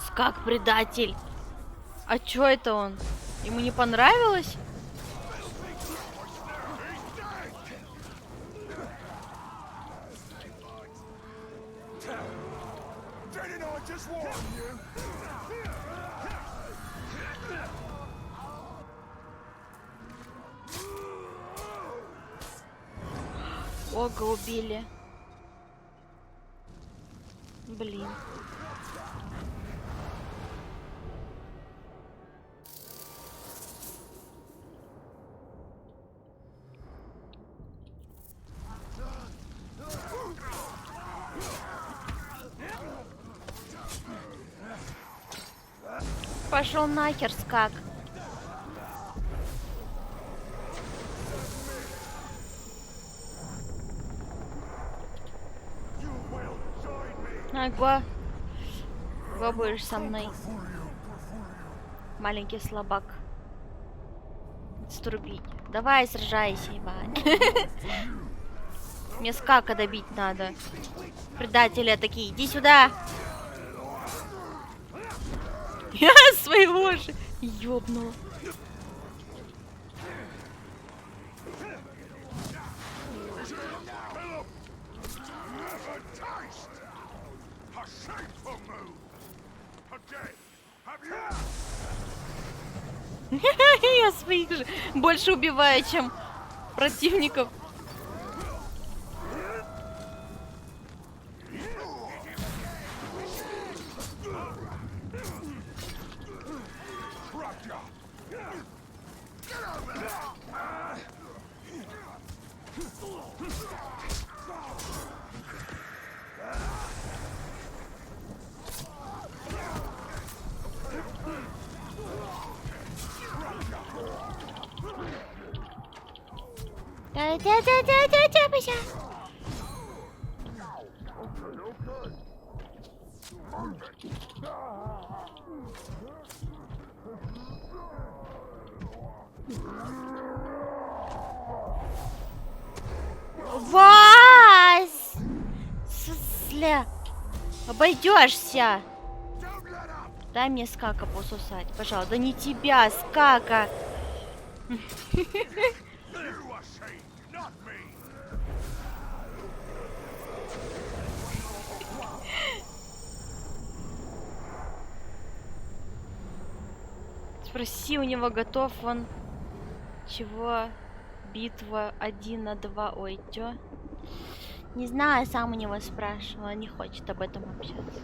Скак предатель. А чё это он? Ему не понравилось? Ога убили. Блин. Пошел нахер, скак. Ага. Го будешь со мной. Маленький слабак. Струбить. Давай, сражайся, Иван. Мне скака добить надо. Предатели такие, иди сюда. Я своего же ёбнула. Я своих же больше убиваю, чем противников. Вас! Обойдешься. Дай мне скака посусать, пожалуйста. Да не тебя, скака. Спроси у него, готов он. Чего? Битва 1 на 2. Ой, чё? Не знаю, сам у него спрашивала. Не хочет об этом общаться.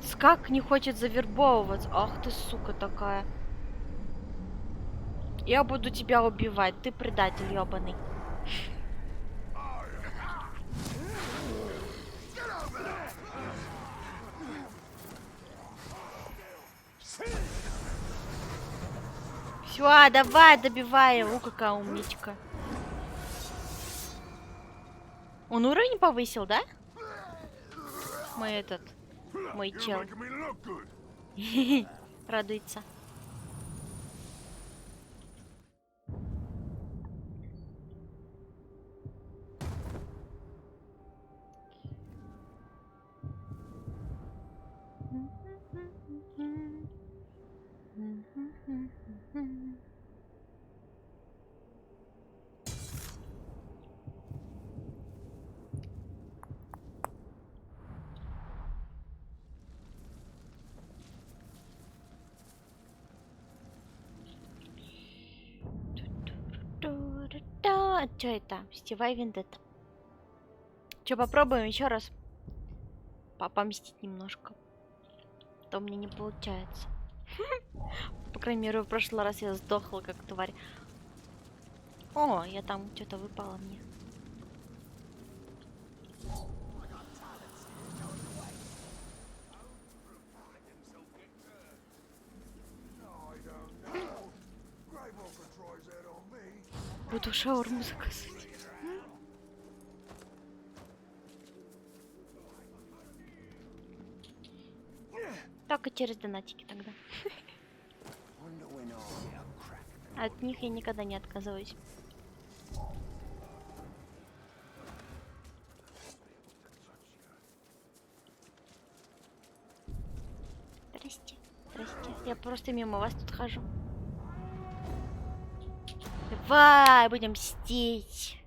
Скак не хочет завербовываться. Ах ты, сука такая. Я буду тебя убивать. Ты предатель ёбаный. Все, давай, добивай его. Какая умничка. Он уровень повысил, да? Мой чел. Радуется. Что это? Сетевая вендетта. Что, попробуем еще раз? Помстить немножко. А то мне не получается. По крайней мере, в прошлый раз я сдохла, как тварь. О, я там что-то выпало мне. Буду шаурму заказывать. Только через донатики тогда. От них я никогда не отказываюсь. Здрасте, здрасте. Я просто мимо вас тут хожу. Давай, будем мстить.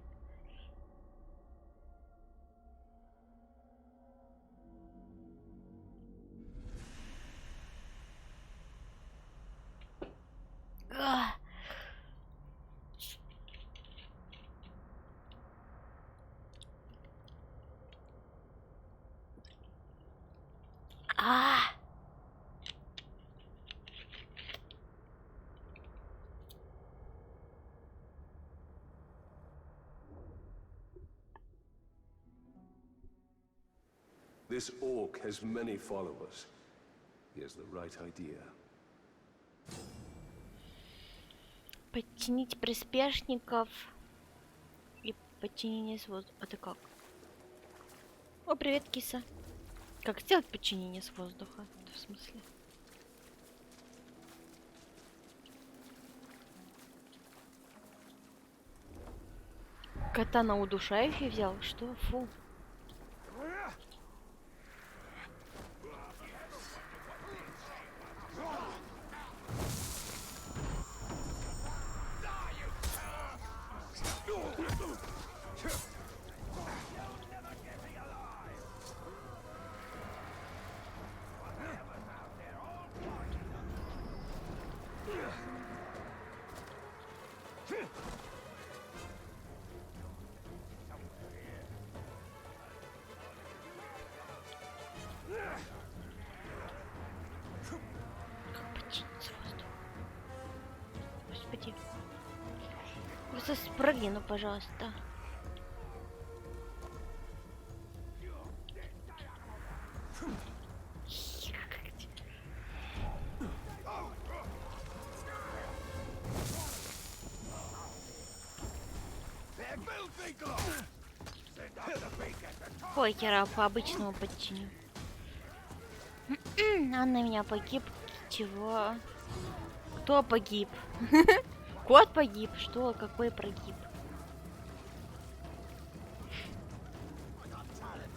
This orc has many followers. He has the right idea. Подчинить приспешников и подчинение с воздуха. Это как? О, привет, киса. Как сделать подчинение с воздуха? В смысле? Катана удушающий взял? Что? Фу. Господи. Просто спрыгни, ну, пожалуйста. Похера, по-обычному подчиню. Анна меня погиб. Чего? Кто погиб? Кот погиб? Что? Какой прогиб?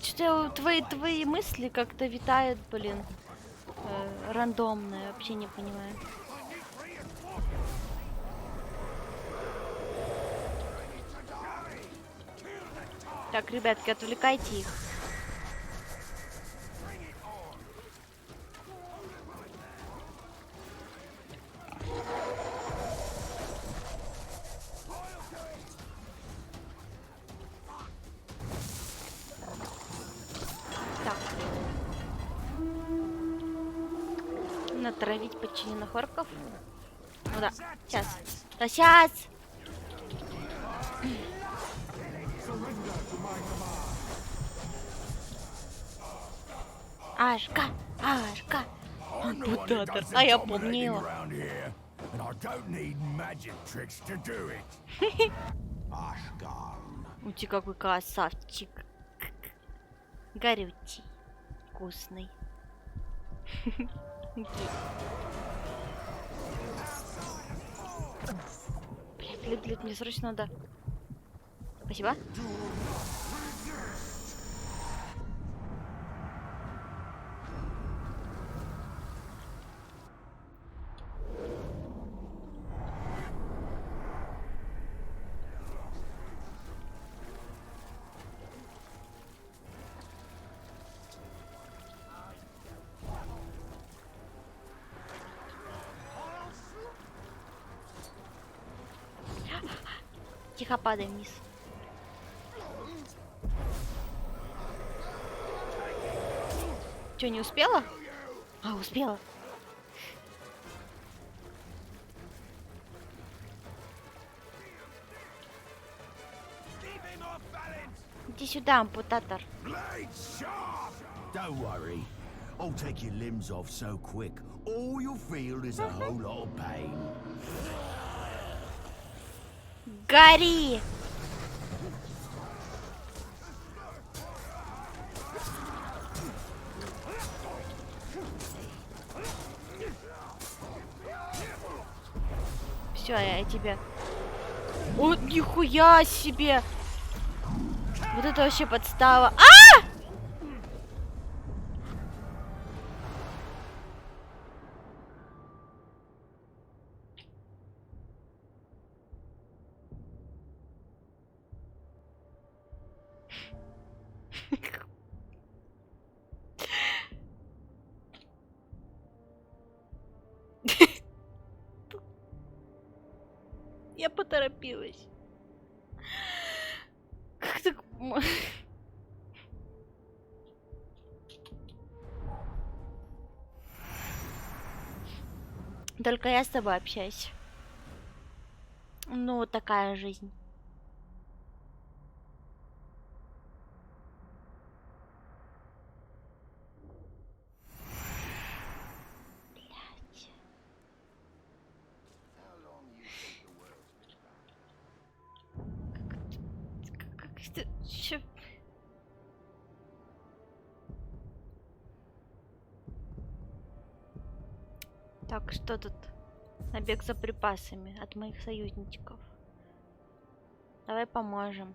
Что-то твои мысли как-то витают, блин. Рандомные, вообще не понимаю. Так, ребятки, отвлекайте их. Так. Натравить подчиненных орков. Ну да, сейчас. Да сейчас! Ашка, Ашка. Ампутатор. А я помнила. Ути, какой красавчик. Горючий. Вкусный. Блядь, мне срочно надо. Спасибо. Тихо падай вниз. Чё, не успела? А, успела. Иди сюда, ампутатор. Don't worry. I'll take your limbs off so quick. All you'll feel is a whole lot of pain. Гори! Все, я тебе... О, нихуя себе! Вот это вообще подстава. А! Я поторопилась. Как так? Только я с тобой общаюсь. Ну, такая жизнь. Чё? Так, что тут? Набег за припасами от моих союзников. Давай поможем.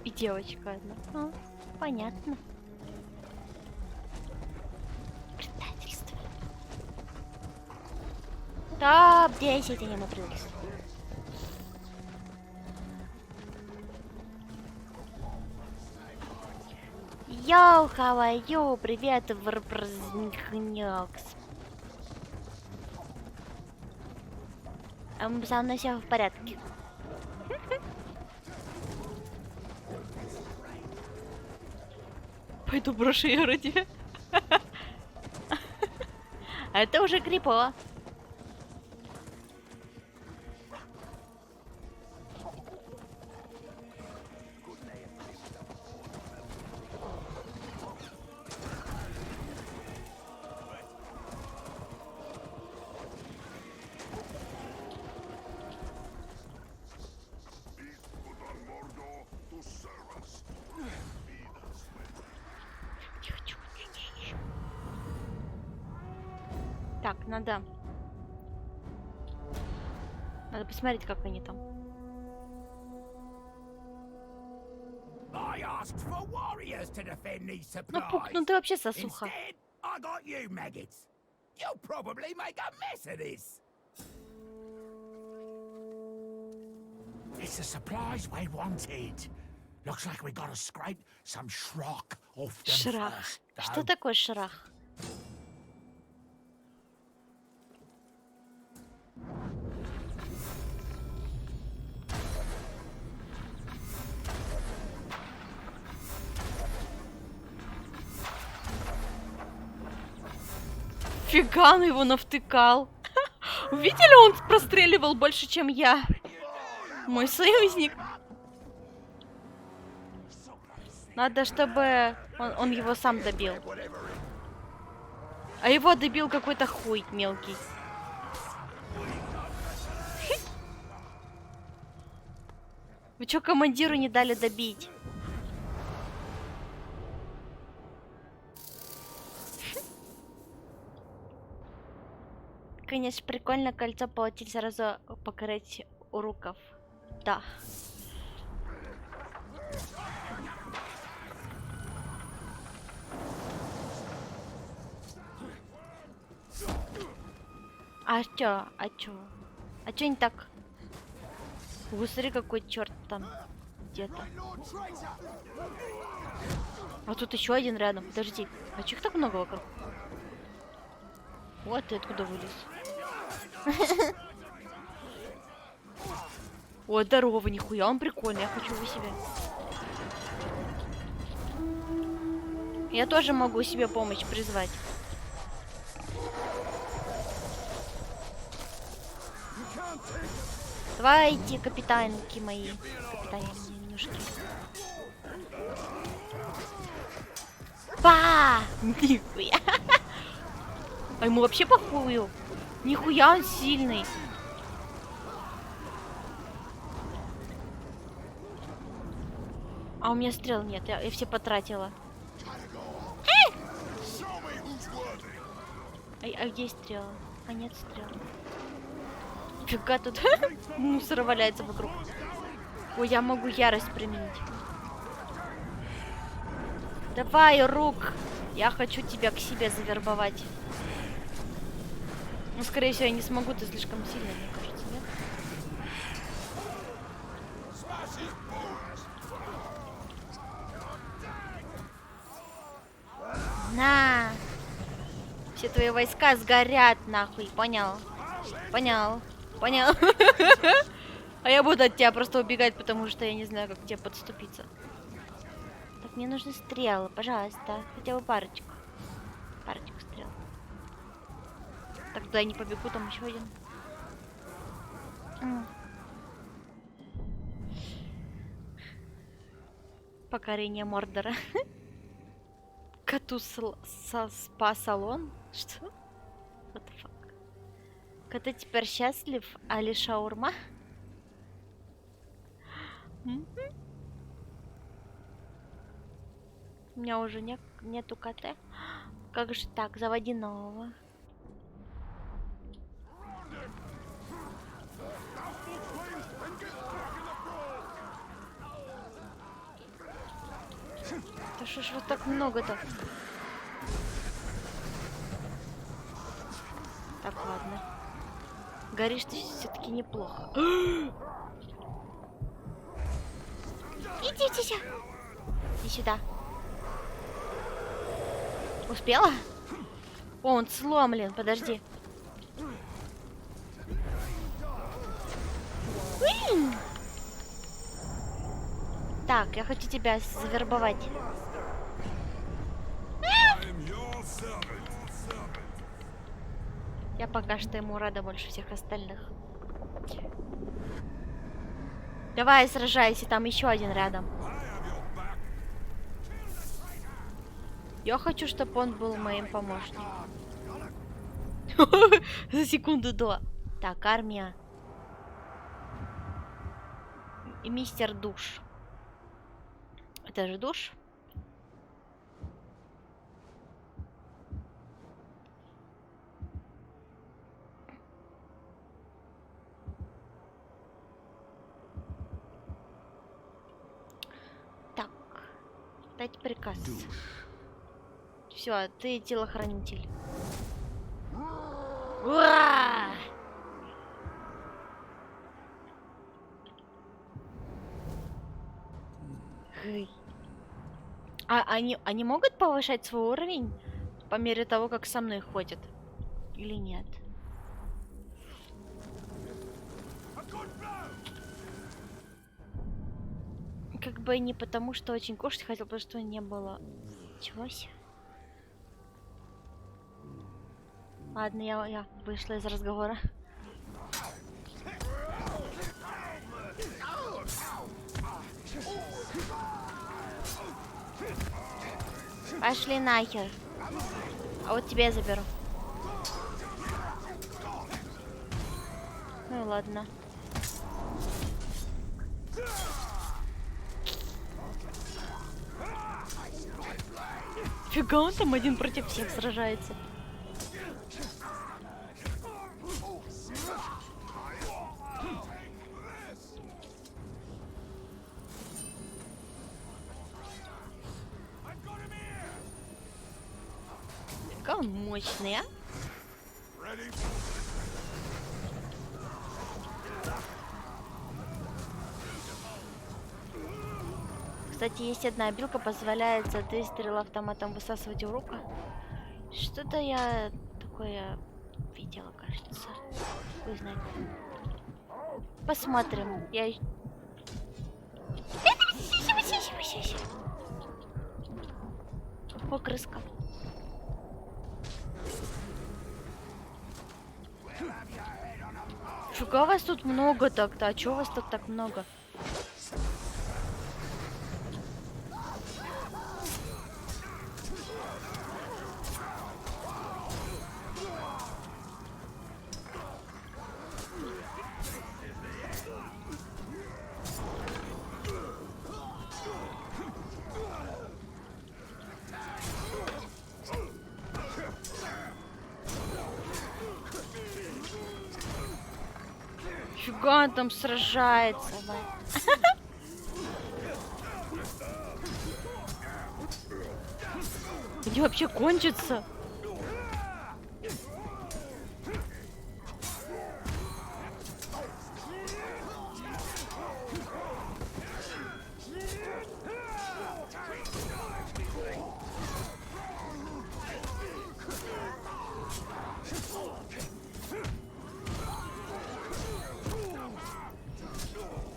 И девочка одна. А, понятно. Предательство. Топ-10 аниме предательство. Йоу, how are you? Привет, Врбрзнькнёкс. Со мной все в порядке. Пойду брошу ее ради. А это уже крипово. Так, надо посмотреть, как они там. Ну, Пук, ну ты вообще сосуха. It's the supplies we wanted. Looks like we gotta scrape some shrock off them Шрах. first, Что though. такое шрах? Фига, он его навтыкал. Увидели, он простреливал больше, чем я. Мой союзник. Надо, чтобы он его сам добил. А его добил какой-то хуй мелкий. Вы чё командиру не дали добить? Конечно, прикольно кольцо полететь сразу покорять уруков. Да. А чё? А чё? А чё не так? Смотри, какой черт там где-то. А тут еще один рядом. Подожди. А чё их так много вокруг? Вот ты откуда вылез. О, здорово, нихуя, он прикольный, я хочу его себе. Я тоже могу себе помощь призвать. Давайте, капитанки мои. Капитанюшки. Па! Нихуя. А ему вообще похую. Нихуя он сильный. А у меня стрел нет, я все потратила. А где стрела? А нет стрел. Фига тут мусор валяется вокруг. Ой, я могу ярость применить. Давай, Рук. Я хочу тебя к себе завербовать. Ну, скорее всего, я не смогу, ты слишком сильный, мне кажется, нет? На! Все твои войска сгорят, нахуй, понял? Понял, понял. А я буду от тебя просто убегать, потому что я не знаю, как к тебе подступиться. Так, мне нужны стрелы, пожалуйста. Хотя бы парочку. Парочку стрел. Так, туда я не побегу, там еще один. Покорение Мордора. Коту спа-салон? Что? What the fuck? Коты теперь счастлив, али шаурма? У меня уже нету КТ. Как же так? Заводи нового. Да что ж вот так много-то? Так, ладно. Горишь ты все-таки неплохо. Иди сюда. Иди сюда. Успела? О, он сломлен, подожди. Так, я хочу тебя завербовать. Я пока что ему рада больше всех остальных. Давай сражайся, там еще один рядом. Я хочу, чтобы он был моим помощником. За секунду до. Так, армия. И мистер Душ. Это же Душ? Так. Дать приказ. Все, ты телохранитель. Ура! А они могут повышать свой уровень по мере того, как со мной ходят? Или нет? Как бы не потому, что очень кушать хотел, потому что не было. Чего себе? Ладно, я вышла из разговора. Пошли нахер. А вот тебя я заберу. Ну ладно. Фига, он там один против всех сражается. Какой он мощный, а? Кстати, есть одна обилка, позволяет за 3 стрел автоматом высасывать у рука. Что-то я такое видела, кажется. Вы знаете. Посмотрим. Я... О, крыска. Нифига вас тут много так-то. А чё вас тут так много? Фига он там сражается, Где вообще кончится?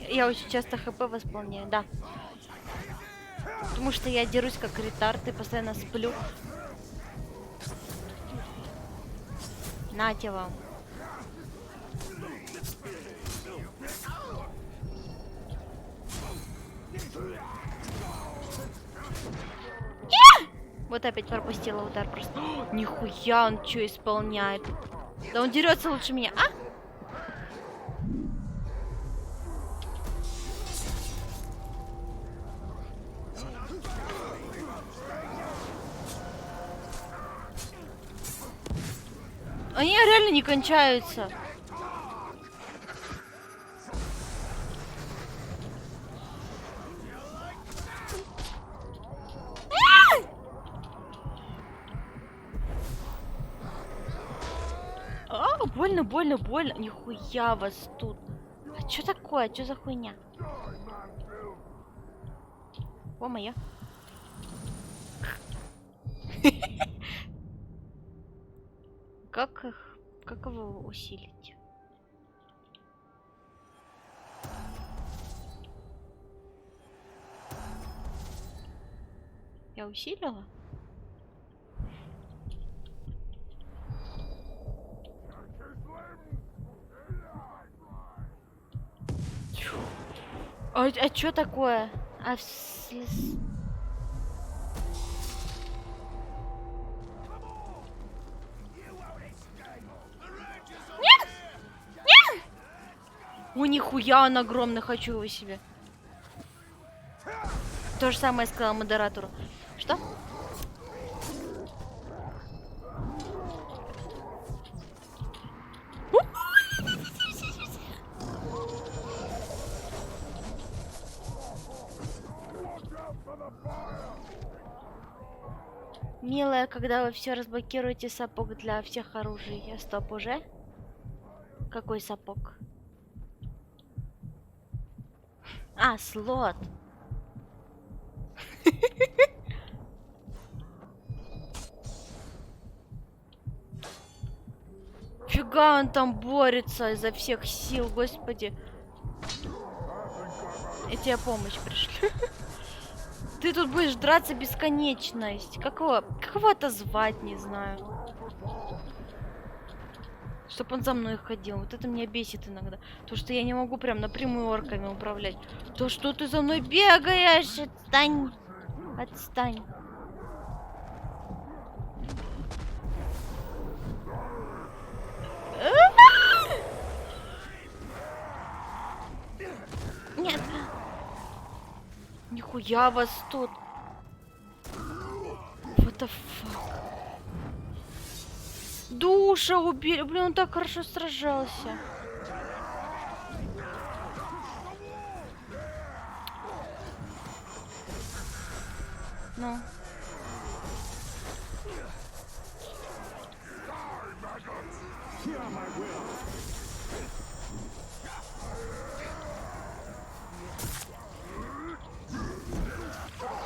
Я очень часто ХП восполняю, да. Потому что я дерусь как ретард и постоянно сплю. Нате вам. Вот опять пропустила удар просто. О, нихуя он что исполняет. Да он дерется лучше меня, а? Они реально не кончаются. А, больно, больно, больно. Нихуя вас тут. А что такое? Что за хуйня? О, моя. Как его усилить? Я усилила? А что такое? О, нихуя он огромный, хочу его себе. То же самое сказала модератору. Что? Милая, когда вы все разблокируете сапог для всех оружий. Я стоп уже? Какой сапог? А, слот. Фига он там борется изо всех сил, господи. И тебе помощь пришли. Ты тут будешь драться бесконечность. Как его отозвать, не знаю. Чтоб он за мной ходил. Вот это меня бесит иногда. То, что я не могу прям напрямую орками управлять. То, что ты за мной бегаешь. Отстань. Отстань. Нет. Нихуя вас тут. What the fuck? Душа убили. Блин, он так хорошо сражался. Ну.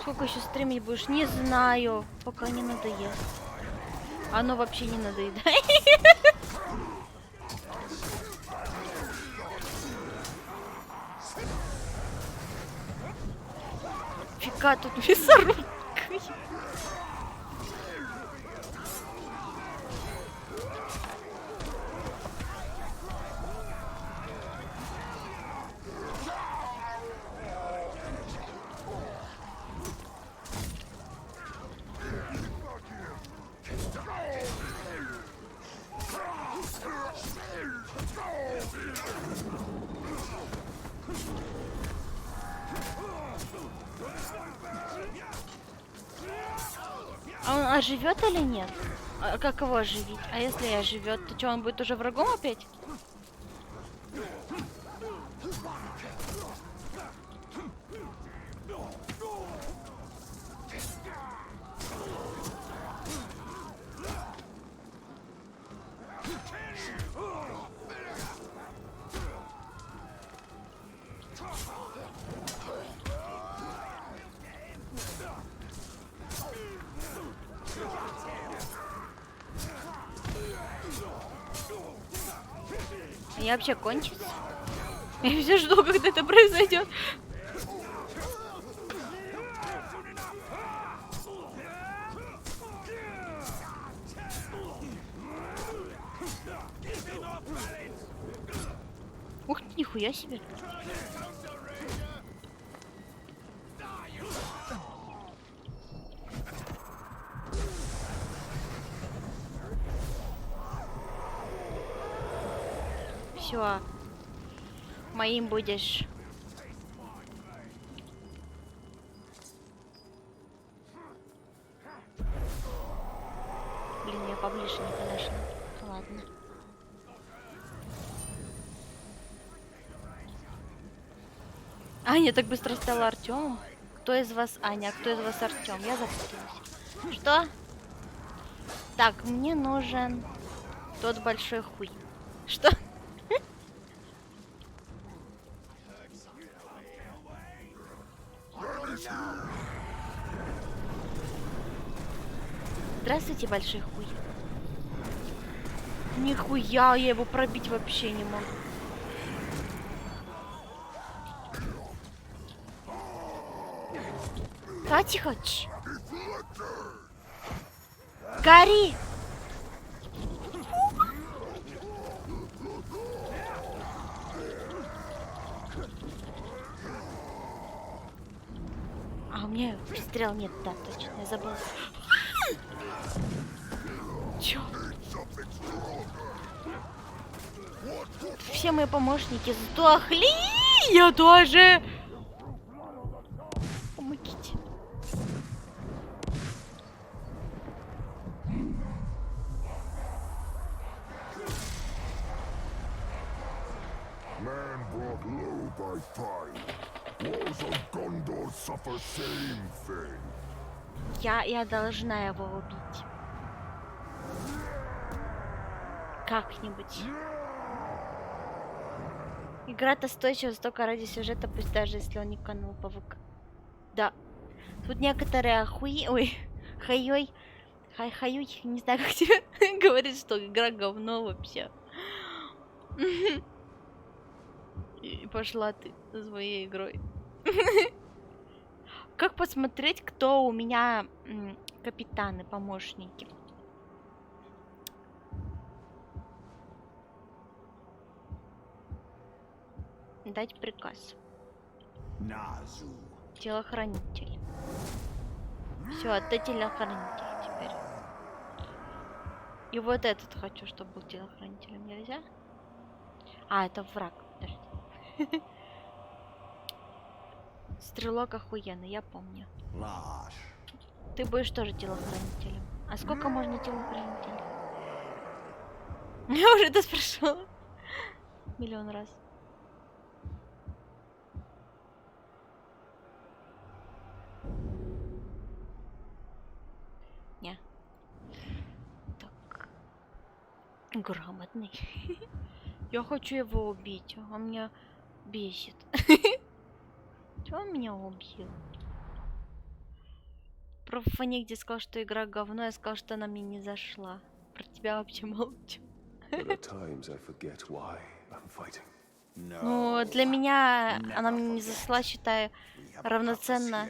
Сколько еще стримить будешь? Не знаю. Пока не надоест. Оно вообще не надоедает. Фига тут мясорубка. А он оживет или нет? А как его оживить? А если и оживет, то что, он будет уже врагом опять? Я вообще кончится? Я все жду, когда это произойдет. Ух ты, нихуя себе. Все, моим будешь. Блин, я поближе не подошла. Ладно. Аня так быстро стала Артемом. Кто из вас Аня, а кто из вас Артем? Я запуталась. Что? Так, мне нужен тот большой хуй. Что? Здравствуйте, большой хуй. Нихуя, я его пробить вообще не могу. А, тихо. Гори! А у меня стрел нет, да, точно, я забыла. Чё? Все мои помощники сдохли! Я тоже! Помогите. Man brought low by fire. Walls of Gondor suffer same thing. Я должна его убить. Как-нибудь. Игра-то стоящая столько ради сюжета, пусть даже если он не канул по ВК. Да. Тут некоторые ой, хайой, хай-хаюй, не знаю, как тебе говорит, что игра говно вообще. И пошла ты за своей игрой. Как посмотреть, кто у меня капитаны, помощники? Дать приказ. Телохранитель. Все, это телохранитель теперь. И вот этот хочу, чтобы был телохранителем. Нельзя? А, это враг. Подожди. Стрелок охуенный, я помню. Ты будешь тоже телохранителем. А сколько можно телохранителей? Я уже это спрашивала. Миллион раз. Не. Так. Грамотный. Я хочу его убить. Он меня бесит. Чего он меня убил? Про Фоне, где сказал, что игра говно, я сказал, что она мне не зашла. Про тебя вообще молчу. Ну, для меня она мне не зашла, считаю, равноценно.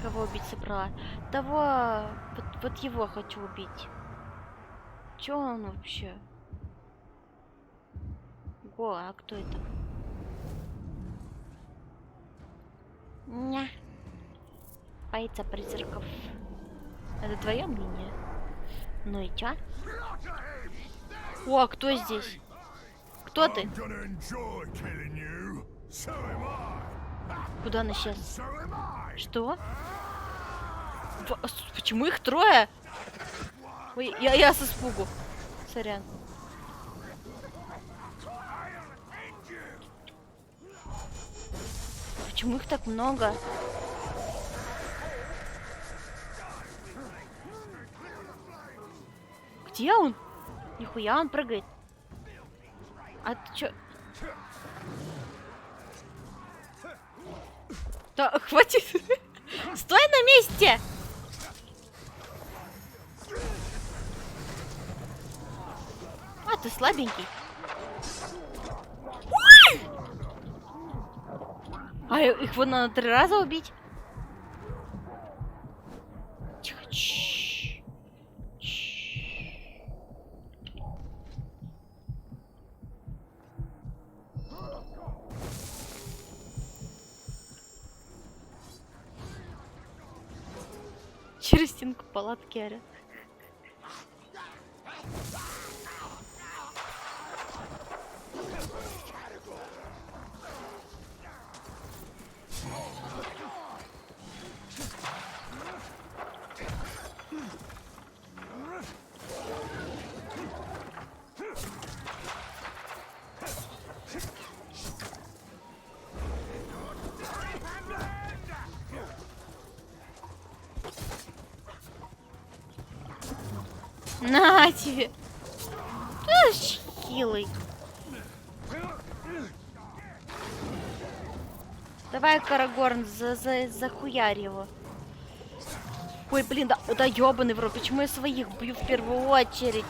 Кого убить собрала? Того, вот его хочу убить. Чё он вообще? Го, а кто это? Ня. Боится призраков. Это твое мнение? Ну и чё? О, а кто здесь? Кто ты? I'm gonna enjoy killing you. So am I. Куда она сейчас? So am I. Что? Почему их трое? Ой, я с испугу. Сорян. Почему их так много? Где он? Нихуя он прыгает. А ты чё? Да, хватит. Стой на месте! А, ты слабенький. Ой! А их вот надо 3 раза убить? Тихо. Через стенку палатки орят. На тебе! Ты ж хилый. Давай, Карагорн, захуярь его. Ой, блин, да ёбаный в рот. Почему я своих бью в первую очередь?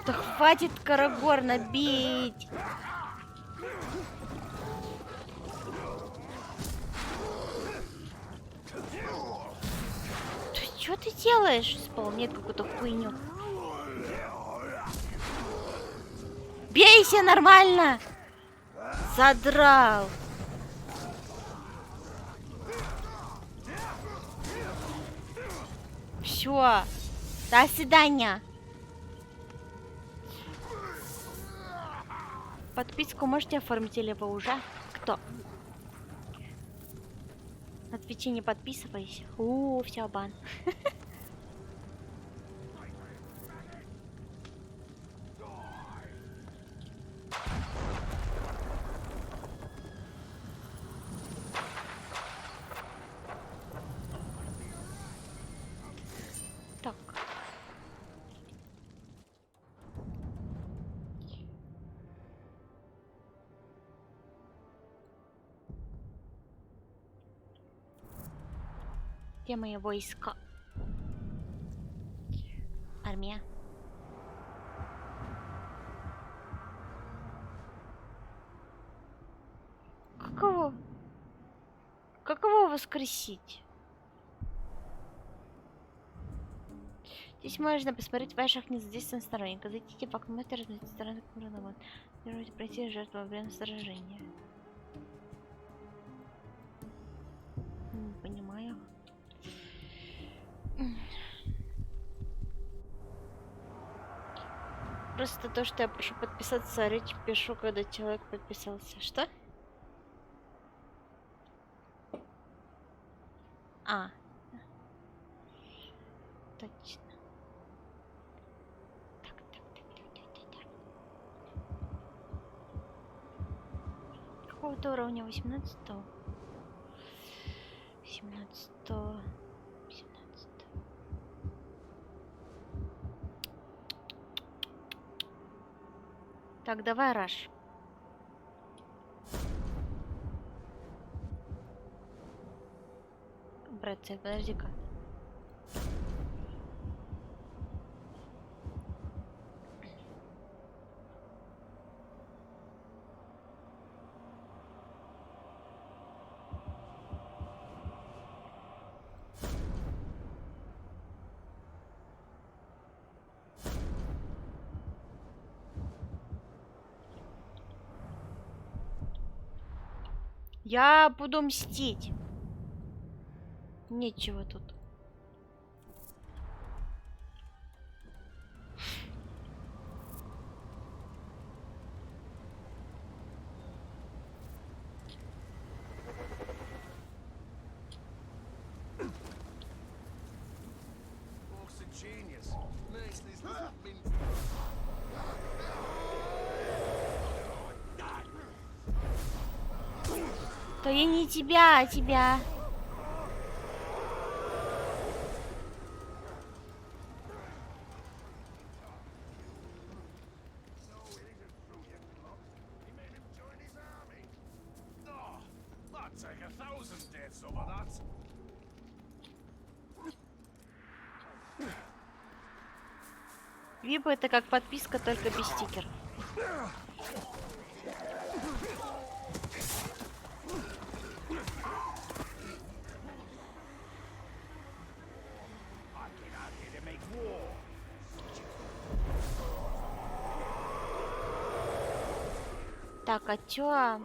Да хватит Карагорна бить! Что ты делаешь? Исполняет какую-то хуйню. Бейся нормально! Задрал! Все. До свидания. Подписку можете оформить или вы уже? Кто? На Твиче не подписывайся. Все, бан. Так. Где мои войска? Армия. Каково воскресить? Здесь можно посмотреть ваших незадействованных сторонников. Зайдите в окно и разметьте стороны курановод. Можете пройти жертву во время сражения. Не понимаю. Просто то, что я прошу подписаться, речь пишу, когда человек подписался. Что? А. Точно. Так. Какого-то уровня 18-го. 17-го. 17-го. Так, давай раш. Братцы, подожди-ка. Я буду мстить. Нечего тут. То я не тебя, а тебя. Випа это как подписка, только без стикеров. Так, а чё? A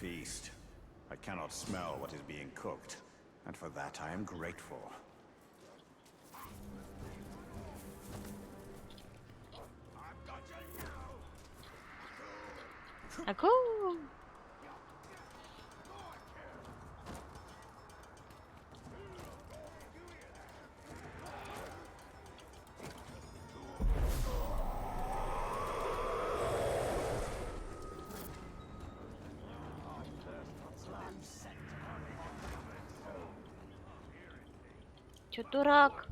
feast. I cannot smell what is being cooked, and for that I am grateful. Аку! Чё, дурак?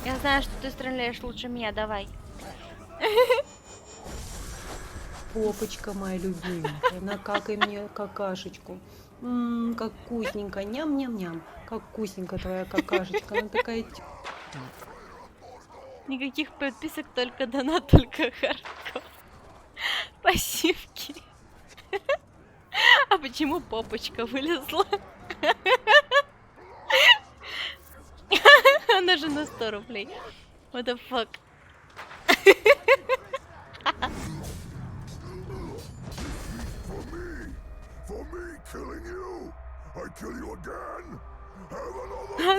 Я знаю, что ты стреляешь лучше меня, давай. Попочка моя любимая, накакай мне какашечку. Как вкусненько, ням-ням-ням. Как вкусненько твоя какашечка, она такая... Никаких подписок, только донат, только хардкор. Пассивки. А почему попочка вылезла? Она же на 100 рублей. What the fuck?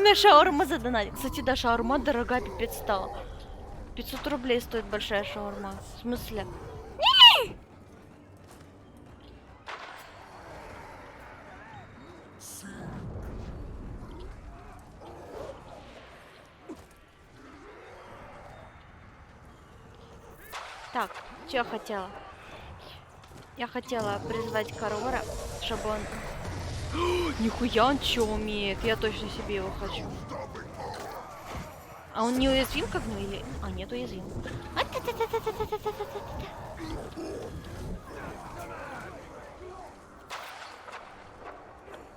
На шаурма задонатит. Кстати, да, шаурма дорогая, пипец стала. 500 рублей стоит большая шаурма. В смысле? Так, что я хотела? Я хотела призвать Карора, чтобы он... Нихуя он что умеет? Я точно себе его хочу. А он не уязвим как ну или... А, нет, уязвим.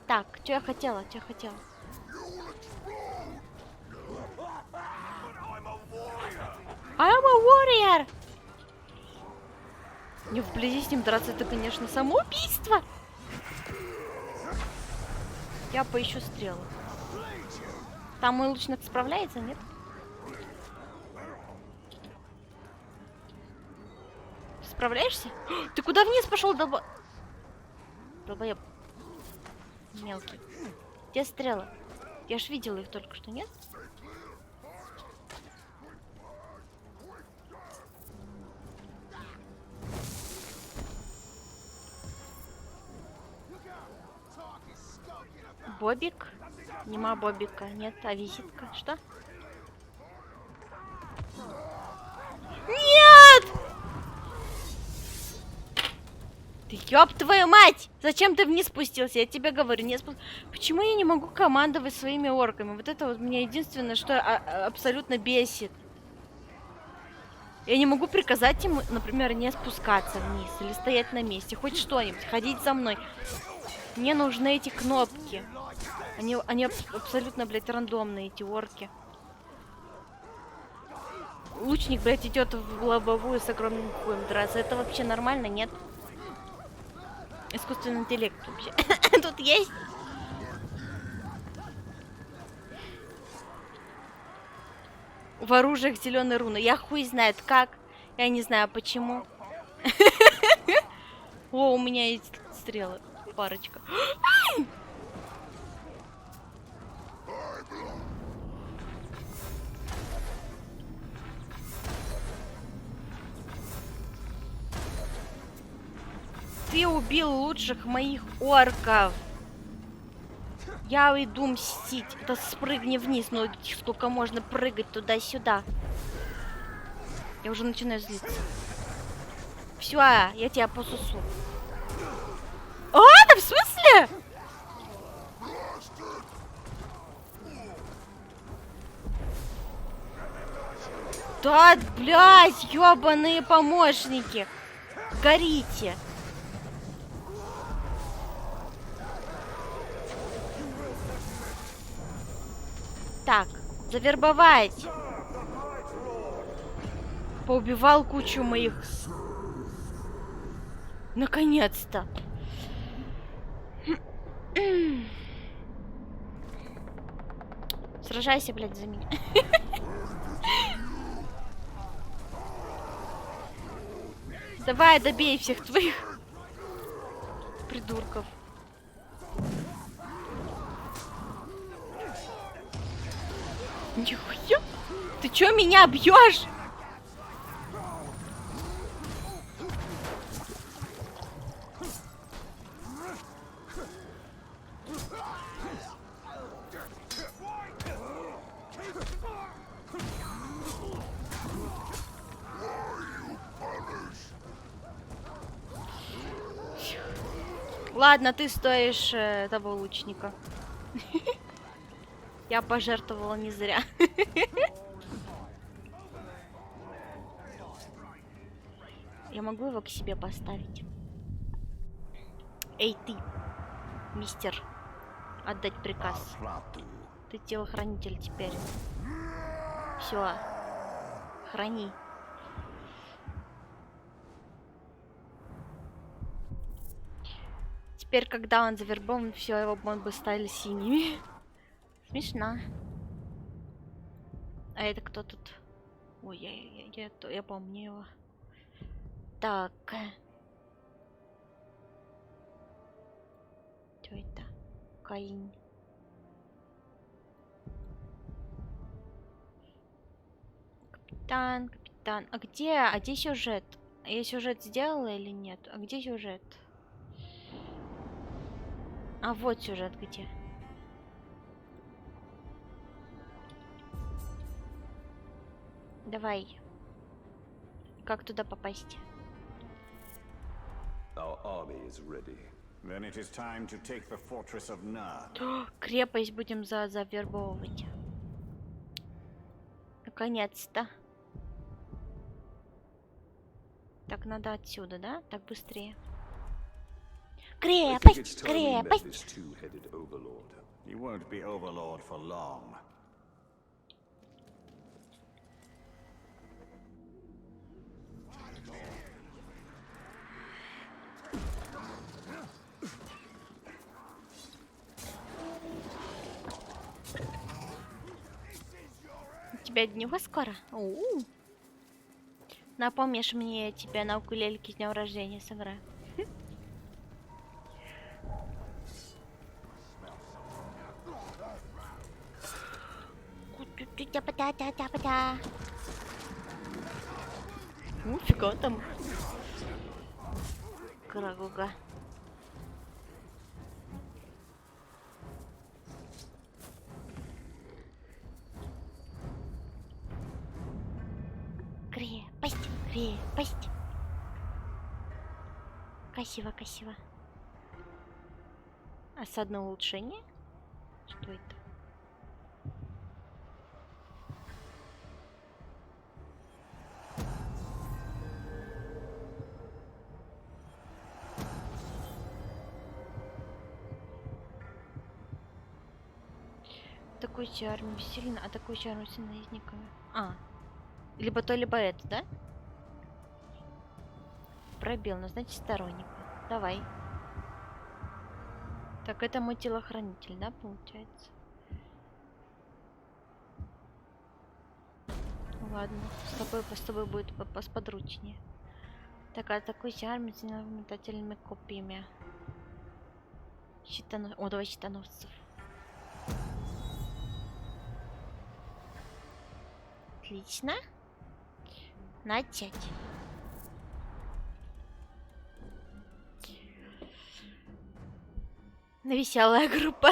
Так, что я хотела? Что я хотела? I'm a warrior! Не вблизи с ним драться, это, конечно, самоубийство. Я поищу стрелы. Там мой лучник справляется, нет? Справляешься? Ты куда вниз пошел, долбоеб? Мелкий. Где стрелы? Я ж видела их только что, нет? Бобик? Нема Бобика. Нет, а визитка? Что? Нет! Ты ёб твою мать! Зачем ты вниз спустился? Я тебе говорю, не спустился. Почему я не могу командовать своими орками? Вот это вот меня единственное, что абсолютно бесит. Я не могу приказать ему, например, не спускаться вниз или стоять на месте. Хоть что-нибудь, ходить за мной. Мне нужны эти кнопки. Они абсолютно, блядь, рандомные, эти орки. Лучник, блядь, идет в лобовую с огромным хуем драться. Это вообще нормально, нет? Искусственный интеллект вообще. Тут есть? В оружиях зеленые руны. Я хуй знает как. Я не знаю почему. О, у меня есть стрелы. Парочка. Ты убил лучших моих орков. Я иду мстить. Это спрыгни вниз. Ну, сколько можно прыгать туда-сюда. Я уже начинаю злиться. Все, я тебя посусу. А, да в смысле? Да, блядь, ёбаные помощники. Горите. Так, завербовать. Поубивал кучу моих. Наконец-то. Сражайся, блядь, за меня. Давай, добей всех твоих придурков. Нихуя. Ты чё меня бьешь? Ладно, ты стоишь того лучника. Я пожертвовала не зря. Я могу его к себе поставить? Эй, ты, мистер, отдать приказ. Ты телохранитель теперь. Все, храни. Теперь, когда он завербован, все его бомбы стали синими. Смешно. А это кто тут? Ой, я помню его. Так. Что это? Каин. Капитан. А где сюжет? Я сюжет сделала или нет? А где сюжет? А вот сюжет где. Давай. Как туда попасть? Our army is ready. Then it is time to take the fortress of Nurn. Крепость будем завербовывать. Наконец-то. Так, надо отсюда, да? Так быстрее. Крепость! Крепость! He won't be overlord for long. У тебя днюха скоро? У-у-у. Напомнишь мне, я тебя на укулелке с днем рождения сыграю. Фига там. Карагуга. Крепость. Красиво. Осадное улучшение? Что это? Атакующая армия сильно, атакующая армия сильно наездниками. А. Либо то, либо это, да? Пробел, назначить сторонника. Давай. Так, это мой телохранитель, да, получается? Ладно, с тобой будет посподручнее. Так, атакующая армия с метательными копьями. О, давай щитоносцев. Отлично. Начать. Веселая группа.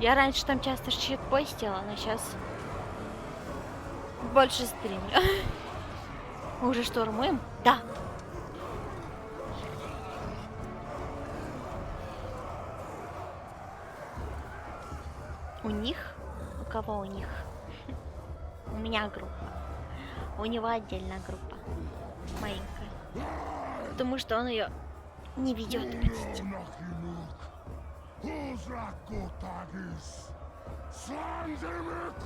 Я раньше там часто щит-постила, но сейчас больше стримлю. Мы уже штурмуем? Да. У них? У кого у них? У меня группа. У него отдельная группа. Маленькая. Потому что он ее не ведет почти.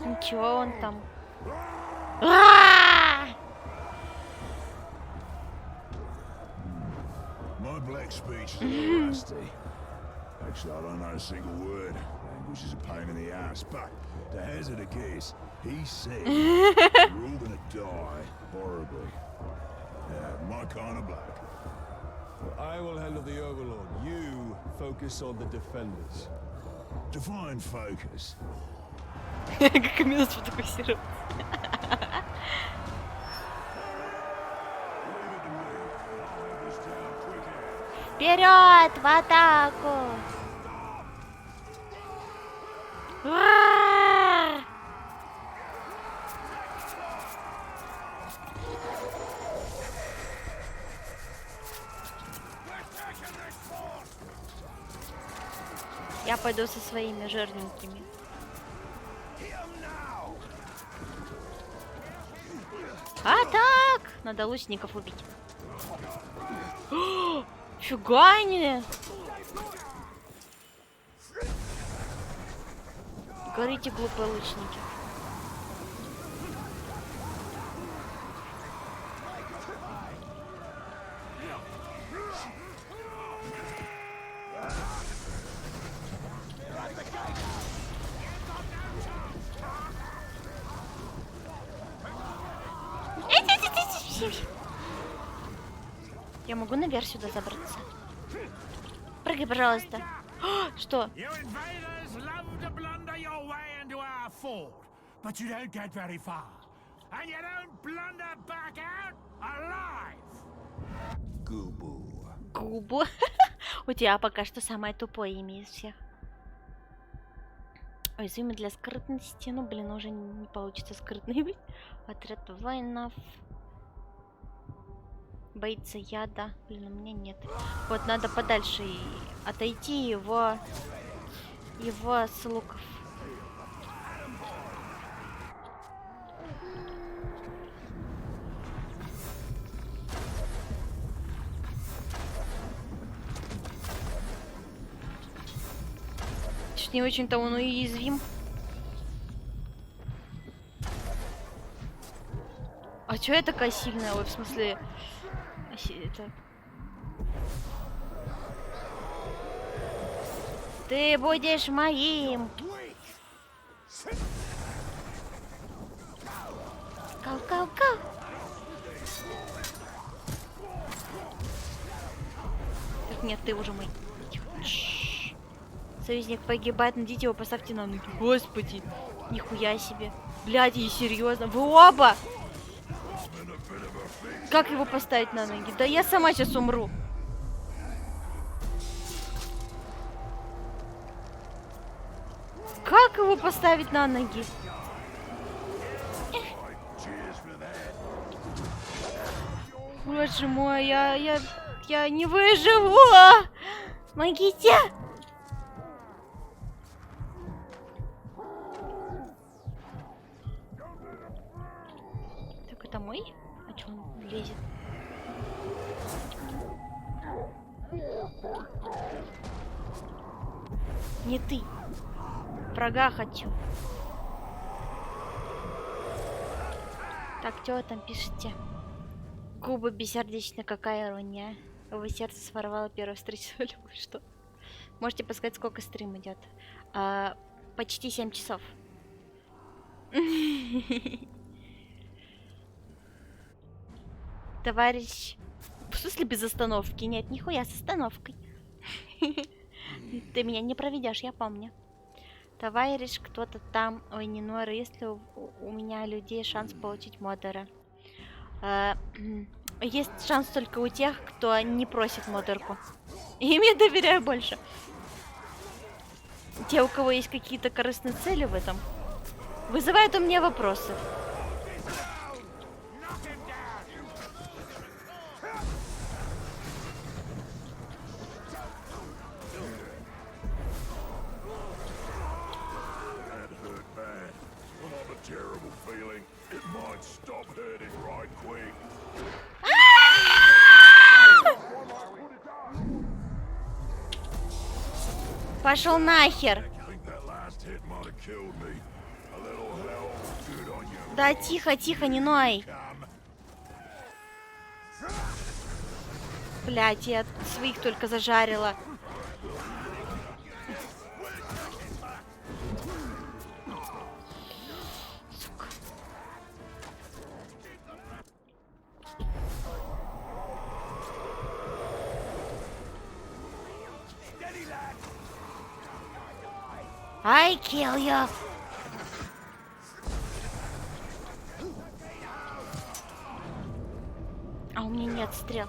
Ничего, он там. My black speech is a little rusty. Actually, I don't know a single word. Language is a pain in the ass, but to hazard a guess, he said you're all gonna die horribly. My kind of black. Well, I will handle the Overlord. You focus on the defenders. Define focus. Как минус фотокусировать. Вперед, в атаку! Я пойду со своими жирненькими. А так! Надо лучников убить. Фига они! Горите, глупые лучники. Я могу наверх сюда забраться? Прыгай, пожалуйста. Что? Губу. У тебя пока что самое тупое имя из всех. Уязвимый для скрытности. Ну, блин, уже не получится скрытный быть. Отряд воинов. Боится яда. Блин, у меня нет. Вот надо подальше отойти его с луков. Не очень-то он уязвим. А чё я такая сильная? Ой, в смысле... Это... Ты будешь моим! Кау-кау-кау! Так, нет, ты уже мой. Союзник погибает, найдите его, поставьте на ноги. Господи, нихуя себе. Блядь, и серьезно. Вы оба! Как его поставить на ноги? Да я сама сейчас умру. Как его поставить на ноги? Боже мой, я не выживу! Помогите! Так, это мой? А чё он лезет? Не ты. Врага хочу. Так, что вы там пишете? Губы бессердечны, какая ирония. Его сердце своровало первую встречу. Что? Можете подсказать, сколько стрим идет? Почти 7 часов. Товарищ... В смысле без остановки? Нет, нихуя с остановкой. Ты меня не проведешь, я помню. Товарищ, кто-то там... Ой, не Нора, есть ли у меня людей шанс получить модера? Есть шанс только у тех, кто не просит модерку. Им я доверяю больше. Те, у кого есть какие-то корыстные цели в этом, вызывают у меня вопросы. Пошел нахер. Да, тихо, тихо, не ной. Блять, я своих только зажарила. Сука. I kill you. А у меня нет стрел.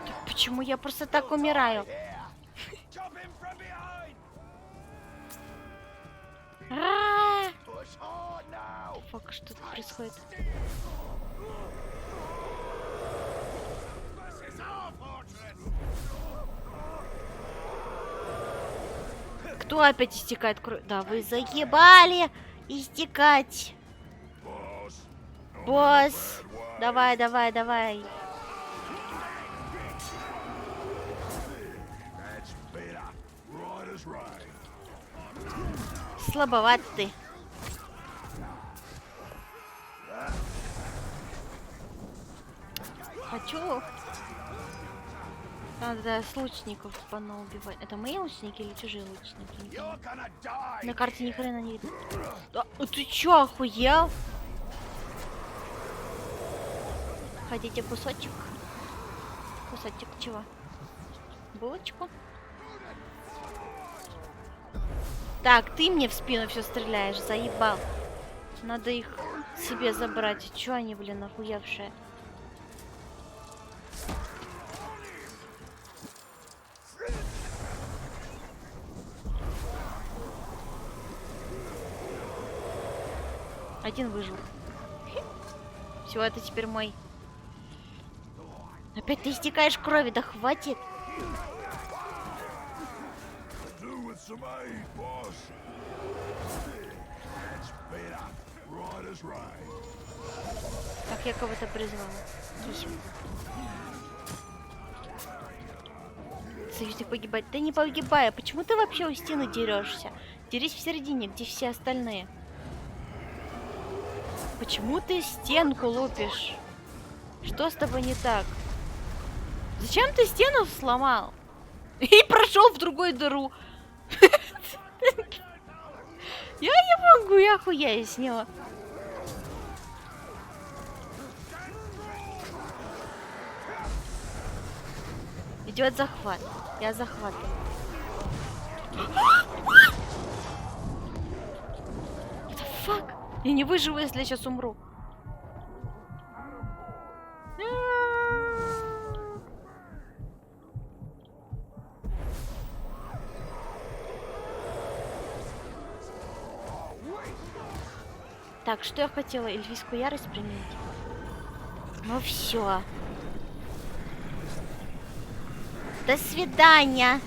Так почему я просто так умираю? Фак, что тут происходит? Кто опять истекает кровь? Да вы заебали истекать. Босс, давай, давай, давай. Слабоват ты. Хочу. Надо с лучников понаубивать. Это мои лучники или чужие лучники? На карте ни хрена не видно. Да, ты чё, охуел? Хотите кусочек? Кусочек чего? Булочку? Так, ты мне в спину все стреляешь, заебал. Надо их себе забрать. Чё они, блин, охуевшие? Один выжил. Все, это теперь мой. Опять ты истекаешь крови, да хватит. Так, я кого-то призвала. Союзник погибать. Да не погибай. Почему ты вообще у стены дерешься? Дерись в середине, где все остальные. Почему ты стенку лупишь? Что с тобой не так? Зачем ты стену сломал? И прошел в другую дыру. Я не могу, я хуяю с него. Идет захват. Я захватываю. What the fuck? Я не выживу, если я сейчас умру. Так, что я хотела? Эльфийскую ярость применить? Ну все. До свидания.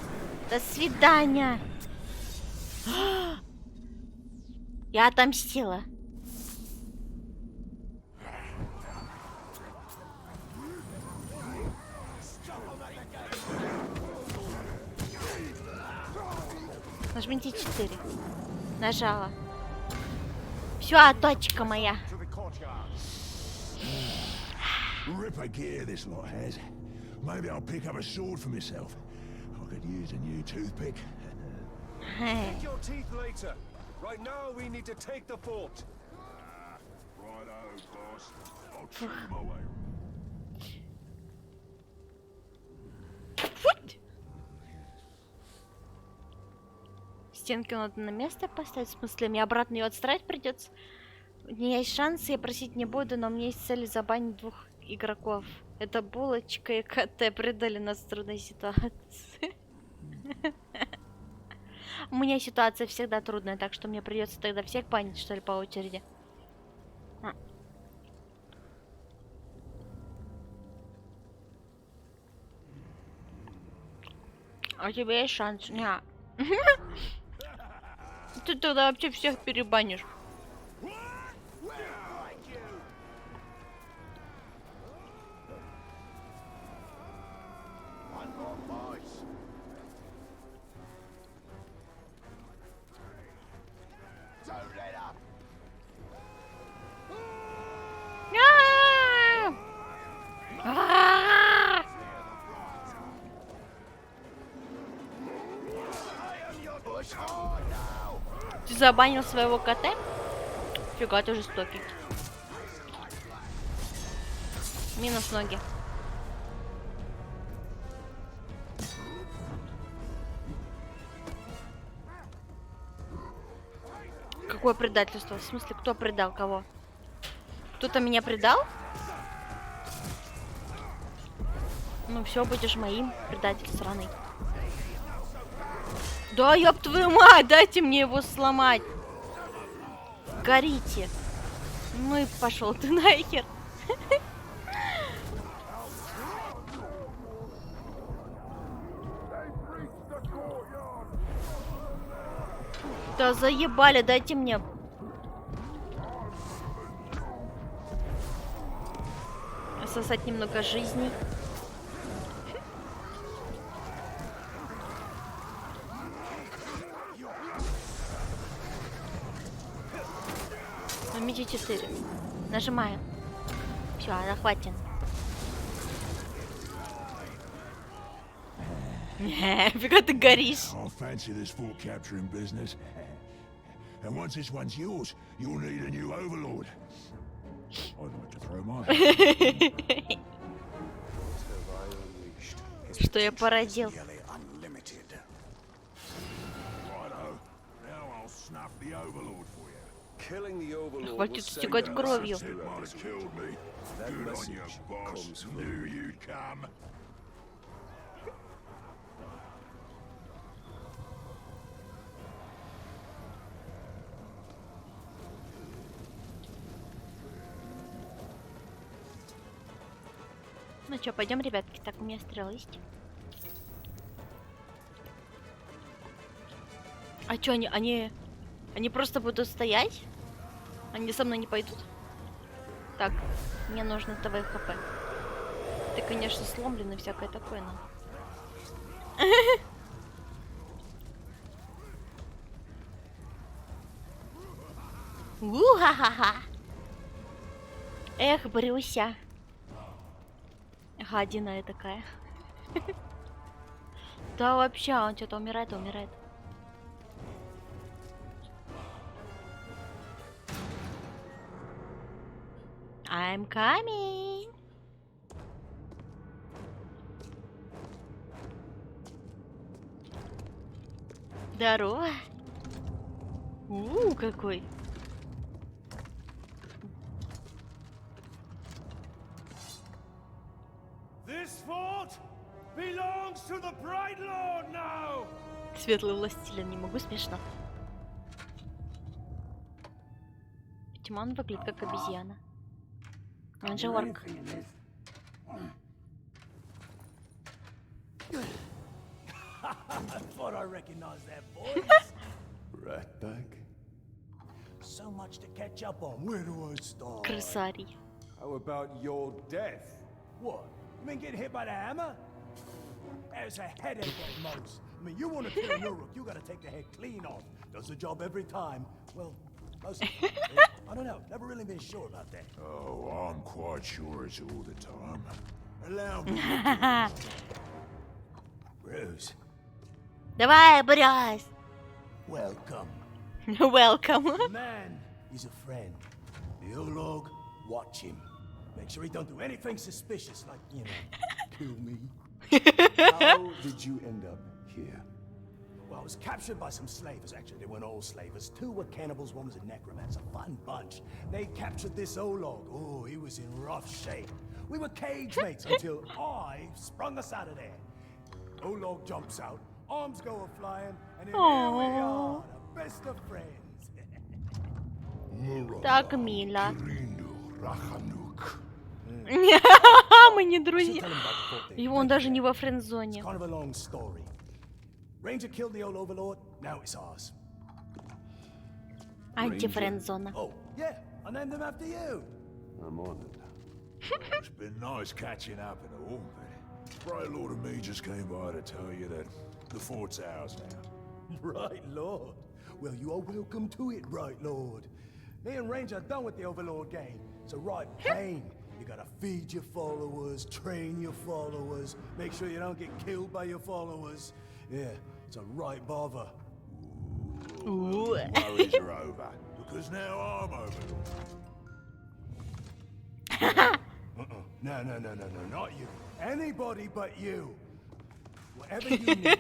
До свидания. Я отомстила. Нажмите 4. Нажала. Все, точка моя. Ripper gear this lot has. Maybe I'll pick up a sword for myself. I could use a new toothpick. Pick your teeth later. Right now, we need to take the fort. Righto, boss. I'll trim my way. Стенки надо на место поставить. В смысле, мне обратно ее отстраивать придется? У меня есть шансы, я просить не буду, но у меня есть цель забанить 2 игроков. Это Булочка и КТ предали нас в трудной ситуации. У меня ситуация всегда трудная, так что мне придется тогда всех банить, что ли, по очереди. А у тебя есть шанс? Не. Ты тогда вообще всех перебанишь. Ты забанил своего КТ? Фига, ты жестокий. Минус ноги. Какое предательство? В смысле, кто предал кого? Кто-то меня предал? Ну все, будешь моим, предатель сраный. Да ёб твою мать, дайте мне его сломать. Горите. Ну и пошел ты нахер. Да заебали, дайте мне. Сосать немного жизни. Нажмите 4. Нажимаю. Все, захватен. Фига ты горишь. I fancy this fort capturing business. And once this one's yours, you'll need a new overlord. I'd like to throw my Что я породил? Righto. Now I'll snuff the overlord for you. Killing the overlord Хватит стекать кровью. It might have killed me. Good on you, boss. Knew you'd come. Ну что, пойдем, ребятки. Так, у меня стрелы есть. А что, они просто будут стоять? Они со мной не пойдут? Так, мне нужно ТВ ХП. Ты, конечно, сломлен и всякое такое, но... У-ха-ха-ха! Эх, Брюся. Гадина такая. Да вообще, он что-то умирает. I'm coming. Здорово. Какой. This fort belongs to the Bright Lord now. Светлый властелин, не могу, смешно. Почему он выглядит как обезьяна? Он же орк. I thought I recognized that voice. Right back. So much to catch up on. Where do I start? Крысарий. How about your death? What? You mean getting hit by the hammer? That was a headache at most. I mean, you want to kill Nuruk, you gotta take the head clean off. Does the job every time. Well, most of the time. I don't know. Never really been sure about that. Oh, I'm quite sure it's all the time. Allow me. Bruce, Давай, Брюс. welcome. Welcome. Man, he's a friend. The Olog, watch him. Make sure he don't do anything suspicious, like, you know, kill me. How did you end up here? Well, I was captured by some slavers, actually. They weren't all slavers. 2 were cannibals, 1 was a necromancer. Fun bunch. They captured this Olog. Oh, he was in rough shape. We were cage mates until I sprung us out of there. Olog jumps out, arms go a-flying, and then here we are, the best of friends. Так мило. Мы не друзья. И он даже не во френд-зоне. Kind of a long story. Ranger killed the old overlord, now it's ours. Анти-френд-зона. Oh, yeah, I named him after you. I'm honored. It's been nice catching up and all, but Right Lord and me just came by to tell you that the fort's ours now. Right Lord. Well, you are welcome to it, Right Lord. Me and Ranger are done with the Overlord game. It's a right pain. You gotta feed your followers, train your followers, make sure you don't get killed by your followers. Yeah, it's a right bother. Worries are over, because now I'm Overlord. No, not you. Anybody but you. Whatever you need,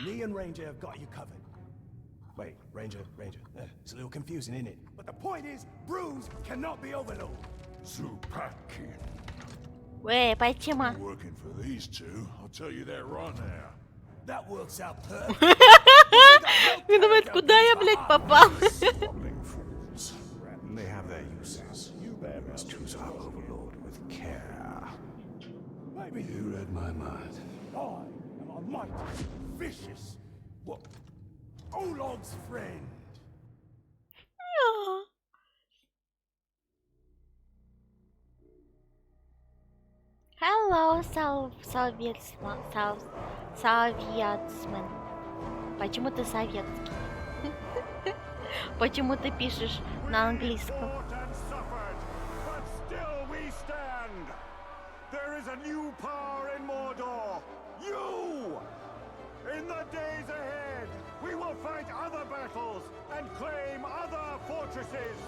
me and Ranger have got you covered. Wait, Ranger. It's a little confusing, isn't it? But the point is, Bruce cannot be Overlord. Zupakin. Эй, почему? Working for these 2, I'll tell you that right now. That works out perfect. Вы думаете, куда я, блядь, попал? They have their uses. You must choose our overlord with care. Maybe You read my mind. I am a mighty, vicious, what? Olog's friend. Hello, советсмен. Почему ты советский? Почему ты пишешь на английском? And suffered, but still we stand. There is a new power in Mordor. You! In the days ahead, we will fight other battles and claim other fortresses.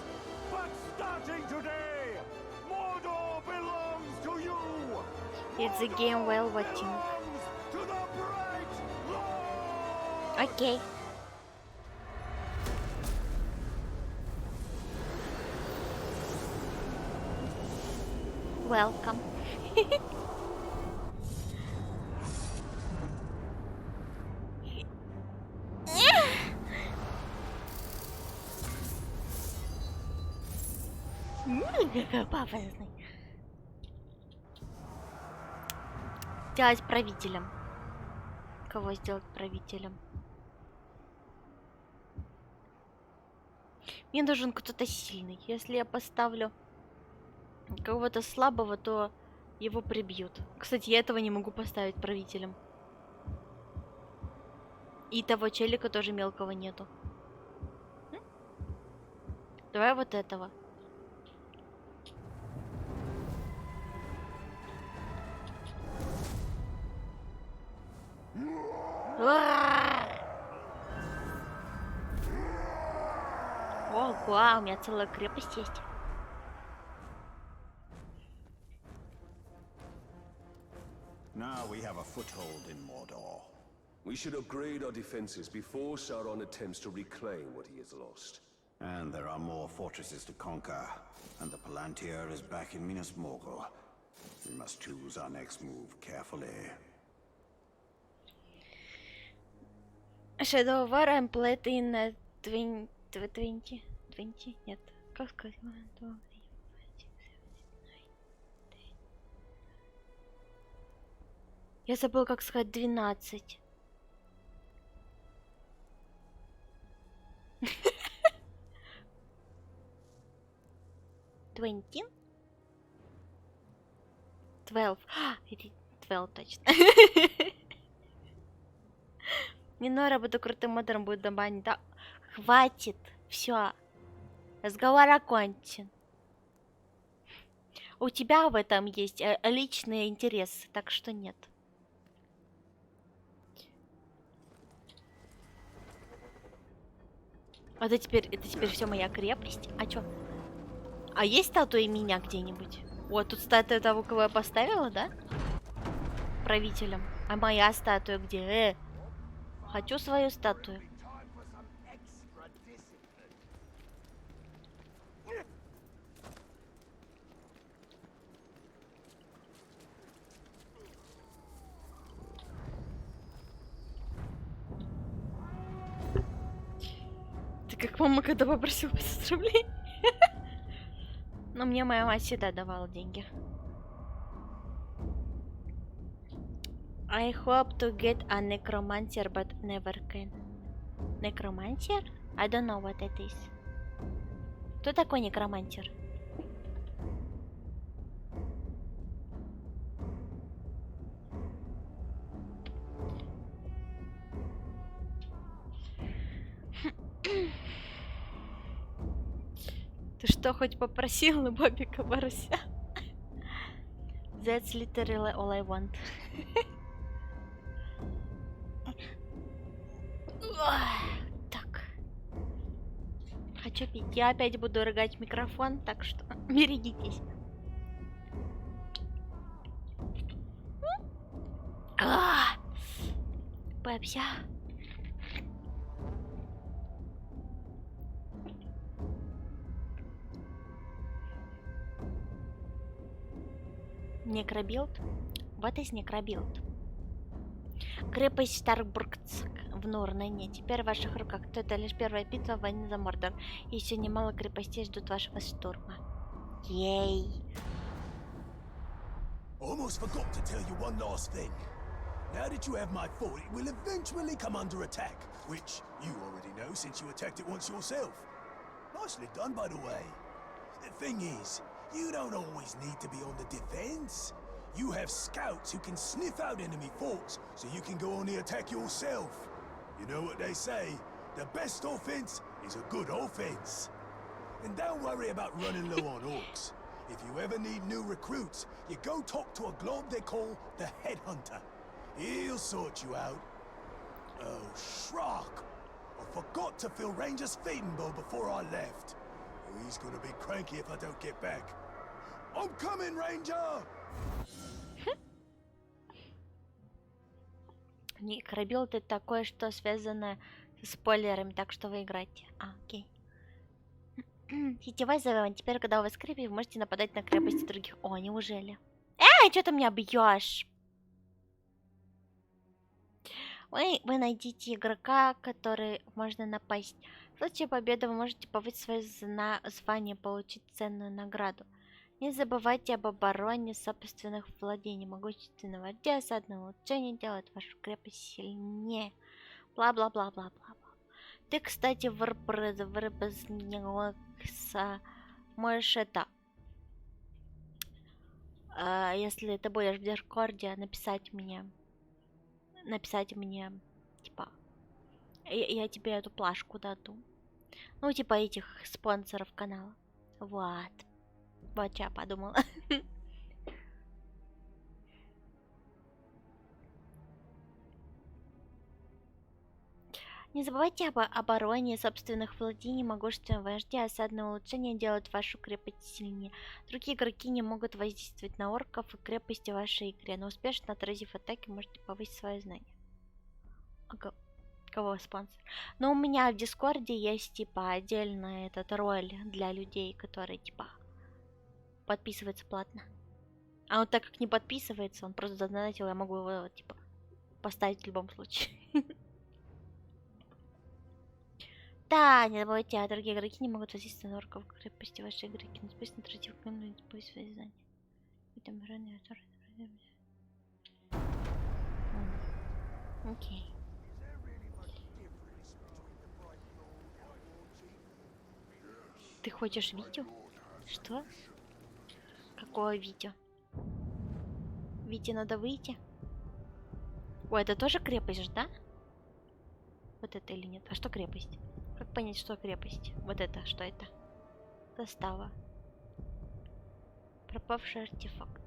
But starting today, Mordor belongs to you. It's a game well watching. To the bright Lord. Okay. Welcome. Какой пафосный. Сделать правителем. Кого сделать правителем? Мне нужен кто-то сильный. Если я поставлю кого-то слабого, то его прибьют. Кстати, я этого не могу поставить правителем. И того челика тоже мелкого нету. Давай вот этого. Ого, у меня целая крепость есть. Now we have a foothold in Mordor. We should upgrade our defenses before Sauron attempts to reclaim what he has lost. And there are more fortresses to conquer. And the Palantir is back in Minas Morgul. We must choose our next move carefully. Shadow War and played in 20? Нет. Как сказать? Я забыл, как сказать 12. Twenty? 12. 12 точно. Минора, буду крутым модером, будет на бане. Да, хватит. Все. Разговор окончен. У тебя в этом есть личные интересы, так что нет. Это теперь все моя крепость. А чё? А есть статуя меня где-нибудь? Вот тут статуя того, кого я поставила, да? Правителем. А моя статуя где? Хочу свою статую. Ты как мама, когда попросил 500 рублей? Но мне моя мать всегда давала деньги. I hope to get a necromancer, but never can. Necromancer? I don't know what it is. Кто такой некромантер? Ты что, хоть попросила Бобика Борося? That's literally all I want. Так. Хочу пить. Я опять буду рыгать в микрофон, так что берегитесь. Пепся. Некробилд? Вот и некробилд. Крепость Старкбургск в Нурнене. Теперь в ваших руках. Это лишь первая битва в войне за Мордор. Еще немало крепостей ждут вашего штурма. Ей. Almost forgot to tell you one last thing. Now that you have my fort, it will eventually come under attack, which you already know since you attacked it once yourself. Nicely done, by the way. The thing is, you don't always need to be on the defense. You have scouts who can sniff out enemy forts, so you can go on the attack yourself. You know what they say, the best offense is a good offense. And don't worry about running low on orcs. If you ever need new recruits, you go talk to a glob they call the Headhunter. He'll sort you out. Oh, Shrock! I forgot to fill Ranger's feeding bowl before I left. He's gonna be cranky if I don't get back. I'm coming, Ranger! Некробилд это такое, что связано с спойлерами, так что вы играете. Окей. Сетевой завоевание. Теперь, когда у вас крепость, вы можете нападать на крепости других. О, неужели? Что ты меня бьешь? Вы найдите игрока, который можно напасть. В случае победы вы можете повысить свое звание, получить ценную награду. Не забывайте об обороне собственных владений. Могущественного ордия, одного улучшения делает вашу крепость сильнее. Бла-бла-бла-бла-бла. Ты, кстати, можешь это... если ты будешь в Дискорде, написать мне, типа, я тебе эту плашку даду. Ну, типа этих спонсоров канала. Вот. Вот я подумала. Не забывайте об обороне собственных владений. Могущественного вождя, осадное улучшение делает вашу крепость сильнее. Другие игроки не могут воздействовать на орков и крепости в вашей игре, но успешно отразив атаки, можете повысить свое знание. Кого спонсор? Но у меня в Дискорде есть типа отдельно этот роль для людей, которые типа подписывается платно. А он так как не подписывается, он просто задонатил, я могу его типа поставить в любом случае. Да, не забывайте, другие игроки не могут воздействовать на орков в крепости вашей игроки. Но спустя тратив камеру и поиск свои знания. Окей. Ты хочешь видео? Что? Какое видео? Вите надо выйти? Ой, это тоже крепость же, да? Вот это или нет? А что крепость? Как понять, что крепость? Вот это, что это? Застава. Пропавший артефакт.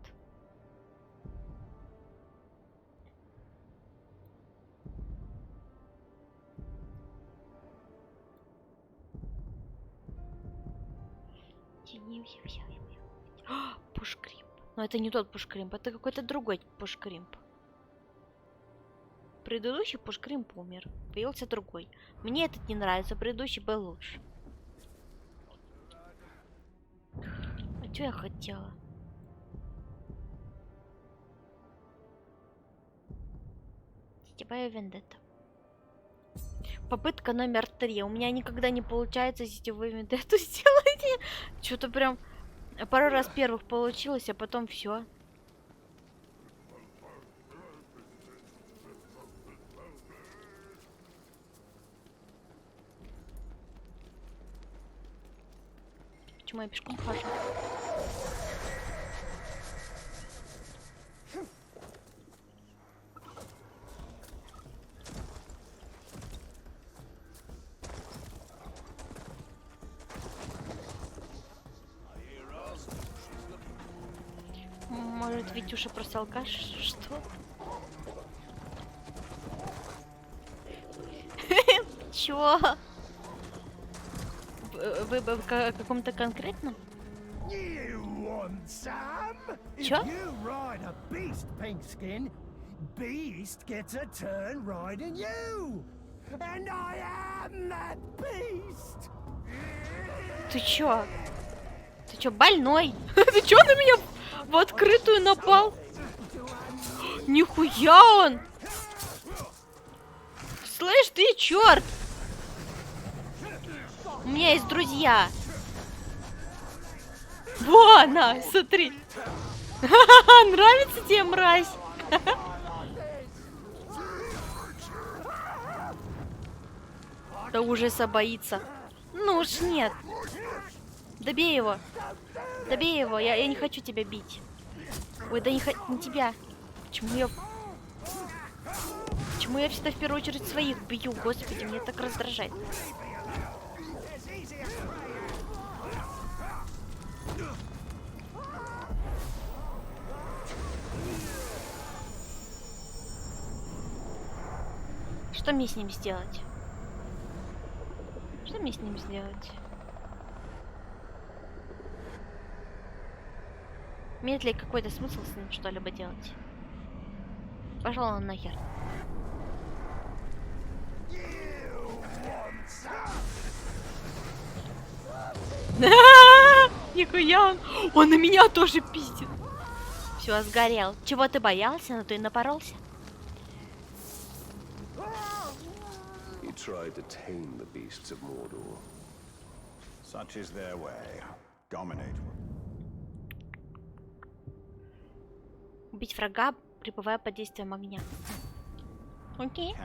Пушкримп. Но это не тот пушкримп, это какой-то другой пушкримп. Предыдущий пушкримп умер. Появился другой. Мне этот не нравится, предыдущий был лучше. А что я хотела? Сетевая вендетта. Попытка номер 3. У меня никогда не получается сетевую вендетту сделать. Что-то прям пару раз первых получилось, а потом все. Почему я пешком хожу? Может, Витюша просто алкаш? Что? Чё? Вы в каком-то конкретном? Чё? Beast gets a turn riding you, and I am that beast. Ты чё? Ты чё, больной? Ты чё на меня в открытую напал? Нихуя он! Слышь, ты чёрт! У меня есть друзья. Во, на, смотри. Нравится тебе, мразь? Да ужаса боится. Ну уж нет. Добей его. Добей его. Я не хочу тебя бить. Ой, да не тебя. Почему я всегда в первую очередь своих бью? Господи, мне так раздражает. Что мне с ним сделать? Что мне с ним сделать? Имеет ли какой-то смысл с ним что-либо делать? Пошел он нахер. Нихуя он на меня тоже пиздит. Все, сгорел. Чего ты боялся, но ты напоролся? Tried to tame the beasts of Mordor. Such is their way. Dominate. Убить врага, пребывая под действием огня. Окей.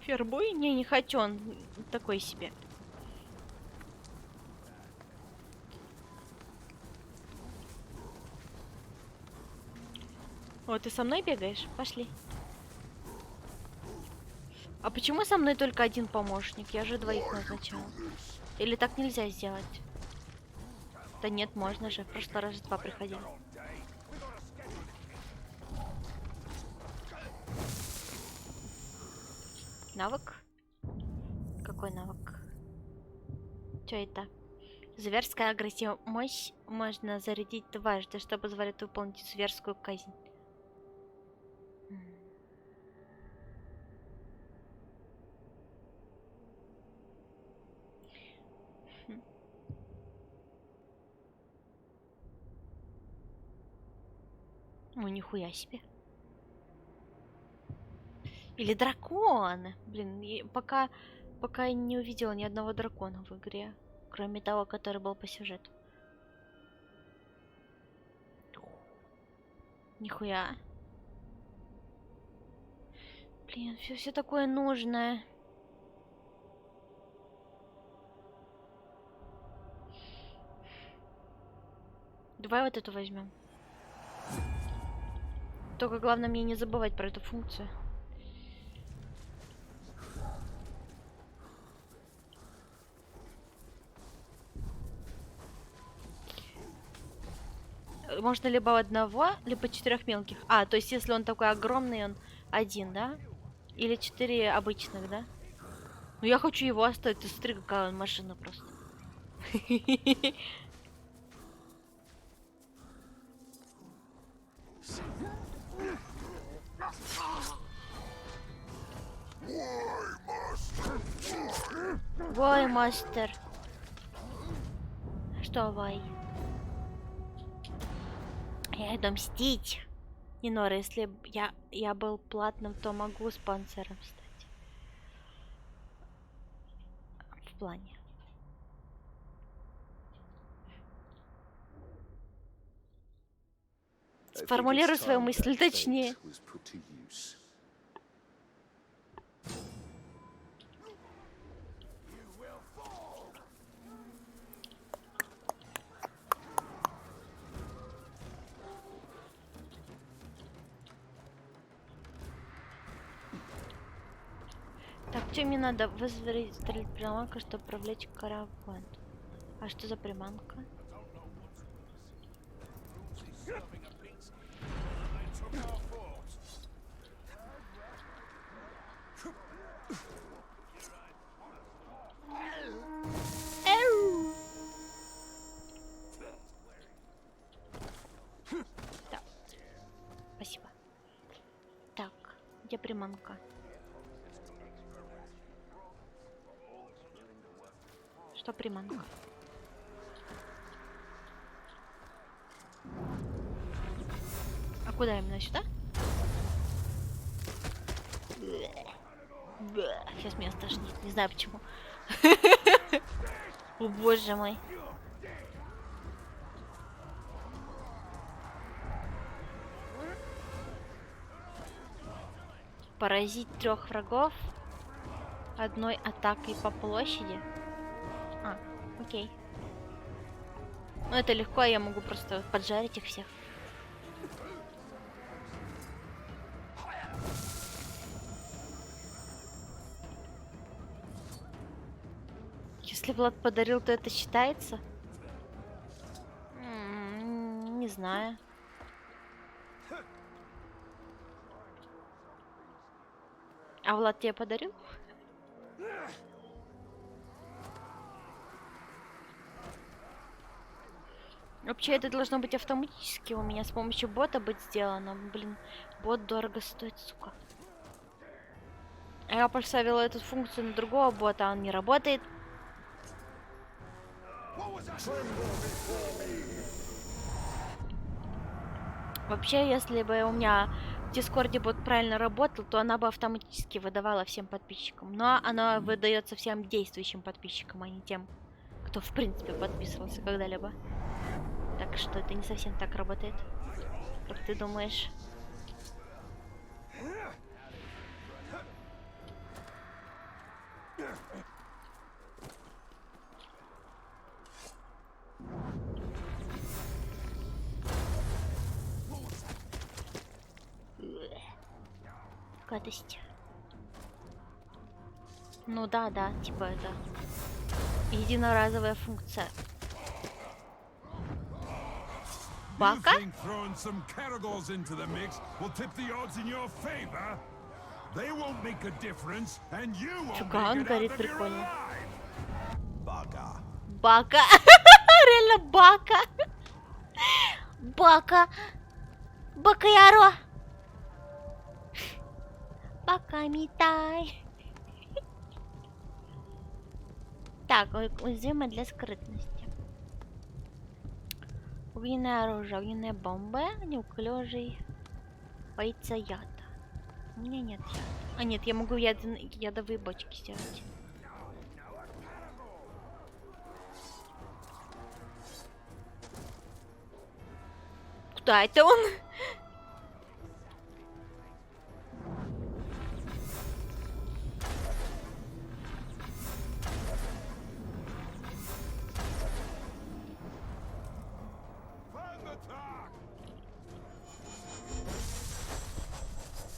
Фербой? Не хочу, он такой себе. Вот ты со мной бегаешь? Пошли. А почему со мной только один помощник? Я же двоих назначала. Или так нельзя сделать? Да нет, можно же. В прошлый раз 2 приходили. Навык? Какой навык? Что это? Зверская агрессия. Мощь можно зарядить дважды, что позволит выполнить зверскую казнь. Ну, нихуя себе. Или дракон. Блин, пока я не увидела ни одного дракона в игре. Кроме того, который был по сюжету. Нихуя. Блин, все такое нужное. Давай вот эту возьмем. Только главное мне не забывать про эту функцию. можно либо одного, либо 4 мелких. А, то есть если он такой огромный, он один, да? Или 4 обычных, да? Ну я хочу его оставить. Ты смотри, какая он машина просто. Вой, мастер. Что, вой? Я иду мстить. Не, Нора, если б я был платным, то могу спонсором стать. В плане. Сформулируй свою мысль точнее. Так, что мне надо? Вызвать приманку, чтобы привлечь караван. А что за приманка? Да. Спасибо. Так, где приманка? Что приманка? А куда именно сюда? Сейчас меня стошнит, не знаю почему. О боже мой. Поразить 3 врагов одной атакой по площади. А, окей. Ну это легко, я могу просто поджарить их всех. Если Влад подарил, то это считается? Не знаю. А Влад тебе подарил? Вообще это должно быть автоматически у меня с помощью бота быть сделано. Блин, бот дорого стоит, сука. А я поставила эту функцию на другого бота, а он не работает. Вообще, если бы у меня в Дискорде бот правильно работал, то она бы автоматически выдавала всем подписчикам. Но она выдается всем действующим подписчикам, а не тем, кто в принципе подписывался когда-либо. Так что это не совсем так работает, как ты думаешь. Гадость. Ну да, типа это единоразовая функция. Бака? Чука, он горит прикольно. Бака. Бака. Реально Бака. Бака. Бакаяро. Бака митай. Так, уязвимо для скрытности. Огненное оружие, огненная бомба, неуклюжий, боится яда. У меня нет яда. А нет, я могу ядовые бочки сделать. Куда это он?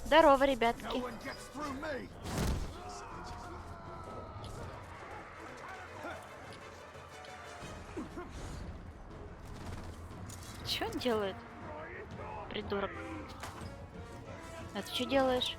Здорово, ребятки. Что он делает? Придурок. А ты что делаешь?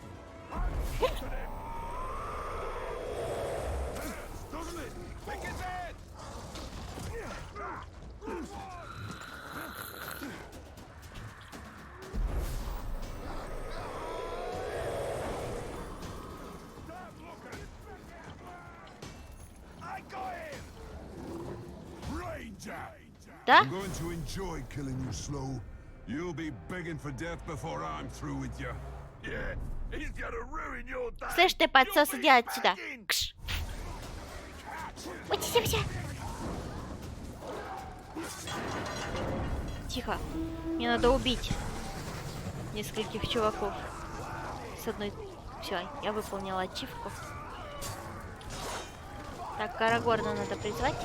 Да? I'm going to enjoy killing you slow. You'll be begging for death before I'm through with you. Yeah, he's gonna ruin your day. Слышь, ты подсос, иди отсюда. Кш. Уйди, все. Тихо. Мне надо убить нескольких чуваков. С одной... Все, я выполнила ачивку. Так, Карагорна надо призвать.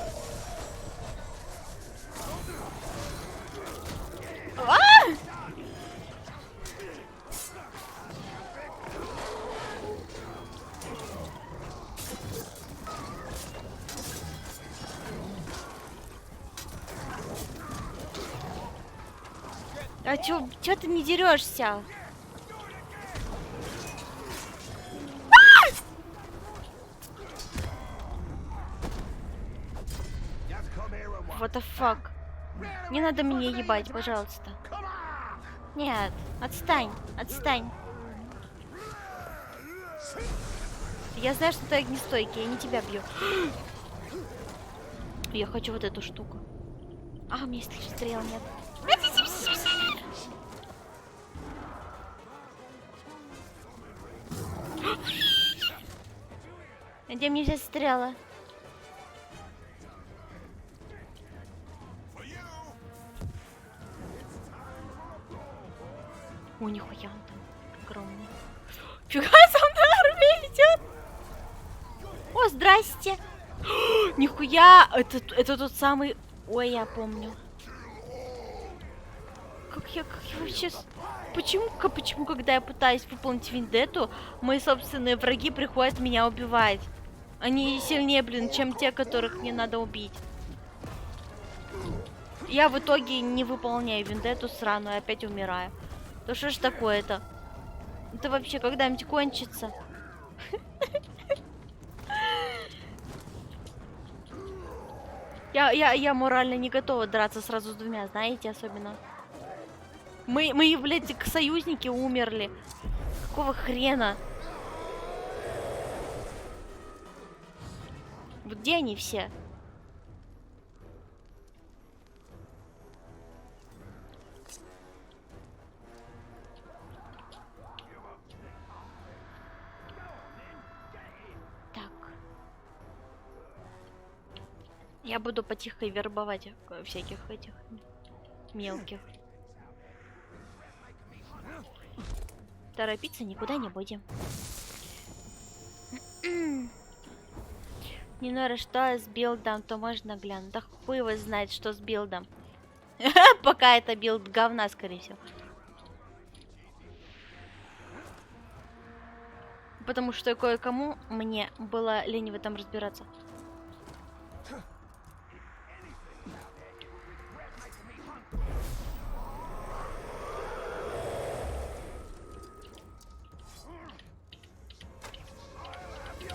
А чё ты не дерешься? What the fuck? Не надо меня ебать, пожалуйста. Нет, отстань, отстань. Я знаю, что ты огнестойкий, я не тебя бью. Я хочу вот эту штуку. А, у меня стрел нет. Где мне взять стрелы? О, нихуя он там огромный. Фига, сам на армии идет. О, здрасте. Нихуя, это тот самый... Ой, я помню. Как я вообще... Почему, когда я пытаюсь выполнить вендетту, мои собственные враги приходят меня убивать? Они сильнее, блин, чем те, которых мне надо убить. Я в итоге не выполняю вендетту сраную и опять умираю. Да что ж такое-то? Это вообще когда-нибудь кончится? Я морально не готова драться сразу с двумя, знаете, особенно. Мы, блядь, союзники умерли. Какого хрена? Вот где они все? Так. Я буду потихо вербовать всяких этих мелких. Торопиться никуда не будем. Не знаю, что с билдом, то можно глянуть. Да хуй его знает, что с билдом. Пока это билд говна, скорее всего. Потому что кое-кому мне было лень в этом разбираться.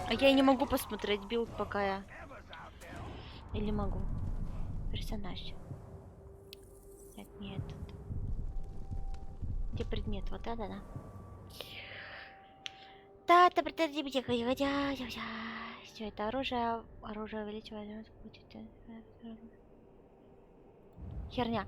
А я не могу посмотреть билд, пока я... Или могу? Персонаж. Нет, не этот. Где предмет? Вот это, да? Все это оружие. Оружие увеличивает. Херня.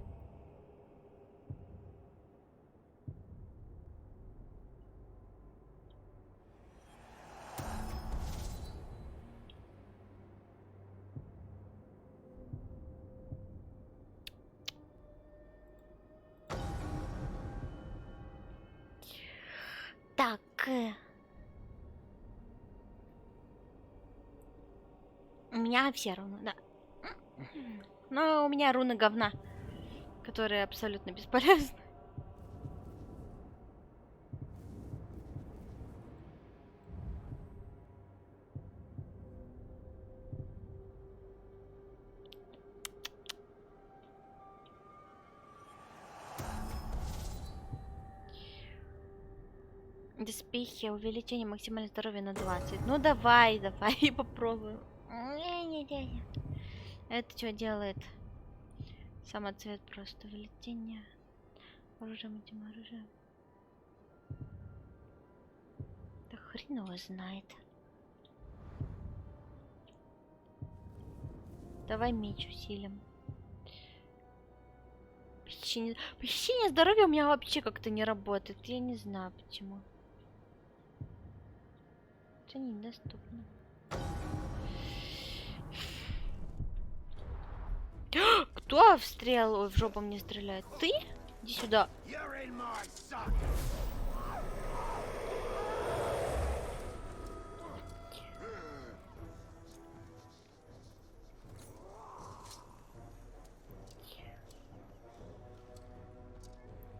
Так. У меня все руны, да. Но у меня руны говна, которые абсолютно бесполезны. Доспехи, увеличение максимального здоровья на 20. Ну давай, давай, попробуем. Не-не-не. Это что делает? Самоцвет просто. Увеличение. Оружием, этим оружием. Да хрен его знает. Давай меч усилим. Посещение здоровья у меня вообще как-то не работает. Я не знаю почему. Это недоступно. Кто в стрелу в жопу мне стреляет? Ты? Иди сюда.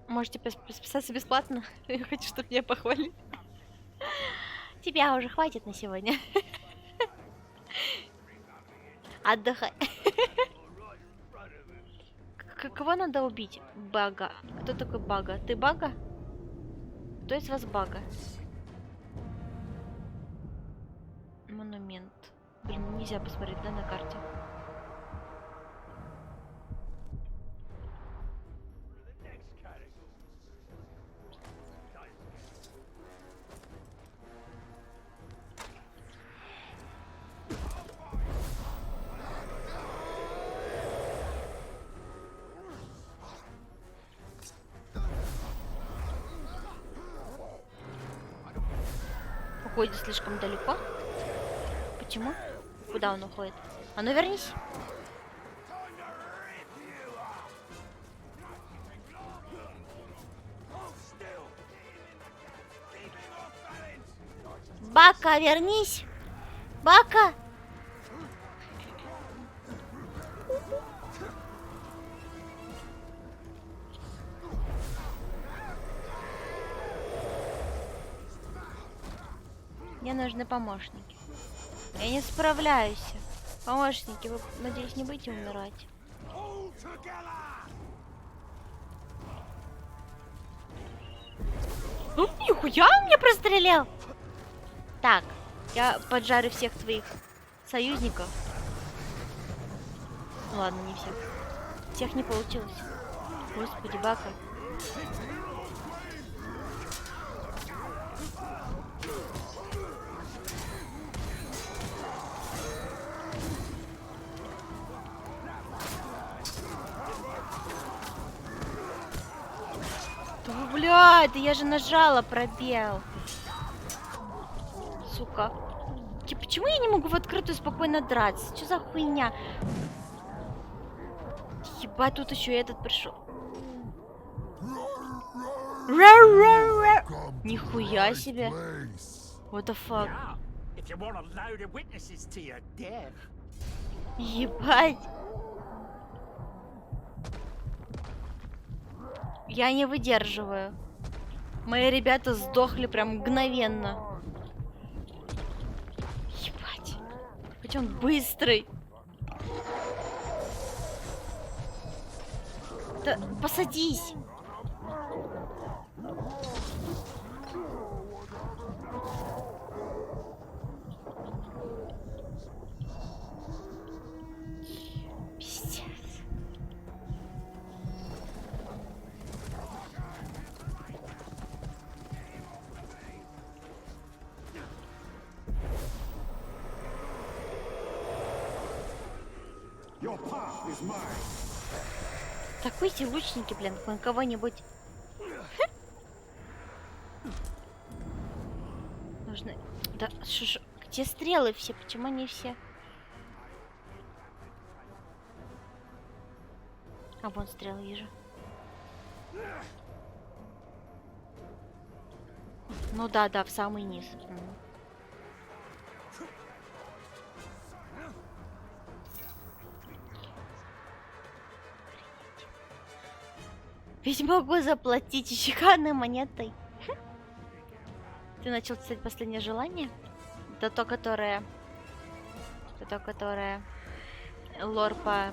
Можете подписаться бесплатно. Я хочу, чтобы меня похвалили. Тебя уже хватит на сегодня. Отдыхай. Кого надо убить? Бага. Кто такой Бага? Ты Бага? Кто из вас Бага? Монумент. Блин, нельзя посмотреть, да, на карте? Уходит слишком далеко? Почему? Куда он уходит? А ну вернись. Бака, вернись! Бака! Мне нужны помощники. Я не справляюсь. Помощники, вы, надеюсь, не будете умирать. Нихуя он меня прострелил! Так, я поджарю всех твоих союзников. Ну ладно, не всех. Всех не получилось. Господи, Бака. Блядь, да я же нажала пробел. Сука. Почему я не могу в открытую спокойно драться? Что за хуйня? Ебать, тут еще этот пришел. Нихуя себе. What the fuck? Ебать. Я не выдерживаю. Мои ребята сдохли прям мгновенно. Ебать. Хоть он быстрый. Да посадись. Пиздец. Такие лучники, блин, кого-нибудь. Нужно... Да, шо, где стрелы все? Почему они все? А вон стрелы вижу. Ну да, в самый низ. Ведь могу заплатить чеканной монетой. Ты начал писать последнее желание? Это то, которое... Это то, которое... Лор по...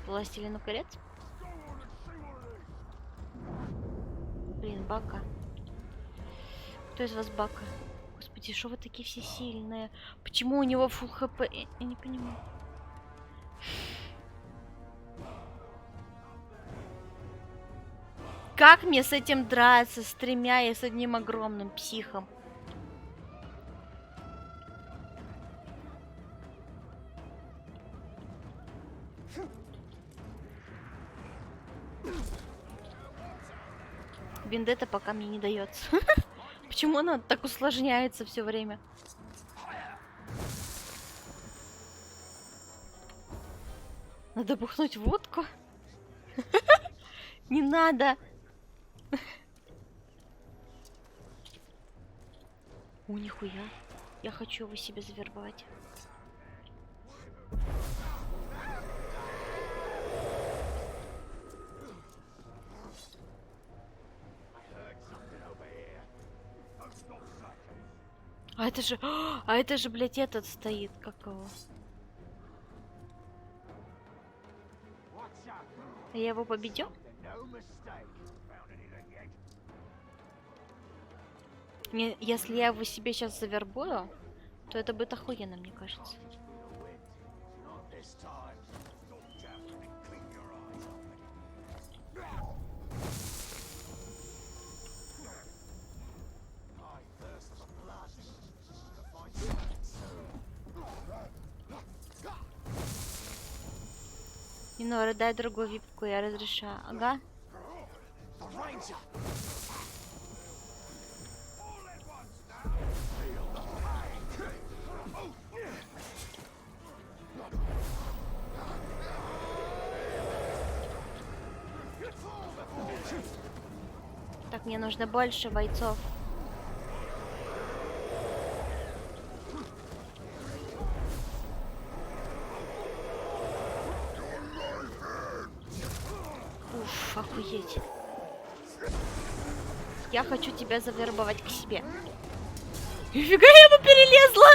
Властелину колец? Блин, Бака. Кто из вас Бака? Господи, что вы такие все сильные? Почему у него фулл хп? Я не понимаю. Как мне с этим драться? С тремя и с одним огромным психом? Вендетта пока мне не дается. Почему она так усложняется все время? Надо бухнуть водку? Не надо. О, нихуя. Я хочу его себе завербовать. А это же, блядь, этот стоит, как его? Я его победил? Если я его себе сейчас завербую, то это будет охуенно, мне кажется. Минора, дай другую випку, я разрешаю. Ага. Так, мне нужно больше бойцов. Уф, охуеть. Я хочу тебя завербовать к себе. Нифига, я ему перелезла!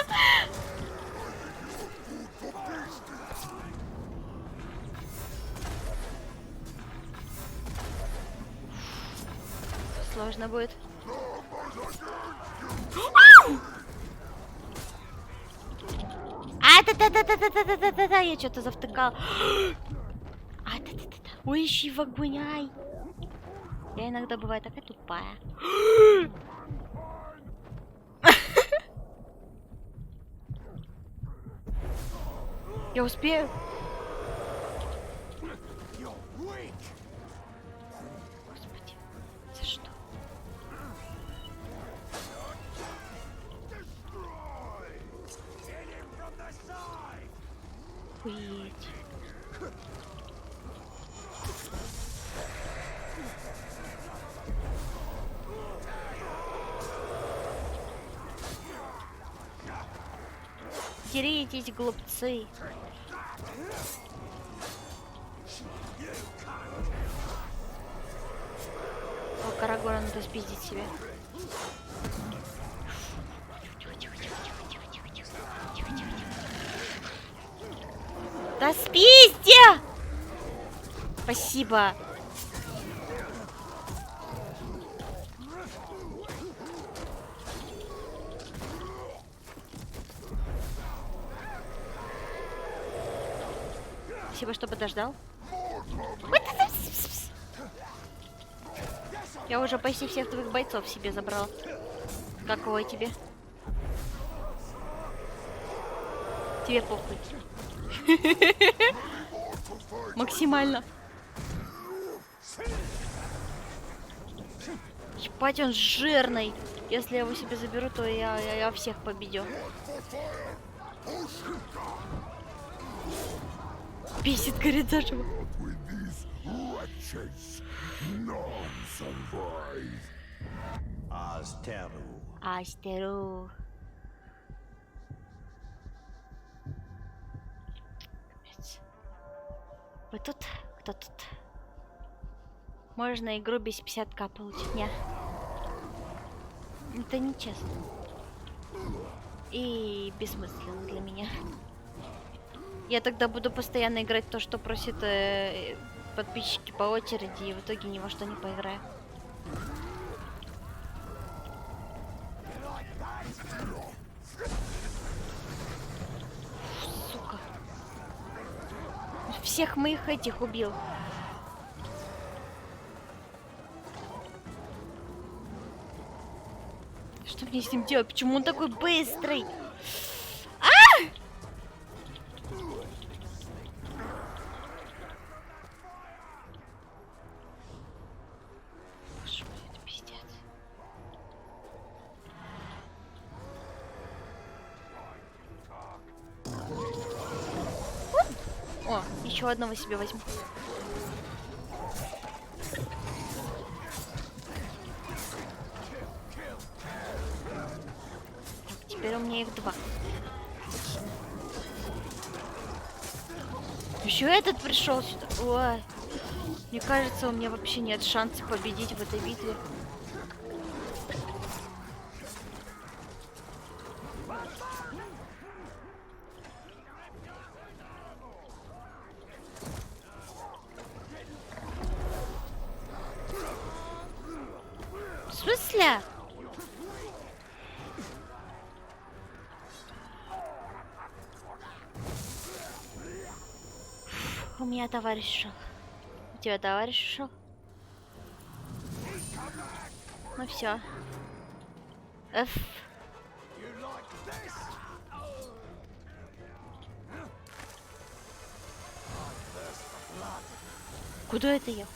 Сложно будет. А-та-та-та-та-та-та-та-та-та! Я что-то завтыкал. А-та-та-та-та! Ой, ищи в огонь, ай! Я иногда бываю такая тупая. Я успею? Господи, за что? Охуеть. Деритесь, глупцы. О, Карагора надо спиздить себе. Да спизди! Спасибо. Спасибо, что подождал. Я уже почти всех твоих бойцов себе забрала. Какого тебе? Тебе похуй. Максимально. Ебать, он жирный. Если я его себе заберу, то я всех победю. Бесит, говорит, заживо. Астеру. Вы тут? Кто тут? Можно игру без 50к получить? Не. Это нечестно. И бессмысленно для меня. Я тогда буду постоянно играть то, что просят подписчики по очереди, и в итоге ни во что не поиграю. Сука. Всех моих этих убил. Что мне с ним делать? Почему он такой быстрый? А! Что это пиздец? О, еще одного себе возьму. Теперь у меня их 2. Еще этот пришел сюда. Ой. Мне кажется, у меня вообще нет шанса победить в этой битве. В смысле? У меня товарищ ушел. У тебя товарищ ушел? Ну все. Ф. Куда это я?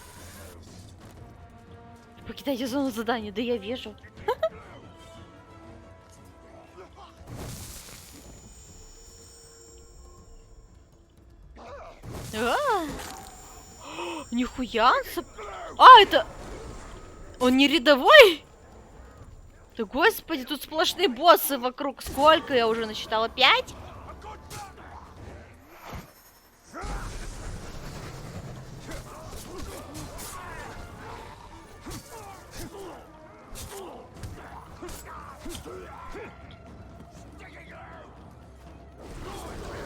Покидайте зону задания, да я вижу. Нихуя. А, это... Он не рядовой? Да господи, тут сплошные боссы вокруг. Сколько я уже насчитала? 5?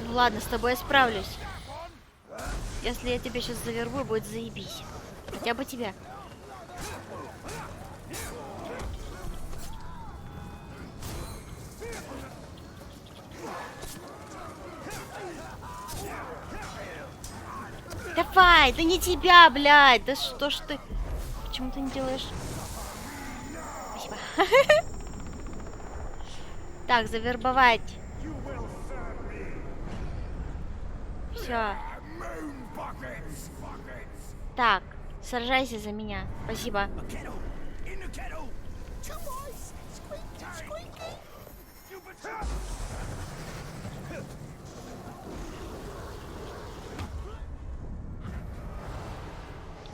Ну ладно, с тобой я справлюсь. Если я тебя сейчас завербую, будет заебись. Хотя бы тебя. Давай, да не тебя, блядь. Да что ж ты... Почему ты не делаешь? Спасибо. Так, завербовать. Все. Так, сражайся за меня. Спасибо.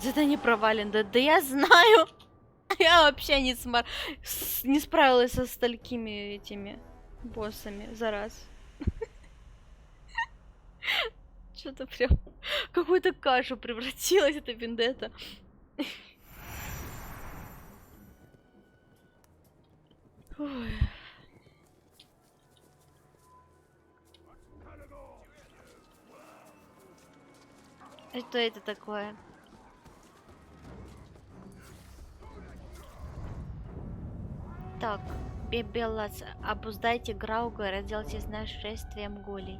Задание провален. Да я знаю. Я вообще не справилась со столькими этими боссами за раз. Что-то прям какую-то кашу превратилась эта вендетта. Ой. Что это такое? Так, Бебелац, обуздайте Грауга, разделайтесь с нашествием гулей.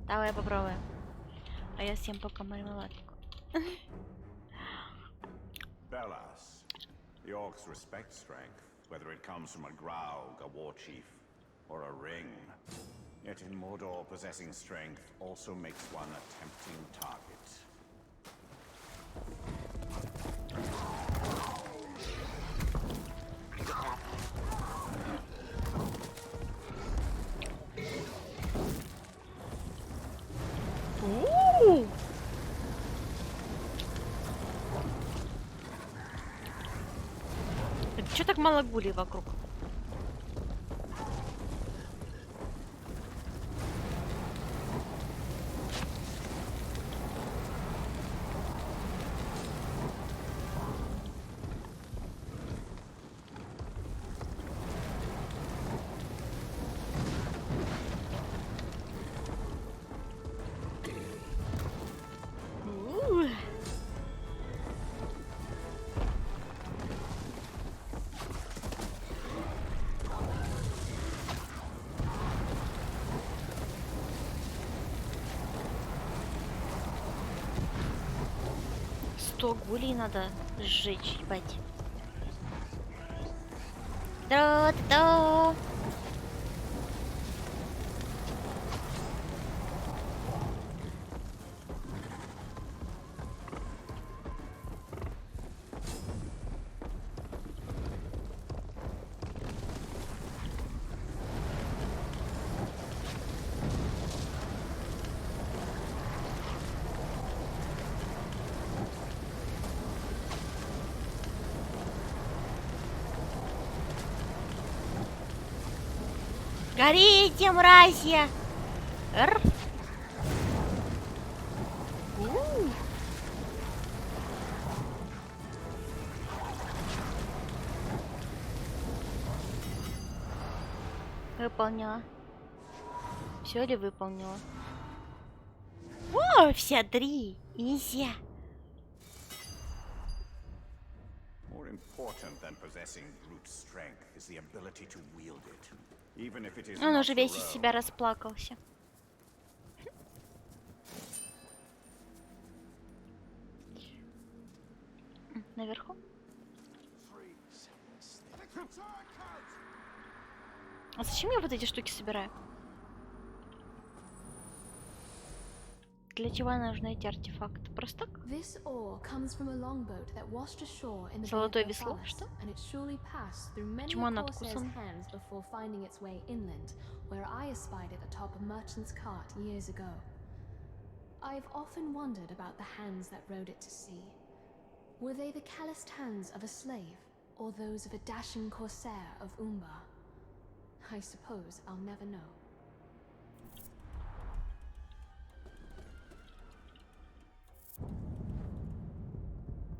Давай попробуем. А я съем пока мармеладку. Bellas, the orcs respect strength, whether it comes from a Graug, a war chief, or a ring. Yet in Mordor, possessing strength also makes one a tempting target. Чё так мало гулей вокруг? 100 гулей надо сжечь, ебать. Да-да-да. Горите, мразья! Р. Выполнила. Все ли выполнила? О, все 3. Изи. More important than possessing brute strength is the ability to wield it. Even if it is Он not уже весь из heroic. себя расплакался. Наверху? А зачем я вот эти штуки собираю? Для чего нужны эти артефакты? Просто так? This ore comes from a longboat that washed ashore in the Золотое Bay of весло, Palace, что? and it surely passed through many Почему a оно corsair's откусано? hands before finding its way inland, where I espied it atop a merchant's cart years ago. I've often wondered about the hands that rode it to sea. Were they the calloused hands of a slave, or those of a dashing corsair of Umbar? I suppose I'll never know.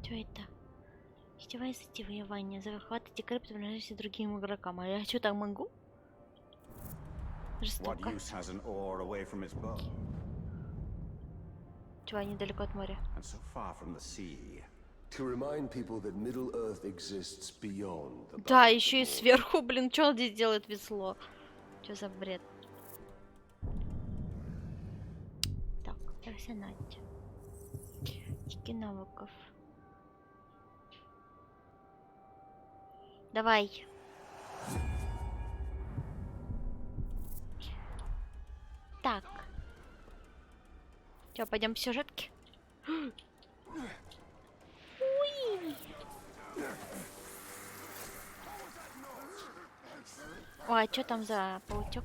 Что это? Сетевая затевание. Захватывайте крипты, принадлежащие другим игрокам. А я что так могу? What Жестоко. use has an oar away from its bow? Чего, недалеко от моря. And so far from the sea. To remind people that Middle Earth exists beyond the Да, еще и сверху, блин, что он здесь делает весло? Что за бред? Так, персонать. Очки навыков. Давай. Так. Че, пойдем в сюжетки? Уи. Ой, а что там за паучок?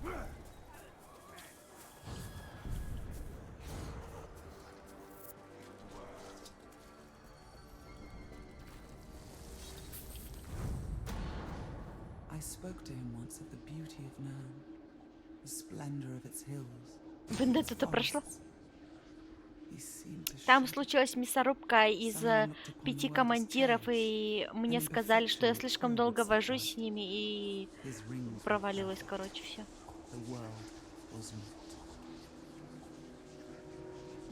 I spoke to him once of the beauty of Nern, the splendor of its hills. Вендетта-то прошла. He seemed to Там shudder. случилась мясорубка из 5 командиров, и мне сказали, что я слишком долго вожусь с ними, и His rings were провалилось, короче, все. The world was not.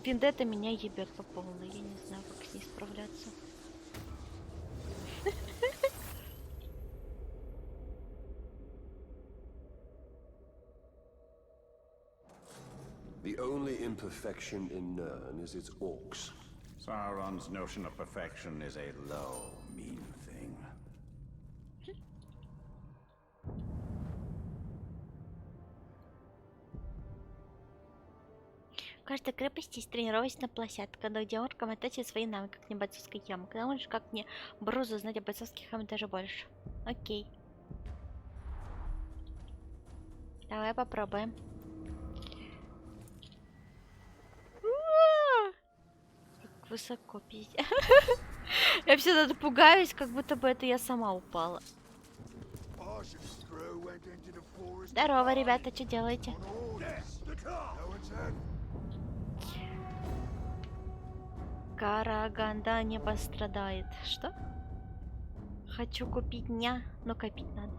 Вендетта меня ебет по полной, я не знаю, как с ней справляться. The only imperfection in Nern is its orcs. Sauron's notion of perfection is a low, mean thing. В каждой крепости есть тренировочная площадка, где оркам оттачивают свои навыки, как не бойцовской ямы. К тому же, как мне Брузу знать о бойцовских ямах даже больше. Окей. Давай попробуем. Как высоко, пиздец. Я всегда пугаюсь, как будто бы это я сама упала. Здорово, ребята, что делаете? Караганда не пострадает. Что? Хочу купить дня, но копить надо.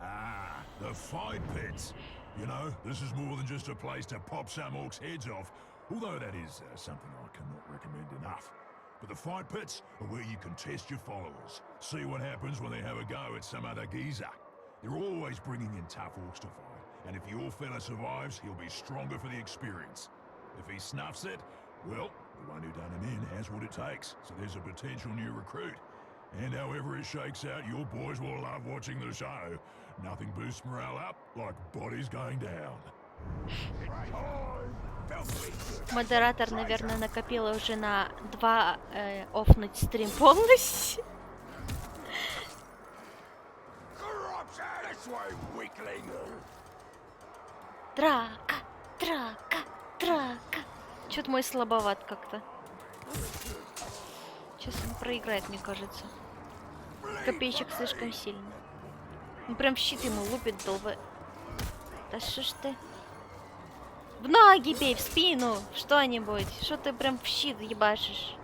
Ah, the fight pits. You know, this is more than just a place to pop some orcs' heads off, although that is something I cannot recommend enough. But the fight pits are where you can test your followers, see what happens when they have a go at some other geezer. They're always bringing in tough orcs to fight, and if your fella survives, he'll be stronger for the experience. If he snuffs it, well, the one who done him in has what it takes, so there's a potential new recruit. And however it shakes out, your boys will love watching the show. Nothing boosts morale up like bodies going down. Модератор, наверное, накопила уже на 2 офнуть стрим полностью. Драка, драка, драка. Чё-то мой слабоват как-то. Сейчас он проиграет, мне кажется. Копейщик слишком сильный. Он прям в щит ему лупит долбо. Да что ж ты? В ноги бей, в спину, что-нибудь. Что ты прям в щит ебашишь?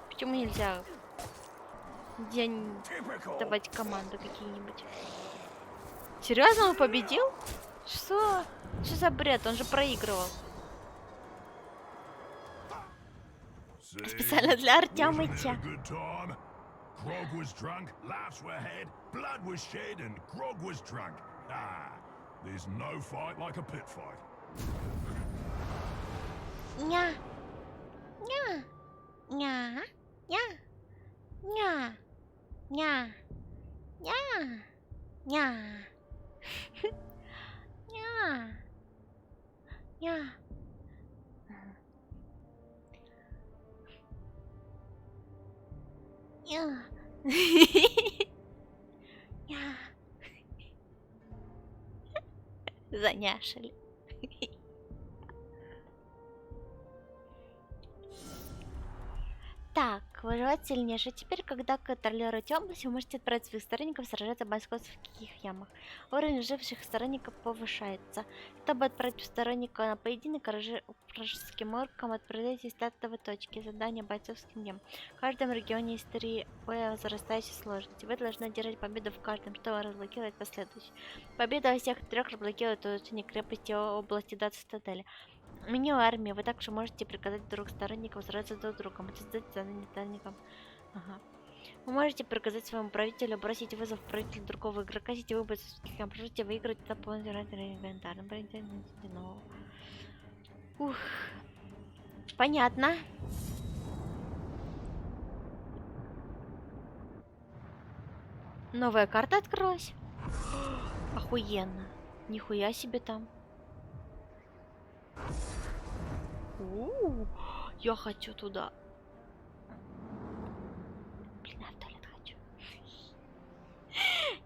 Почему нельзя давать команды какие-нибудь? Серьезно, он победил? Что? Что за бред? Он же проигрывал. Специально для Артемыча. Grog was drunk, laughs were had, blood was shed, and Grog was drunk. Ah, there's no fight like a pit fight. Ня. Ня. Ня. Ня. Ня. Ня. Ня. Ня. Ня. Ня. Ня. Ня. Заняшили. Так, выживать сильнейший. Теперь, когда контролируете область, вы можете отправить своих сторонников сражаться в московских ямах. Уровень живших сторонников повышается. Чтобы отправить сторонника на поединок, вражеским оркам отправляйте стартовые точки. Задание бойцовским днем. В каждом регионе есть 3 возрастающей сложности. Вы должны одержать победу в каждом, чтобы разблокировать последующий. Победа во всех 3 разблокирует улучшение крепости области до цитадели. Меню армии. Вы также можете приказать друг сторонникам сражаться друг с другом. Это создать задание сторонникам. Ага. Вы можете приказать своему правителю бросить вызов правителю другого игрока, сетевых бойцовских можете выиграть дополнительный инвентарь. Ух. Понятно. Новая карта открылась. Охуенно. Нихуя себе там. Я хочу туда. Блин, я в туалет хочу.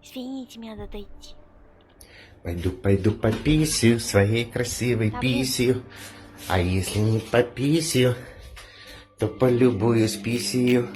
Извините, мне надо дойти. Пойду пописью своей красивой писью. А если не пописью, то полюбуюсь писью.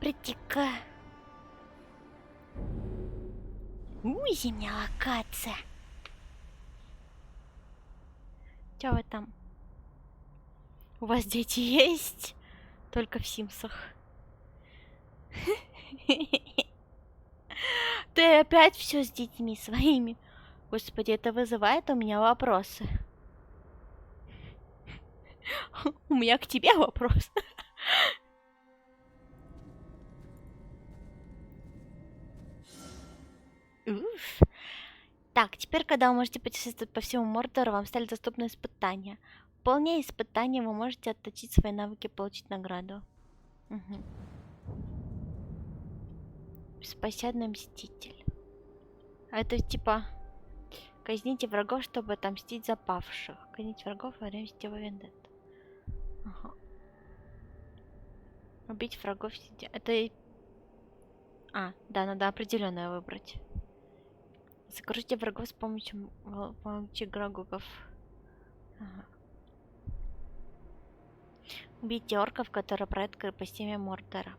Прийти-ка. Зимняя локация. Чё вы там? У вас дети есть? Только в Симсах. Ты опять все с детьми своими. Господи, это вызывает у меня вопросы. У меня к тебе вопрос. Уф. Так, теперь, когда вы можете путешествовать по всему Мордору, вам стали доступны испытания. Выполняя испытания, вы можете отточить свои навыки и получить награду. Угу. Беспощадный мститель. А это типа... Казните врагов, чтобы отомстить за павших. Казните врагов во время сетевой вендетты. Ага. Убить врагов сидя. Это... А, да, надо определенное выбрать. Сокрушите врагов с помощью грагуков. Ага. Убейте орков, которые правят крепостями Мордора.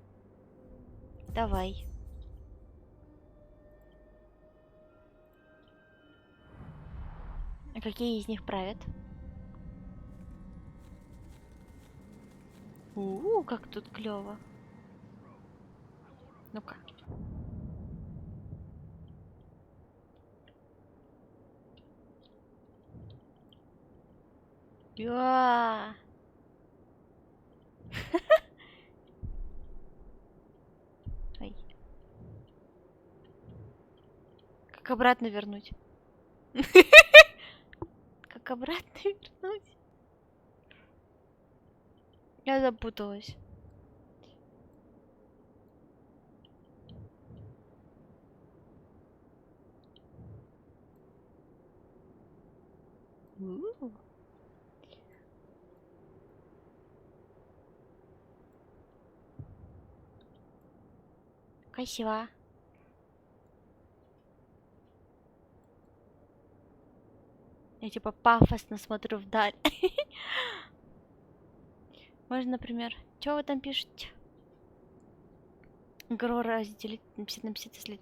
Давай. А какие из них правят? Как тут клево. Ну-ка. Я. Ой. Как обратно вернуть? Как обратно вернуть? Я запуталась. Красиво. Я типа пафосно смотрю вдаль. Можно, например... Чё вы там пишете? Игру разделить на 50 на 50, если...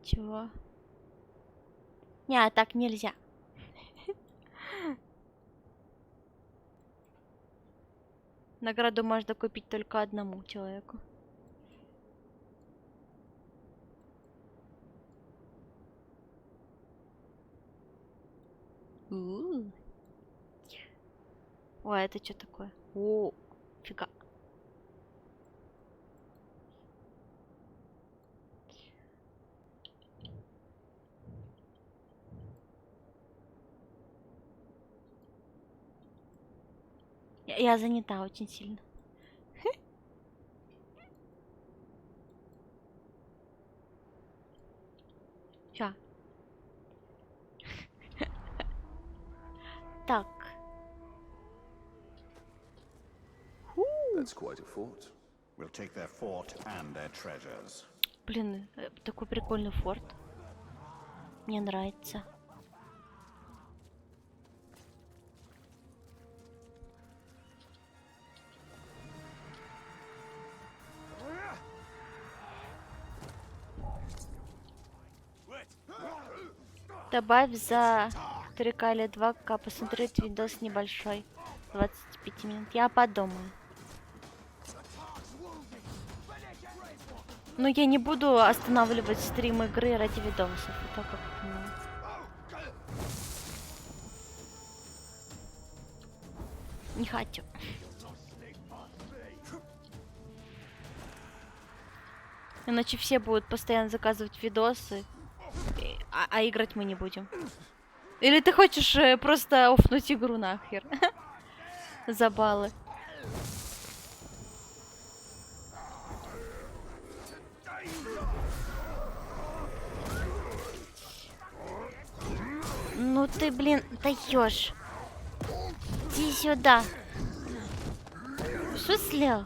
Чего? Не, так нельзя. Награду можно купить только одному человеку. Ой, это что такое? О, фига. Я занята очень сильно. Ща. Так. That's quite a fort. We'll take their fort and their treasures. Блин, такой прикольный форт. Мне нравится. Добавь за 3К или 2К посмотреть видос небольшой. 25 минут. Я подумаю. Но я не буду останавливать стрим игры ради видосов. Это как не хочу. Иначе все будут постоянно заказывать видосы, а играть мы не будем. Или ты хочешь просто офнуть игру нахер? За баллы. Ну ты, блин, даешь. Иди сюда. Что слил?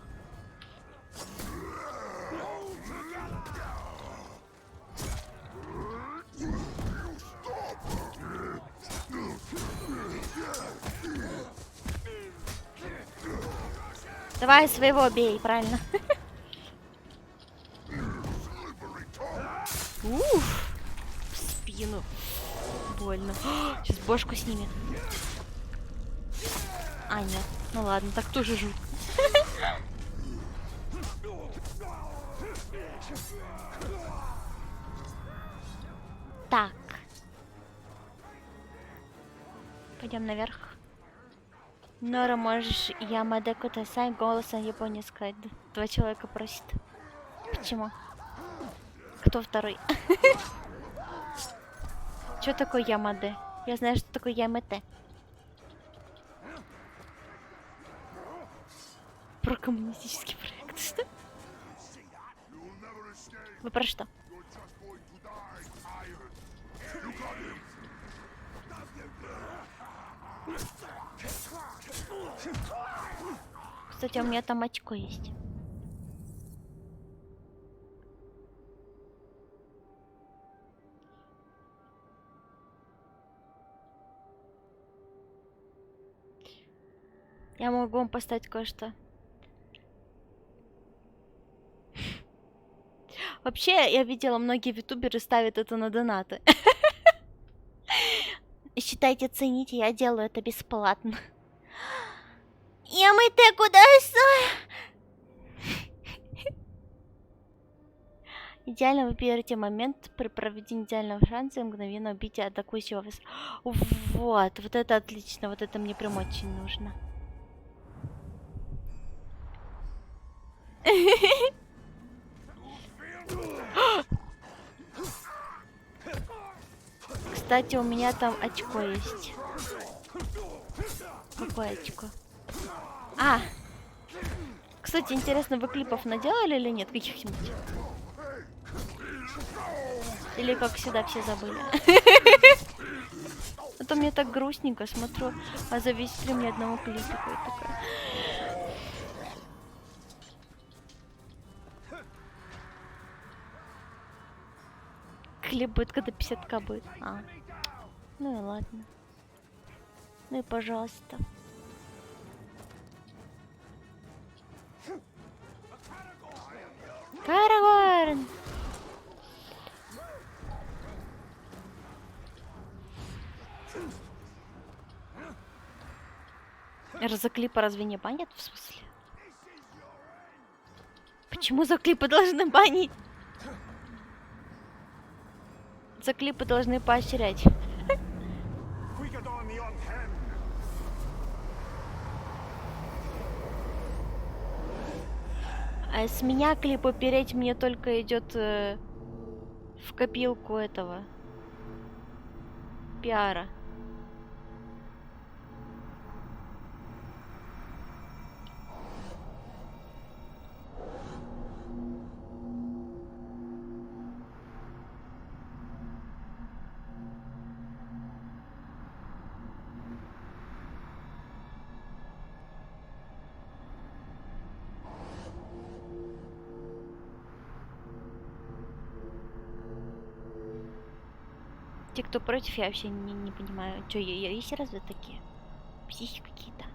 Давай своего бей, правильно. больно. Сейчас бошку снимет. А, нет. Ну ладно, так тоже жутко. Так. Пойдем наверх. Нора, можешь Ямадеку Тасай голосом Японии сказать? Два человека просит. Почему? Кто второй? Что такое Ямаде? Я знаю, что такое Ямете. Про коммунистический проект. Что? Вы про что? Кстати, у меня там очко есть. Я могу вам поставить кое-что. Вообще, я видела, многие ютуберы ставят это на донаты. Считайте, цените, я делаю это бесплатно. Ямыте, куда идеально выберите момент при проведении идеального шанса и мгновенно убить атакующего вас. Вот это отлично, вот это мне прям очень нужно. Кстати, у меня там очко есть. Какое очко? А! Кстати, интересно, вы клипов наделали или нет каких-нибудь? Или как всегда все забыли? А то мне так грустненько смотрю, а зависит ли мне одного клипика. Клип будет, когда 50к будет. А. Ну и ладно. Ну и пожалуйста. Карагорн! За клипы разве не банят, в смысле? Почему за клипы должны банить? За клипы должны поощрять. А с меня клип упереть мне только идет в копилку этого пиара. Те, кто против, я вообще не понимаю. Чё, есть разве такие? Психи какие-то.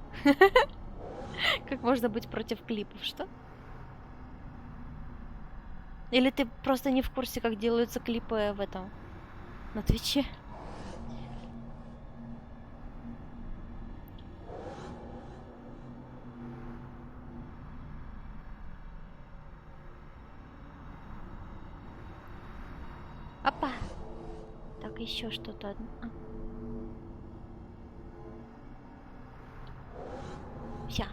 Как можно быть против клипов, что? Или ты просто не в курсе, как делаются клипы в этом, на Твиче? Опа! Так, еще что-то одно. Вся.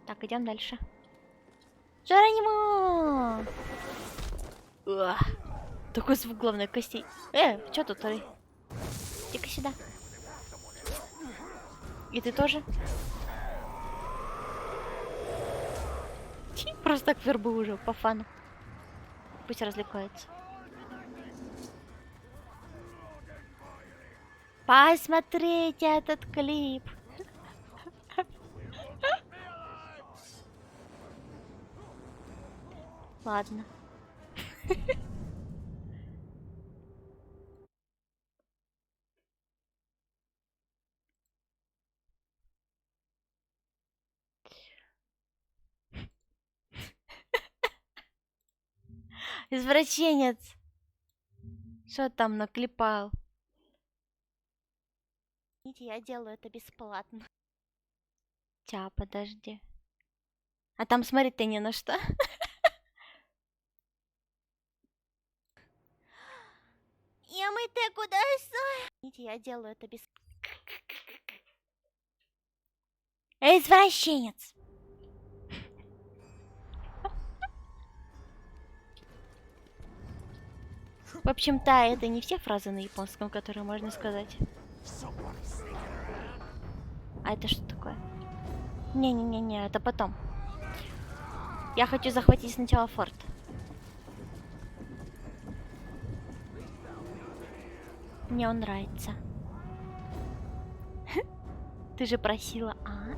Так, идем дальше. Джеронимо! Такой звук, главное, костей. Что тут, Ори? Иди-ка сюда. И ты тоже? Просто так вербу уже, по фану. Пусть развлекается. Посмотрите этот клип. Ладно. Извращенец. Что там наклепал? Я делаю это бесплатно. Ча, подожди. А там смотреть-то не на что. Ямы-то куда я делаю это без... Извращенец. В общем-то, это не все фразы на японском, которые можно сказать. А это что такое? Не-не-не-не, это потом. Я хочу захватить сначала форт. Мне он нравится. Ты же просила, а?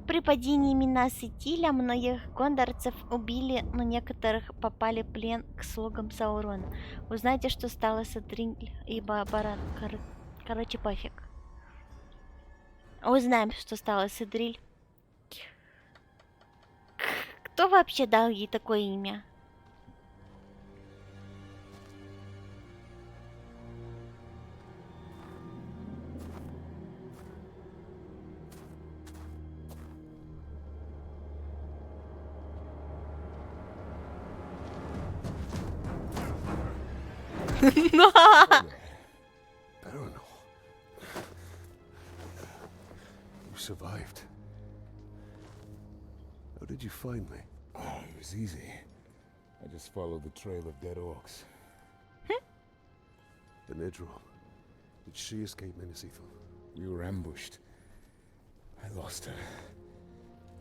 При падении Минас и Тиля многих гондорцев убили, но некоторых попали в плен к слугам Саурона. Узнайте, что стало с Эдриль и Баран. Короче, пофиг. Узнаем, что стало с Эдриль. Кто вообще дал ей такое имя? Baron, you survived. How did you find me? Oh, it was easy. I just followed the trail of dead orcs. And Idril, did she escape Menacithal? We were ambushed. I lost her.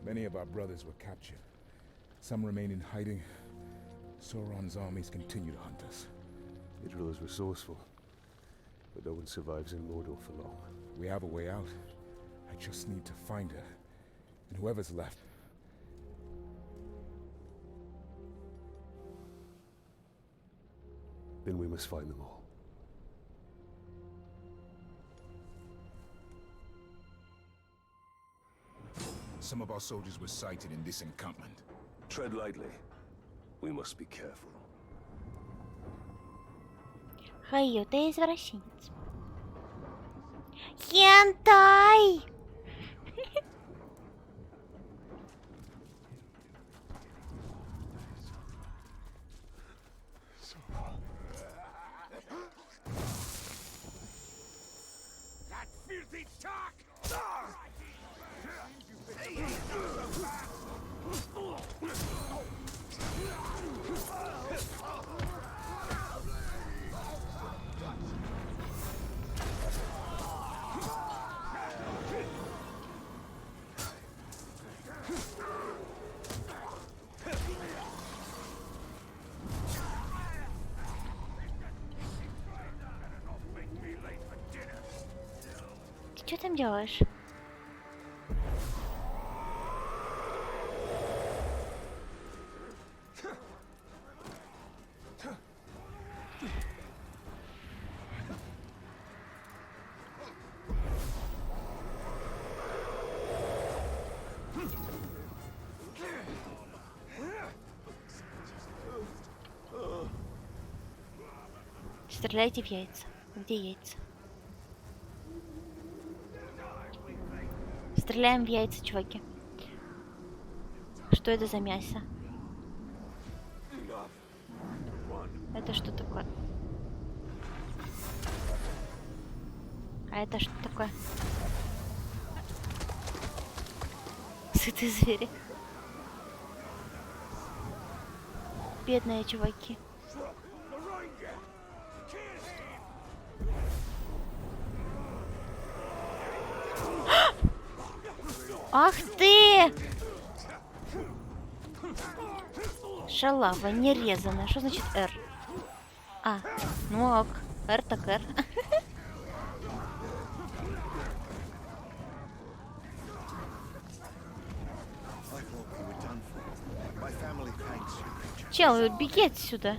Many of our brothers were captured. Some remain in hiding. Sauron's armies continue to hunt us. Idril is resourceful, but no one survives in Mordor for long. We have a way out. I just need to find her. And whoever's left. Then we must find them all. Some of our soldiers were sighted in this encampment. Tread lightly. We must be careful. Хайо, ты извращенец. Хентай! That filthy talk! Ты что там делаешь? Стреляйте в яйца. Где яйца? Стреляем в яйца, чуваки. Что это за мясо? Это что такое? А это что такое? Сытые звери. Бедные чуваки. Ах ты! Шалава, нерезанная. Что значит R? А, ну ок. R так R. Чел, беги отсюда.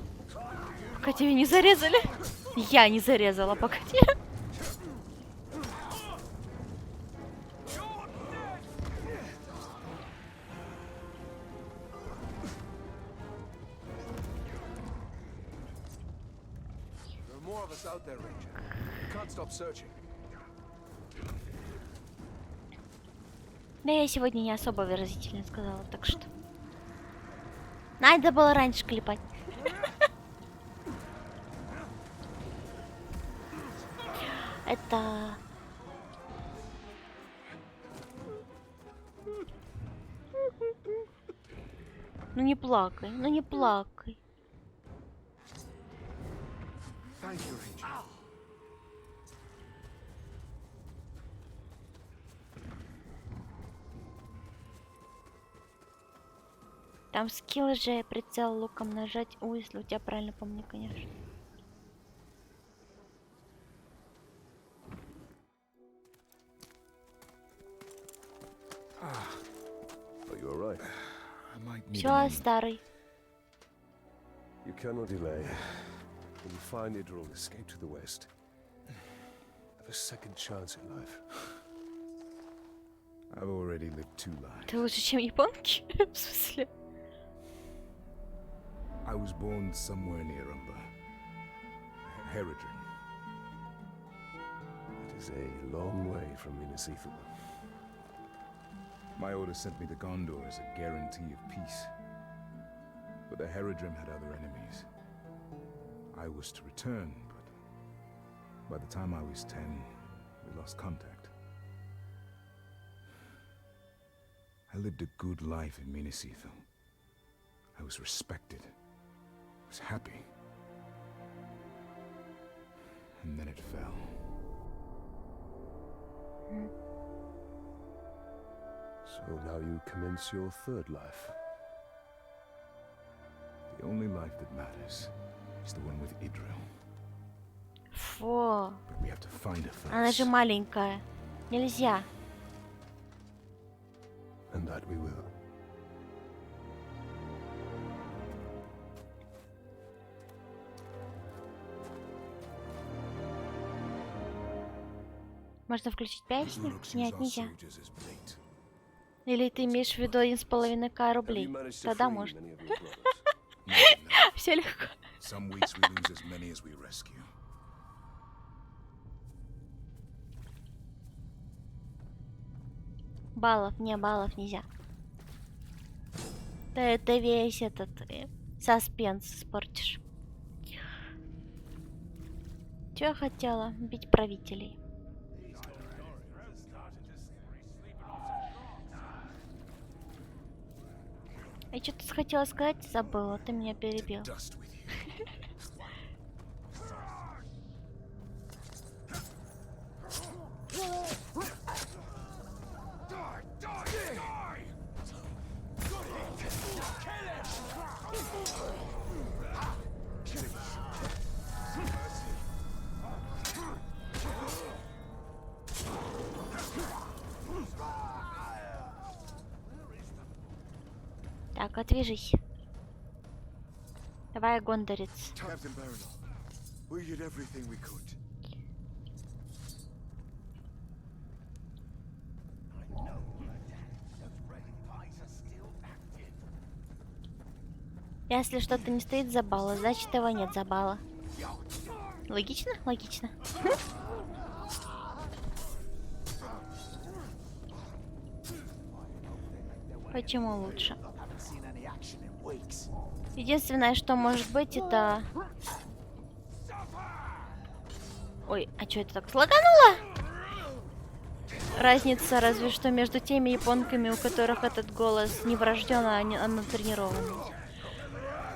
Пока тебя не зарезали. Я не зарезала, пока тебя. You can't stop searching. Да я сегодня не особо выразительно сказала, так что... Надо было раньше клепать. Это... Ну не плакай, ну не плакай. Thank you, Ranger. Там скилл же, прицел луком нажать У, если у тебя правильно помню, конечно. Are you all right? Все, старый. You cannot delay. When you find Idril, escape to the west. Have a second chance in life. I've already lived 2 lives. Ты лучше, чем японки? В смысле? I was born somewhere near Umber. Herodrin. It is a long way from Minas Ithil. My order sent me to Gondor as a guarantee of peace. But the Herodrim had other enemies. I was to return, but by the time I was 10, we lost contact. I lived a good life in Minas Ithil. I was respected. I was happy. And then it fell. So now you commence your third life. The only life that matters is the one with Idril. Фу. But we have to find her first. Она же маленькая. Нельзя. And that we will. Можно включить песню? Нет, нельзя. Или ты имеешь в виду 1,5К рублей? Тогда может. Все легко. Some weeks we lose as many as we rescue. Баллов нельзя. Ты весь этот саспенс испортишь. Чё я хотела? Бить правителей. Я что-то хотела сказать, забыла, ты меня перебил. Так, отвяжись. Давай, гондорец. Captain Baradon, we did everything we could. Если что-то не стоит за балла, значит его нет за балла. Логично? Логично. Почему лучше? Единственное, что может быть, это... Ой, а что это так слагануло? Разница разве что между теми японками, у которых этот голос не врожденный, а натренированный.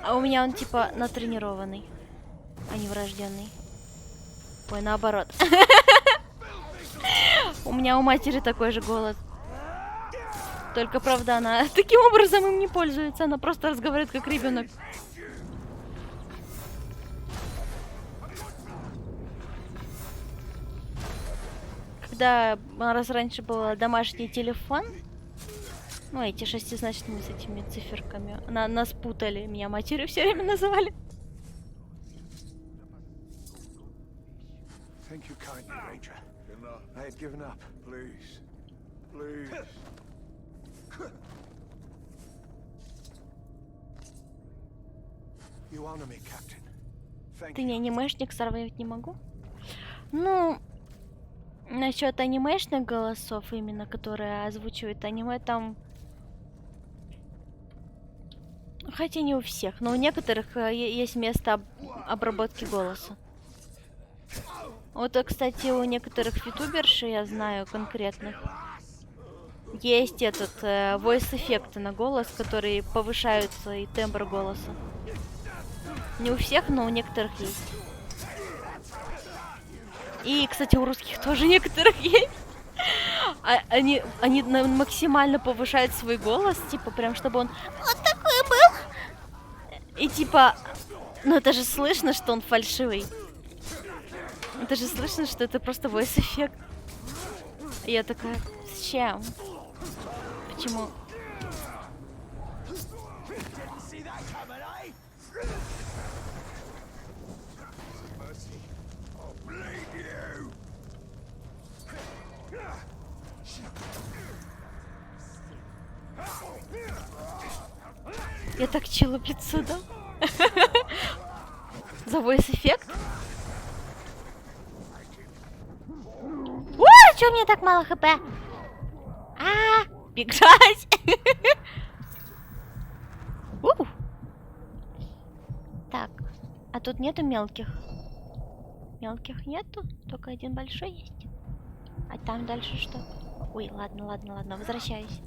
А у меня он типа натренированный, а не врожденный. Ой, наоборот. У меня у матери такой же голос. Только, правда, она таким образом им не пользуется. Она просто разговаривает как ребенок. Когда раз раньше был домашний телефон, ну, эти шестизначными с этими циферками, нас путали. Меня матерью все время называли. Thank you kindly, Ranger. I had given up. Please. Please. Ты не анимешник, сравнивать не могу. Ну, насчет анимешных голосов, именно которые озвучивают аниме, там... Хотя не у всех, но у некоторых есть место обработки голоса. Вот, кстати, у некоторых ютуберш, я знаю конкретных, есть этот voice-эффекты на голос, которые повышают и тембр голоса. Не у всех, но у некоторых есть. И, кстати, у русских тоже некоторых есть. Они максимально повышают свой голос, типа, прям, чтобы он вот такой был. И типа, ну это же слышно, что он фальшивый. Это же слышно, что это просто voice-эффект. И я такая, зачем? Почему? Я так чилу пиццу, да? За voice-эффект? О, чё у меня так мало хп? Бежать! Так, а тут нету мелких. Мелких нету, только один большой есть. А там дальше что? Ой, ладно, возвращаюсь.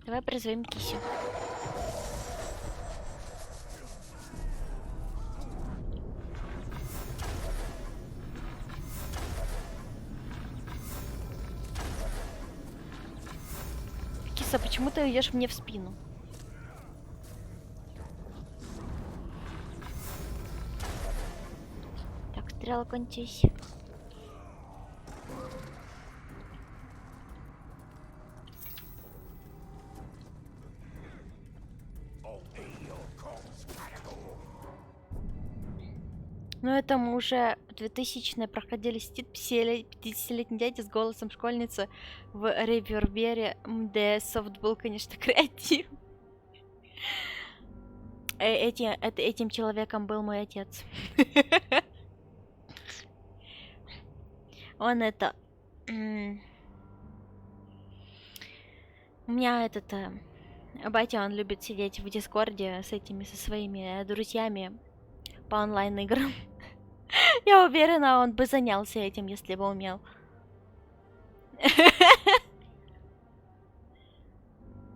Давай призовем Кисю. Киса, почему ты идешь мне в спину? Так, стрела кончись. Но это мы уже 2000-е проходили. Сидит 50-летний дядя с голосом школьницы в ревербере. Софт был, конечно, креатив. Этим человеком был мой отец. Он это... У меня этот... Батя, он любит сидеть в Дискорде со своими друзьями по онлайн-играм. Я уверена, он бы занялся этим, если бы умел.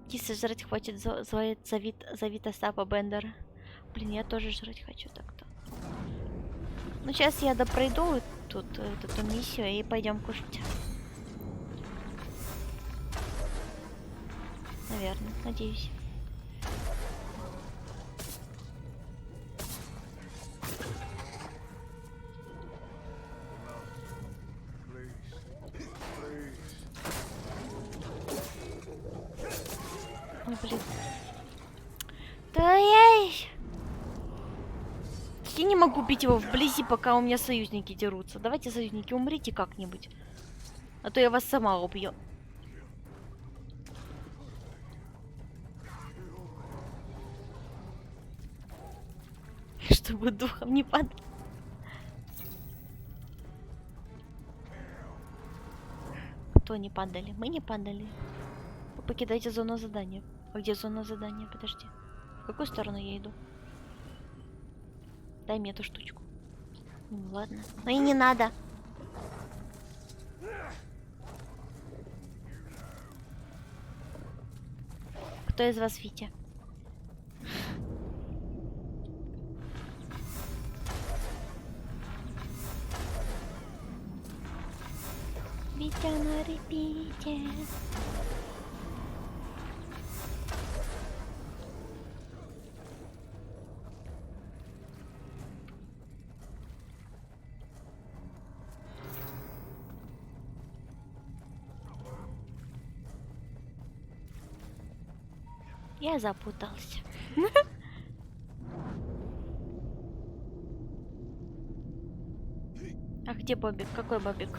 Киса жрать хочет, зовит Остапа Бендера. Блин, я тоже жрать хочу так-то. Ну, сейчас я допройду тут эту миссию и пойдем кушать. Наверное, надеюсь. Ой, блин. Да я не могу бить его вблизи, пока у меня союзники дерутся. Давайте, союзники, умрите как-нибудь. А то я вас сама убью. Чтобы духом не падал. Кто не падали? Мы не падали. Вы покидайте зону задания. А где зона задания? Подожди. В какую сторону я иду? Дай мне эту штучку. Ну ладно. Ну и не надо. Кто из вас Витя? Витя на репите. Я запутался. А где Бобик? Какой Бобик?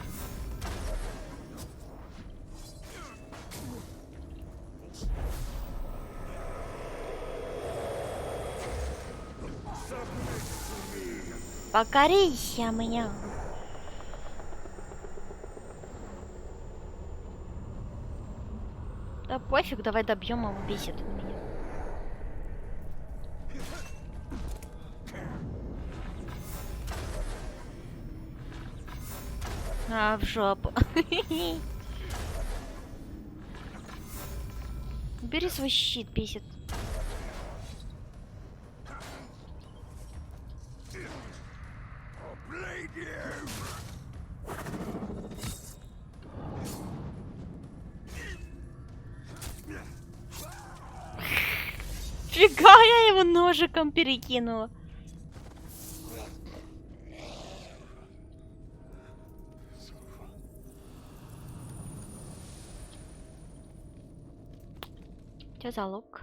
Покорися мне. Да пофиг, давай добьем его, бесит он меня. А, в жопу. Бери свой щит, бесит. Фига, я его ножиком перекинула. Что за лук?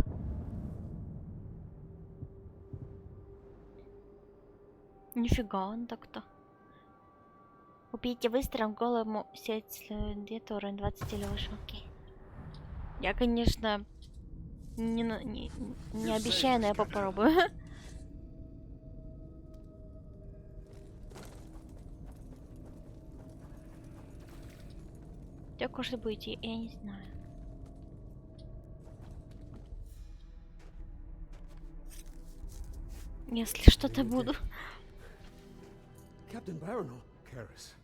Нифига он так-то. Убейте выстрелом в голову сеть где-то уровень 20 или выше. Окей. Я, конечно, не обещаю, но я попробую. Где кушать будете? Я не знаю. Если что-то буду. Captain Baranor. Karis,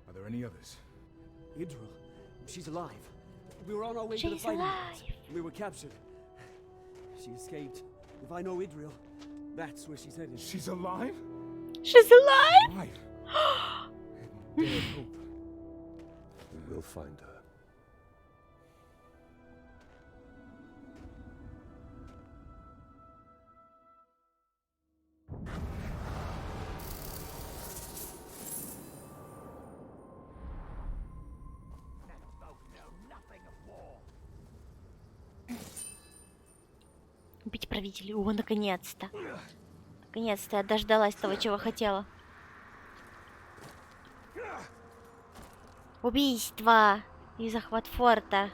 are there any others? Idril. She's alive. We were on our way to the She's fighting alive. grounds. We were captured. She escaped. If I know Idril, that's where she's headed. She's alive? She's alive? Alive? Dared hope. We will find her. Убить правителей. О, наконец-то. Наконец-то я дождалась того, чего хотела. Убийство и захват форта.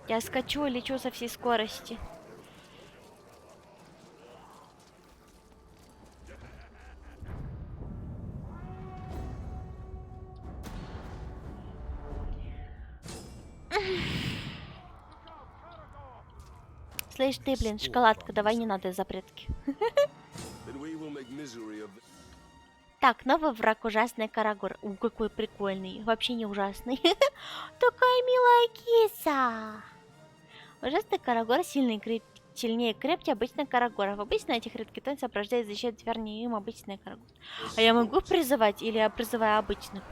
Я скачу и лечу со всей скорости. Слышь ты, блин, шоколадка, давай не надо запретки. Так, новый враг, ужасный Карагор. Какой прикольный. Вообще не ужасный. Такая милая киса. Ужасный Карагор сильный, сильнее крепче обычных Карагоров. Обычно этих редкитон сопровождает и защищает вернее им обычные Карагор. А я могу призывать или я призываю обычных?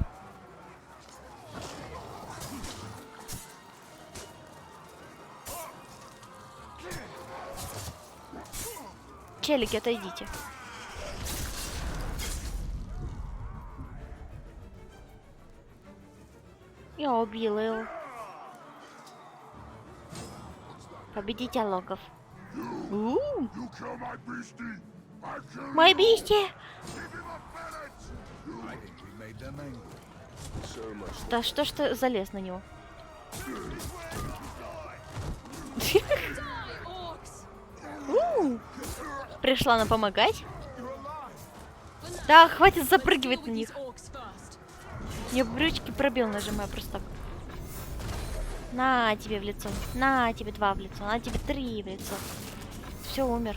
Челики, отойдите. Я убила его. Победите логов. Мой бисти! Да что ж ты залез на него? Пришла она помогать. Да, хватит запрыгивать на них. Я брючки пробил, нажимаю просто так. На тебе в лицо. На тебе 2 в лицо. На тебе 3 в лицо. Все, умер.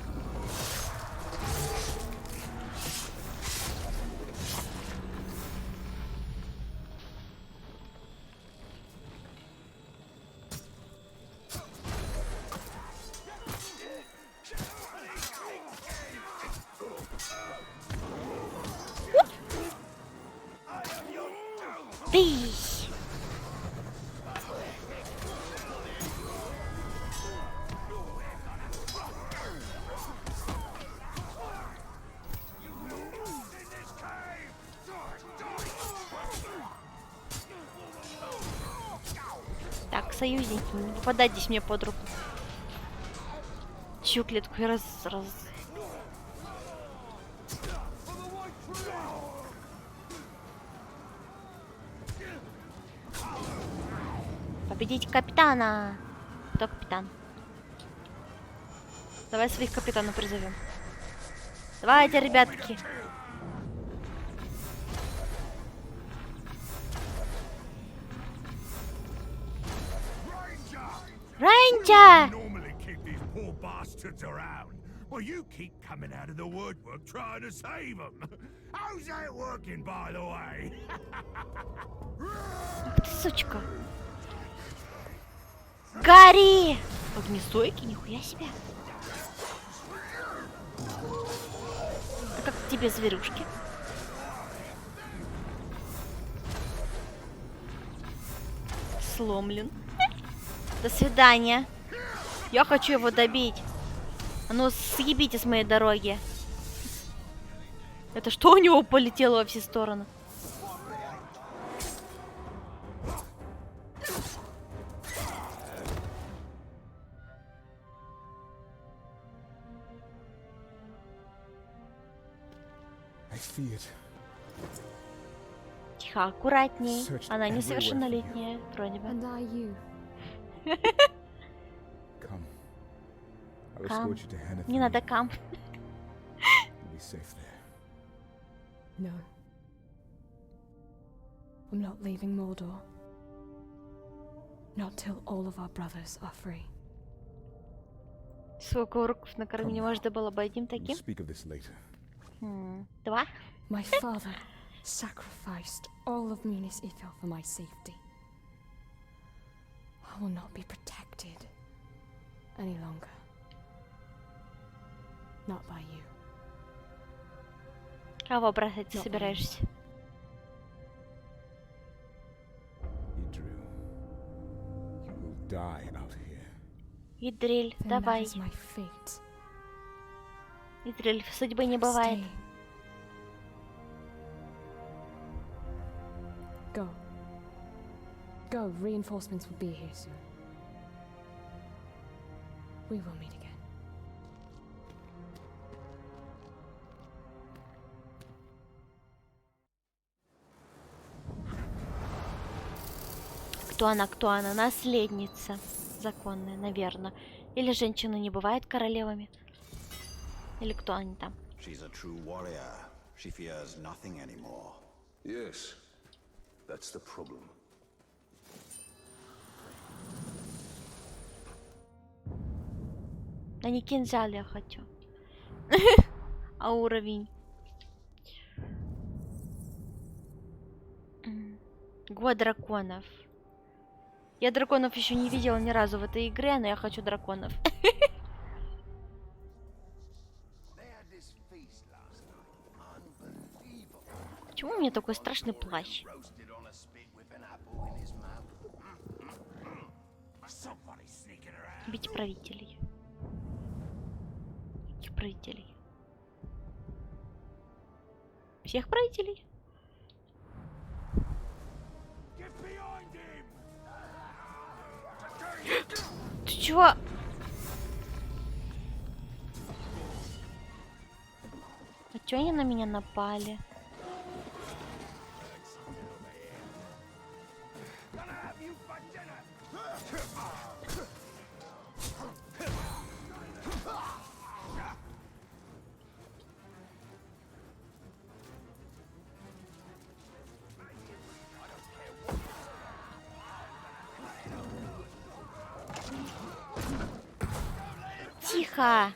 Ты! Так, союзники, не попадайтесь мне под руку. Чью клетку я раз... Победить капитана. Кто капитан? Давай своих капитанов призовем. Давайте, ребятки. Рейнджер! Normally keep these poor bastards around. Well, you keep coming out of the woodwork trying to save them. How's that working, by the way? Ах ты, сучка. Гори! Огнестойкий, нихуя себе. А как тебе зверюшки? Сломлен. До свидания. Я хочу его добить. А ну съебите с моей дороги. Это что у него полетело во все стороны? Тихо, аккуратней. Она несовершеннолетняя, вроде бы. Кам. Не надо кам. No. I'm not leaving Mordor. Not till all of our brothers are free. Сколько уроков на Кармине можно было бы одним таким? Два? My father sacrificed all of Minas Ithil for my safety. I will not be protected any longer. Not by you. Кого бросать ты собираешься? Идриль, давай. Идриль, судьбы не бывает. Go. Go. Reinforcements will be here soon. We will meet again. Кто она? Кто она? Наследница законная, наверное. Или женщины не бывают королевами? Или кто они там? She's a true warrior. She fears nothing anymore. Yes, that's the problem. Да не кинжал я хочу. А уровень? Год драконов. Я драконов еще не видела ни разу в этой игре, но я хочу драконов. Почему у меня такой страшный плащ? Бить правителей. Каких правителей? Всех правителей? Ты чего? А чё они на меня напали? Тихо!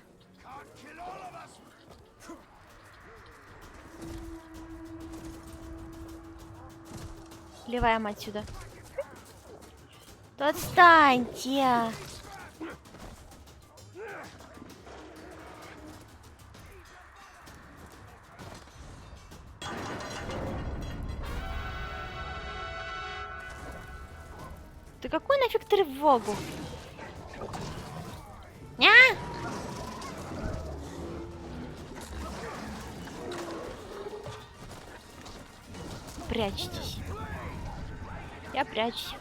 Ливаем отсюда. Да отстаньте! Ты какой нафиг тревогу? А? Прячьтесь. Я прячусь.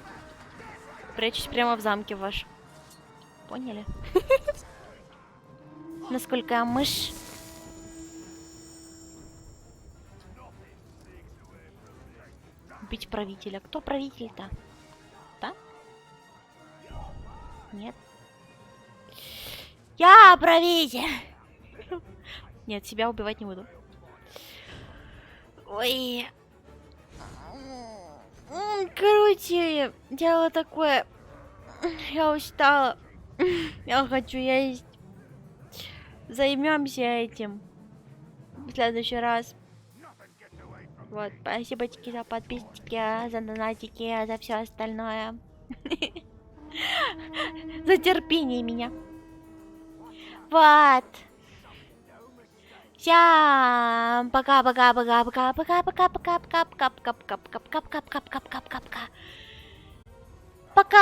Прячусь прямо в замке ваш. Поняли? Насколько я мышь. Убить правителя. Кто правитель-то? Да? Нет. Я правитель! Нет, себя убивать не буду. Ой. Короче, дело такое. Я устала. Я хочу есть. Займемся этим в следующий раз. Вот, спасибо за подписчики, за донатики, за все остальное. За терпение меня. Вот. Всем пока-пока-пока-пока-пока-пока-пока-пока-пока-пока-пока-пока-пока-пока. Пока.